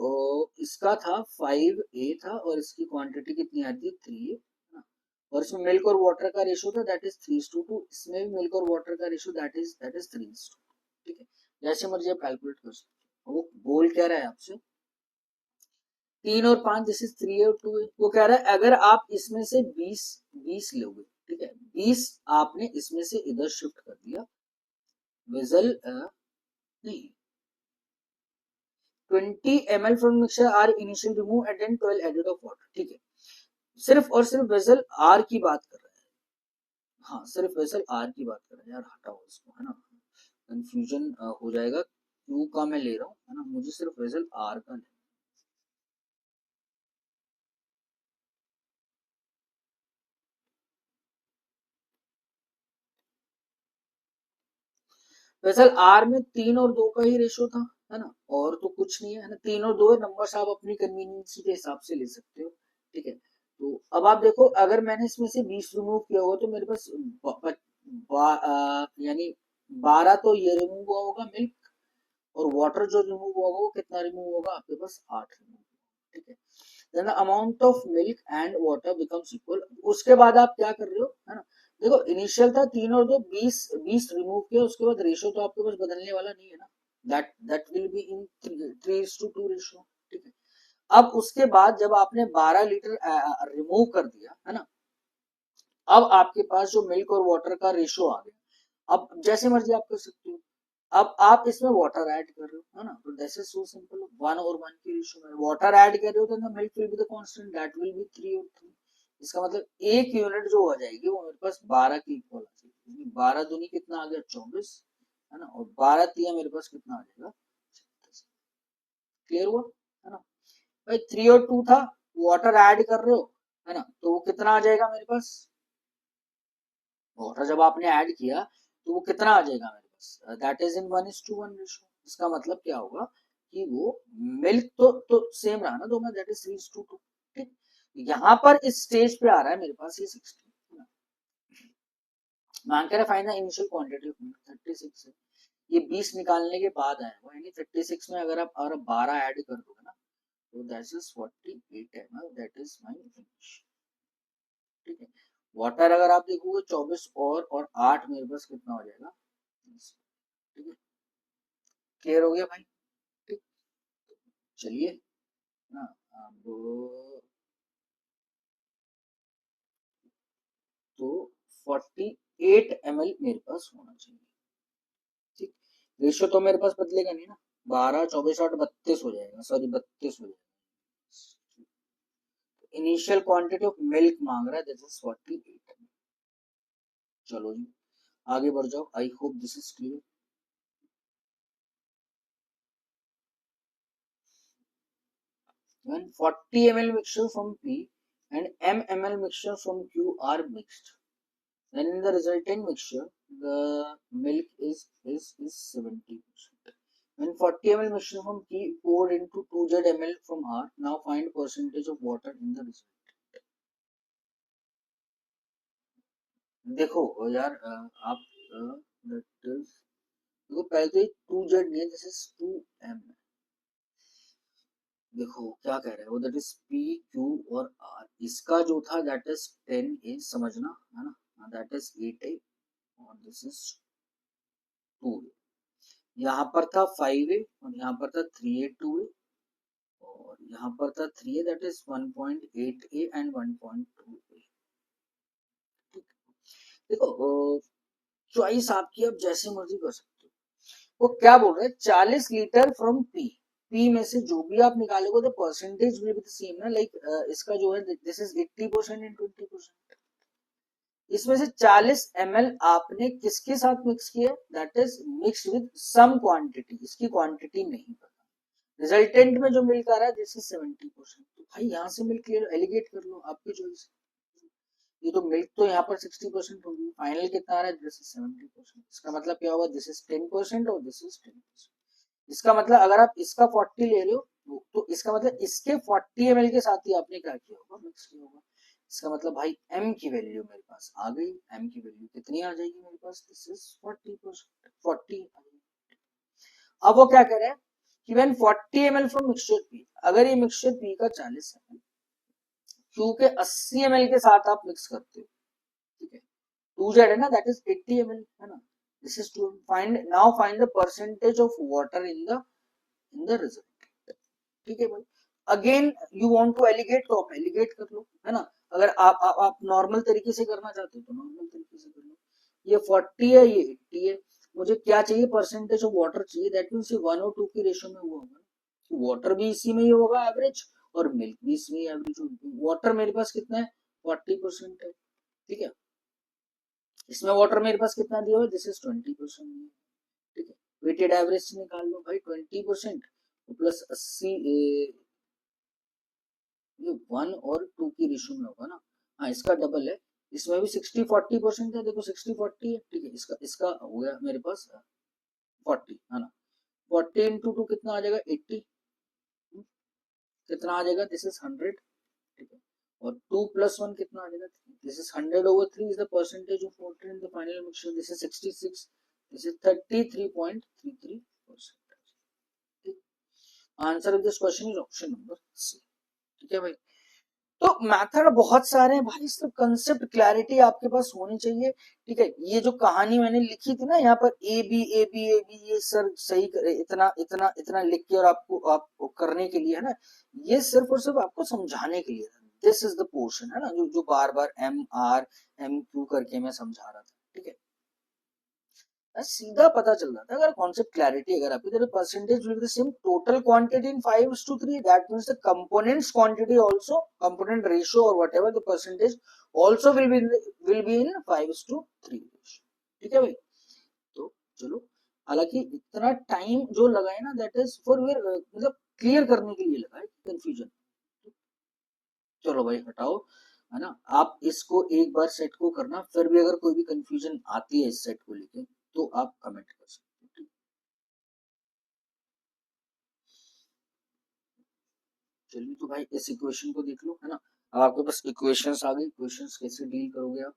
इसका था 5A था, और इसकी क्वांटिटी कितनी आती है 3 है, और इसमें मिल्क और वाटर का रेशियो था दैट इज 3:2, इसमें भी मिल्क और वाटर का रेशियो दैट इज 3:2, ठीक है। जैसे मर्जी आप कैलकुलेट कर सकते हो। वो बोल क्या रहा है आपसे 3 और 5, दिस इज 3 और 2 है। वो कह रहा है अगर आप इसमें से 20 लोगे, ठीक है, 20 आपने इसमें से इधर शिफ्ट कर दिया, वेजल नहीं, 20 ml from mixture are initially removed and then 12 added of water, ठीक है। सिर्फ और सिर्फ वेसल आर की बात कर रहा है, हाँ सिर्फ वेसल आर की बात कर रहा है यार, हटाओ इसको, है ना, कंफ्यूजन हो जाएगा, क्यू का मैं ले रहा हूँ, है ना, मुझे सिर्फ वेसल आर का लेना, वैसे आर में 3 और 2 का ही रेशो था, है ना, और तो कुछ नहीं है ना, 3 और 2 है, नंबर्स आप अपनी कन्वीनियंस के हिसाब से ले सकते हो, ठीक है। तो अब आप देखो, अगर मैंने इसमें से 20 रिमूव किया होगा तो मेरे पास यानी 12 तो ये रिमूव हुआ होगा मिल्क, और वाटर जो रिमूव हुआ होगा वो कितना रिमूव होगा आपके पास, 8 रिमूव, ठीक है। Then the amount of milk and water becomes equal. उसके बाद आप क्या कर रहे हो, है ना, देखो इनिशियल था 3 और 2, 20 20 रिमूव किया, उसके बाद रेशो तो आपके पास बदलने वाला नहीं है ना, that will be in 3:2 ratio, ठीक है। अब उसके बाद जब आपने 12 लीटर रिमूव कर दिया, है ना, अब आपके पास जो मिल्क और वाटर का रेशो आ गया, अब जैसे मर्जी आप कर सकते हो। अब आप इसमें वाटर ऐड कर रहे हो, है ना, तो दिस इज सो सिंपल, 1 और 1 की रेशियो में वाटर ऐड कर रहे हो, तो the milk will be the constant, that will B 3 और 3। इसका मतलब एक यूनिट जो हो जाएगी वो मेरे पास 12 की इक्वल आ जाएगी, 12 दूनी कितना आ गया, 24, है ना, और 12 तिया मेरे पास कितना आ जाएगा, 36। क्लियर हुआ, है ना भाई। 3 और 2 था, वाटर ऐड कर रहे हो, है ना, तो वो कितना आ जाएगा मेरे पास, वाटर जब आपने ऐड किया तो वो कितना आ जाएगा मेरे पास, दैट इज इन 1:1 रेशो। इसका मतलब क्या होगा कि वो मिल्क तो सेम रहा ना दो में, दैट इज 3:2, ठीक। यहाँ पर इस स्टेज पे आ रहा है मेरे पास ये 60, मांग कर find the initial quantity of milk, 36 है, ये 20 निकालने के बाद आएगा, यानी 36 में अगर आप और 12 ऐड कर दोगे ना, तो that is 48 ml, that is my finish, ठीक है। वाटर अगर आप देखोगे 24 और 8 मेरे पास कितना हो जाएगा, ठीक है। क्लियर हो गया भाई, ठीक। चलिए ना, अब तो 48 ml मेरे पास होना चाहिए, ठीक। रेशियो तो मेरे पास बदलेगा नहीं ना, 12 24 8 32 हो जाएगा, सॉरी 32 हो जाएगा। इनिशियल क्वांटिटी ऑफ मिल्क मांग रहा है, दिस इज 48। चलो जी आगे बढ़ जाओ, आई hope this is clear. When 40 ml mixture from P and ml mixture from Q are mixed, then in the resultant mixture the milk is 70%. When 40 ml mixture from P poured into 2Z ml from R, now find percentage of water in the result. देखो यार, आप that is, देखो पहले तो 2Z नहीं है, this is 2M। देखो क्या कह रहे हैं वो, दैट इज पी क्यू और आर, इसका जो था दैट इज 10 ए, समझना, है ना, दैट इज 8 ए, और दिस इज 2 ए। यहाँ पर था 5 ए, और यहाँ पर था 3 ए 2 ए, और यहाँ पर था 3 ए, दैट इज 1.8 ए एंड 1.2 ए, ठीक। देखो चॉइस आपकी, अब जैसे मर्जी कर सकते हो। वो क्या बोल रहे हैं, 40 लीटर फ्रॉम पी, पी में से जो भी आप निकालोगे तो percentage will be the same ना, लाइक इसका जो है दिस इज 80% एंड 20%। इसमें से 40 ml आपने किसके साथ मिक्स किया, that is mix with some quantity, इसकी क्वांटिटी नहीं पता। रिजल्टेंट में जो मिल्क आ रहा है दिस इज 70%, तो भाई यहाँ से मिल्क एलिगेट कर लो आपकी चॉइस। ये तो मिल्क तो यहाँ पर 60% होगी, फाइनल कितना आ रहा है, दिस इज 70%। इसका मतलब क्या होगा, दिस इज 10% और दिस इज 10%। इसका मतलब अगर आप इसका 40 ले रहे हो तो इसका मतलब इसके 40 ml के साथ ही आपने क्या किया होगा, मिक्स किया होगा। इसका मतलब भाई m की वैल्यू मेरे पास आ गई, m की वैल्यू कितनी आ जाएगी मेरे पास, दिस इज 40%, 40। अब वो क्या कह रहे हैं कि when 40 ml from mixture P, अगर ये मिक्सचर पी का 40 ml क्यू के 80 ml के साथ आप मिक्स करते हो, ठीक है, 2Z है ना, दैट इज 80 ml, है ना, this is to find, now find the percentage of water in the result, ठीक है भाई। Again you want to alligate तो आप एलिगेट कर लो, है ना। अगर आप नॉर्मल तरीके से करना चाहते हो तो नॉर्मल तरीके से कर लो। ये 40 है, ये 80 है, मुझे क्या चाहिए, परसेंटेज ऑफ वाटर चाहिए, दैट मींस ये 1 और 2 की रेशियो में हुआ होगा, वाटर भी इसी में ही होगा एवरेज, और मिल्क भी इसमें एवरेज होगी। वाटर मेरे पास कितना है, 40% है, ठीक है। इसमें वाटर मेरे पास कितना दिया हुआ है, दिस इज 20%, ठीक है। वेटेड एवरेज से निकाल लो भाई, 20% प्लस 80, ये 1 और 2 की रेशियो में होगा ना, हाँ इसका डबल है। इसमें भी 60-40% है, देखो 60-40 है, ठीक है। इसका इसका हो गया मेरे पास 40 है ना, 40 इंटू 2 कितना आ जाएगा 80, कितना आ जाएगा, दिस इज 100, ठीक है, और 2 प्लस 1 कितना आ जाएगा, this is 100/3 is the percentage of water in the final mixture, this is 66, this is 33.33%। Answer of this question is option number C, ठीक है भाई। तो मेथड बहुत सारे हैं भाई, सिर्फ कंसेप्ट क्लैरिटी आपके पास होनी चाहिए, ठीक है। ये जो कहानी मैंने लिखी थी ना यहाँ पर A B A B A B, ये सर सही करे इतना इतना इतना लिख के और आपको करने के लिए है ना, ये सिर्फ और सिर्फ आपको समझाने के लिए, दिस इज द पोर्शन है ना, जो जो बार बार एम आर एम क्यू करके मैं समझा रहा था, ठीक है। सीधा पता चल रहा था अगर कॉन्सेप्ट क्लैरिटी अगर आपकी, तो percentage will be the same, total quantity in 5:3, that means the components quantity also, component ratio और whatever the percentage also will be in 5:3 ratio, ठीक है भाई। तो चलो, हालांकि इतना टाइम जो लगा है ना, दैट इज फॉर मतलब क्लियर करने के लिए लगा है कंफ्यूजन। चलो भाई हटाओ, है ना, आप इसको एक बार सेट को करना, फिर भी अगर कोई भी कंफ्यूजन आती है इस सेट को लेके तो आप कमेंट कर सकते हो। चलिए तो भाई इस इक्वेशन को देख लो, है ना, अब आपके पास इक्वेशंस आ गई, इक्वेशंस कैसे डील करोगे आप,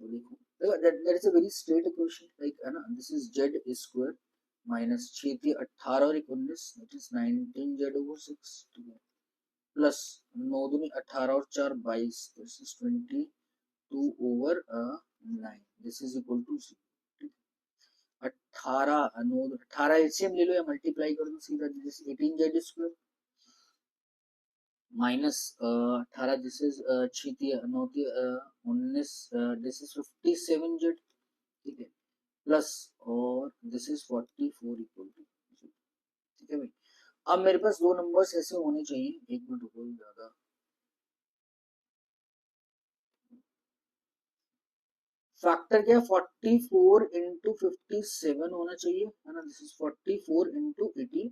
वो देखो, that is a very straight equation, like है ना, this is Z square minus 6 3 18 और 19, दैट इज 19z/6, ठीक है, प्लस 9 दूनी 18 और 4 22, this is 22/9, this is equal to 18 9 18 LCM ले लो या मल्टीप्लाई कर दो सीधा, this 18z² minus 18, this is 19, this is 57z, ठीक है, प्लस और दिस इज 44 इक्वल टू, ठीक है भाई। अब मेरे पास दो नंबर्स ऐसे होने चाहिए, एक मिनट रुको, ज्यादा फैक्टर क्या, 44 इंटू 57 होना चाहिए, है ना, दिस इज 44 इंटू 18,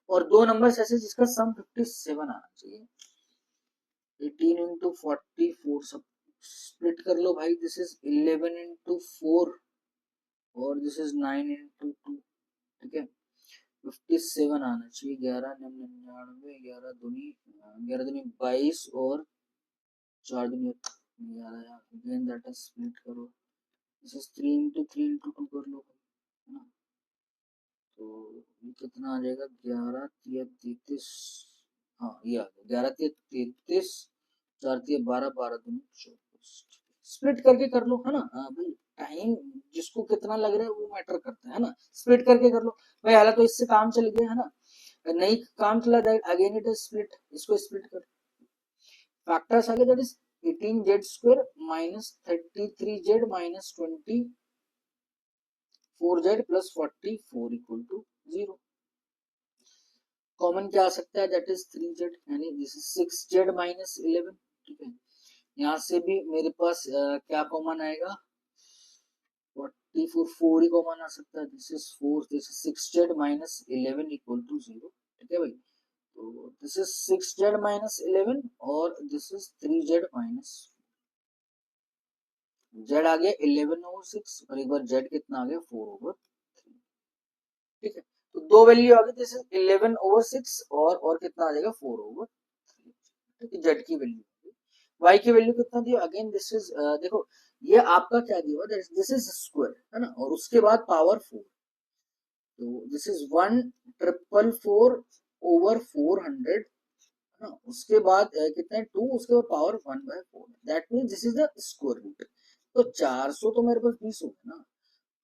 और दो नंबर्स ऐसे जिसका सम 57 आना चाहिए, 18 इंटू 44, सब स्प्लिट कर लो भाई, दिस इज 11 इंटू 4 और दिस इज 9 इंटू 2, ठीक है, 57 आना चाहिए, 11 99, 11 दूनी 22 और 4 दूनी 11, अगेन दैट इज स्प्लिट करो, दिस इज 3 इंटू 3 इंटू 2 कर लो, है ना, तो ये कितना आ जाएगा, 11 3 33, हाँ ये आ गया 11 3 33, 4 3 12, 12 दूनी 24, स्प्लिट करके कर लो, है ना, हाँ भाई, टाइम जिसको कितना लग रहा है वो मैटर करता है ना, स्प्लिट करके कर लो भाई, हालांकि तो इससे काम चल गया है ना, नहीं काम चला जाए, अगेन इट इज स्प्लिट, इसको स्प्लिट कर, फैक्टर्स आगे, that is 18z² minus 33z minus 24z plus 44 equal to 0, common क्या आ सकता है, दैट इज 3z, यानी दिस इज 6z माइनस 11, ठीक है, यहाँ से भी मेरे पास क्या कॉमन आएगा, 44 4 ही कॉमन आ सकता है, this is 4, this is 6z minus 11 equal to 0, ठीक है भाई, तो दिस इज 6z माइनस 11 और this is 3z minus, z आ गया 11/6 और एक बार z कितना आ गया 4/3, ठीक है, तो दो वैल्यू आ गई, दिस इज 11/6 और कितना आ जाएगा 4/3, ठीक है, z की वैल्यू, y की वैल्यू कितना दिया, अगेन दिस इज देखो ये आपका क्या दिया हुआ, दिस इज स्क्वायर, है ना, और उसके बाद पावर 4, तो दिस इज 1,444/400, है ना, उसके बाद कितना है 2, उसके बाद power 1/4, that means this is the square root, तो 400 तो मेरे पास 20 हो गया ना,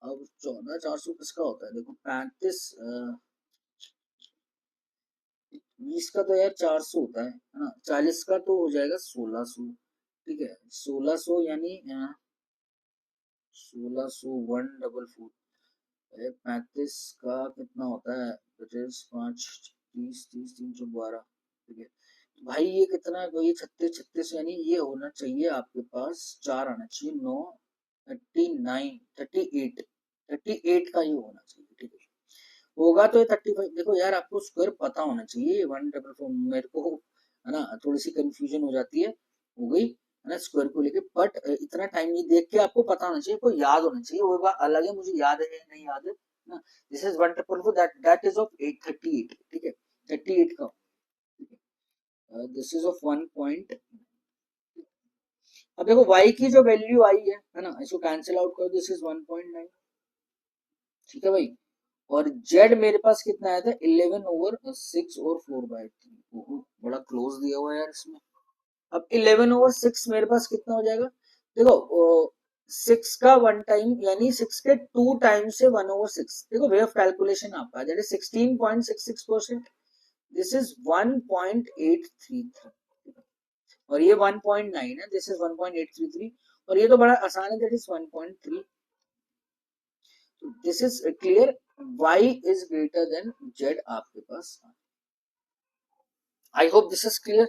अब 14 400 किसका होता है, देखो 35 20 का तो यार 400 होता है ना, 40 का तो हो जाएगा 1600, ठीक है, 1600 यानी 1600 144, 35 का कितना होता है, 5 30 30 312, ठीक है भाई, ये कितना है, ये 36 36, यानी ये होना चाहिए आपके पास 4 आना चाहिए, 9 39 38 38 का ये होना चाहिए, ठीक है, होगा तो ये 35, देखो यार आपको स्क्वायर पता होना चाहिए, 144 मेरे को, है ना, थोड़ी सी कंफ्यूजन हो जाती है, हो गई, ना स्क्वायर को लेके, बट इतना टाइम नहीं, देख के आपको पता होना चाहिए, कोई याद होना चाहिए, वो बात अलग है मुझे याद है या नहीं याद है ना। This is 1,444, that is of 838, ठीक है, 38 का, दिस इज ऑफ 1 पॉइंट। अब देखो y की जो वैल्यू आई है ना, इसको कैंसिल आउट करो, दिस इज 1.9, ठीक है भाई। और z मेरे पास कितना आया था, 11/6 और 4/3, बड़ा क्लोज दिया हुआ है यार इसमें। अब 11/6 मेरे पास कितना हो जाएगा, देखो 6 का 1 टाइम यानी 6 के 2 टाइम से 1/6, देखो वे ऑफ कैलकुलेशन आपका दैट इज 16.66%, दिस इज 1.833, और ये 1.9 है, दिस इज 1.833, और ये तो बड़ा आसान है, that is 1.3, this is clear, y is greater than z आपके पास। I hope this is clear.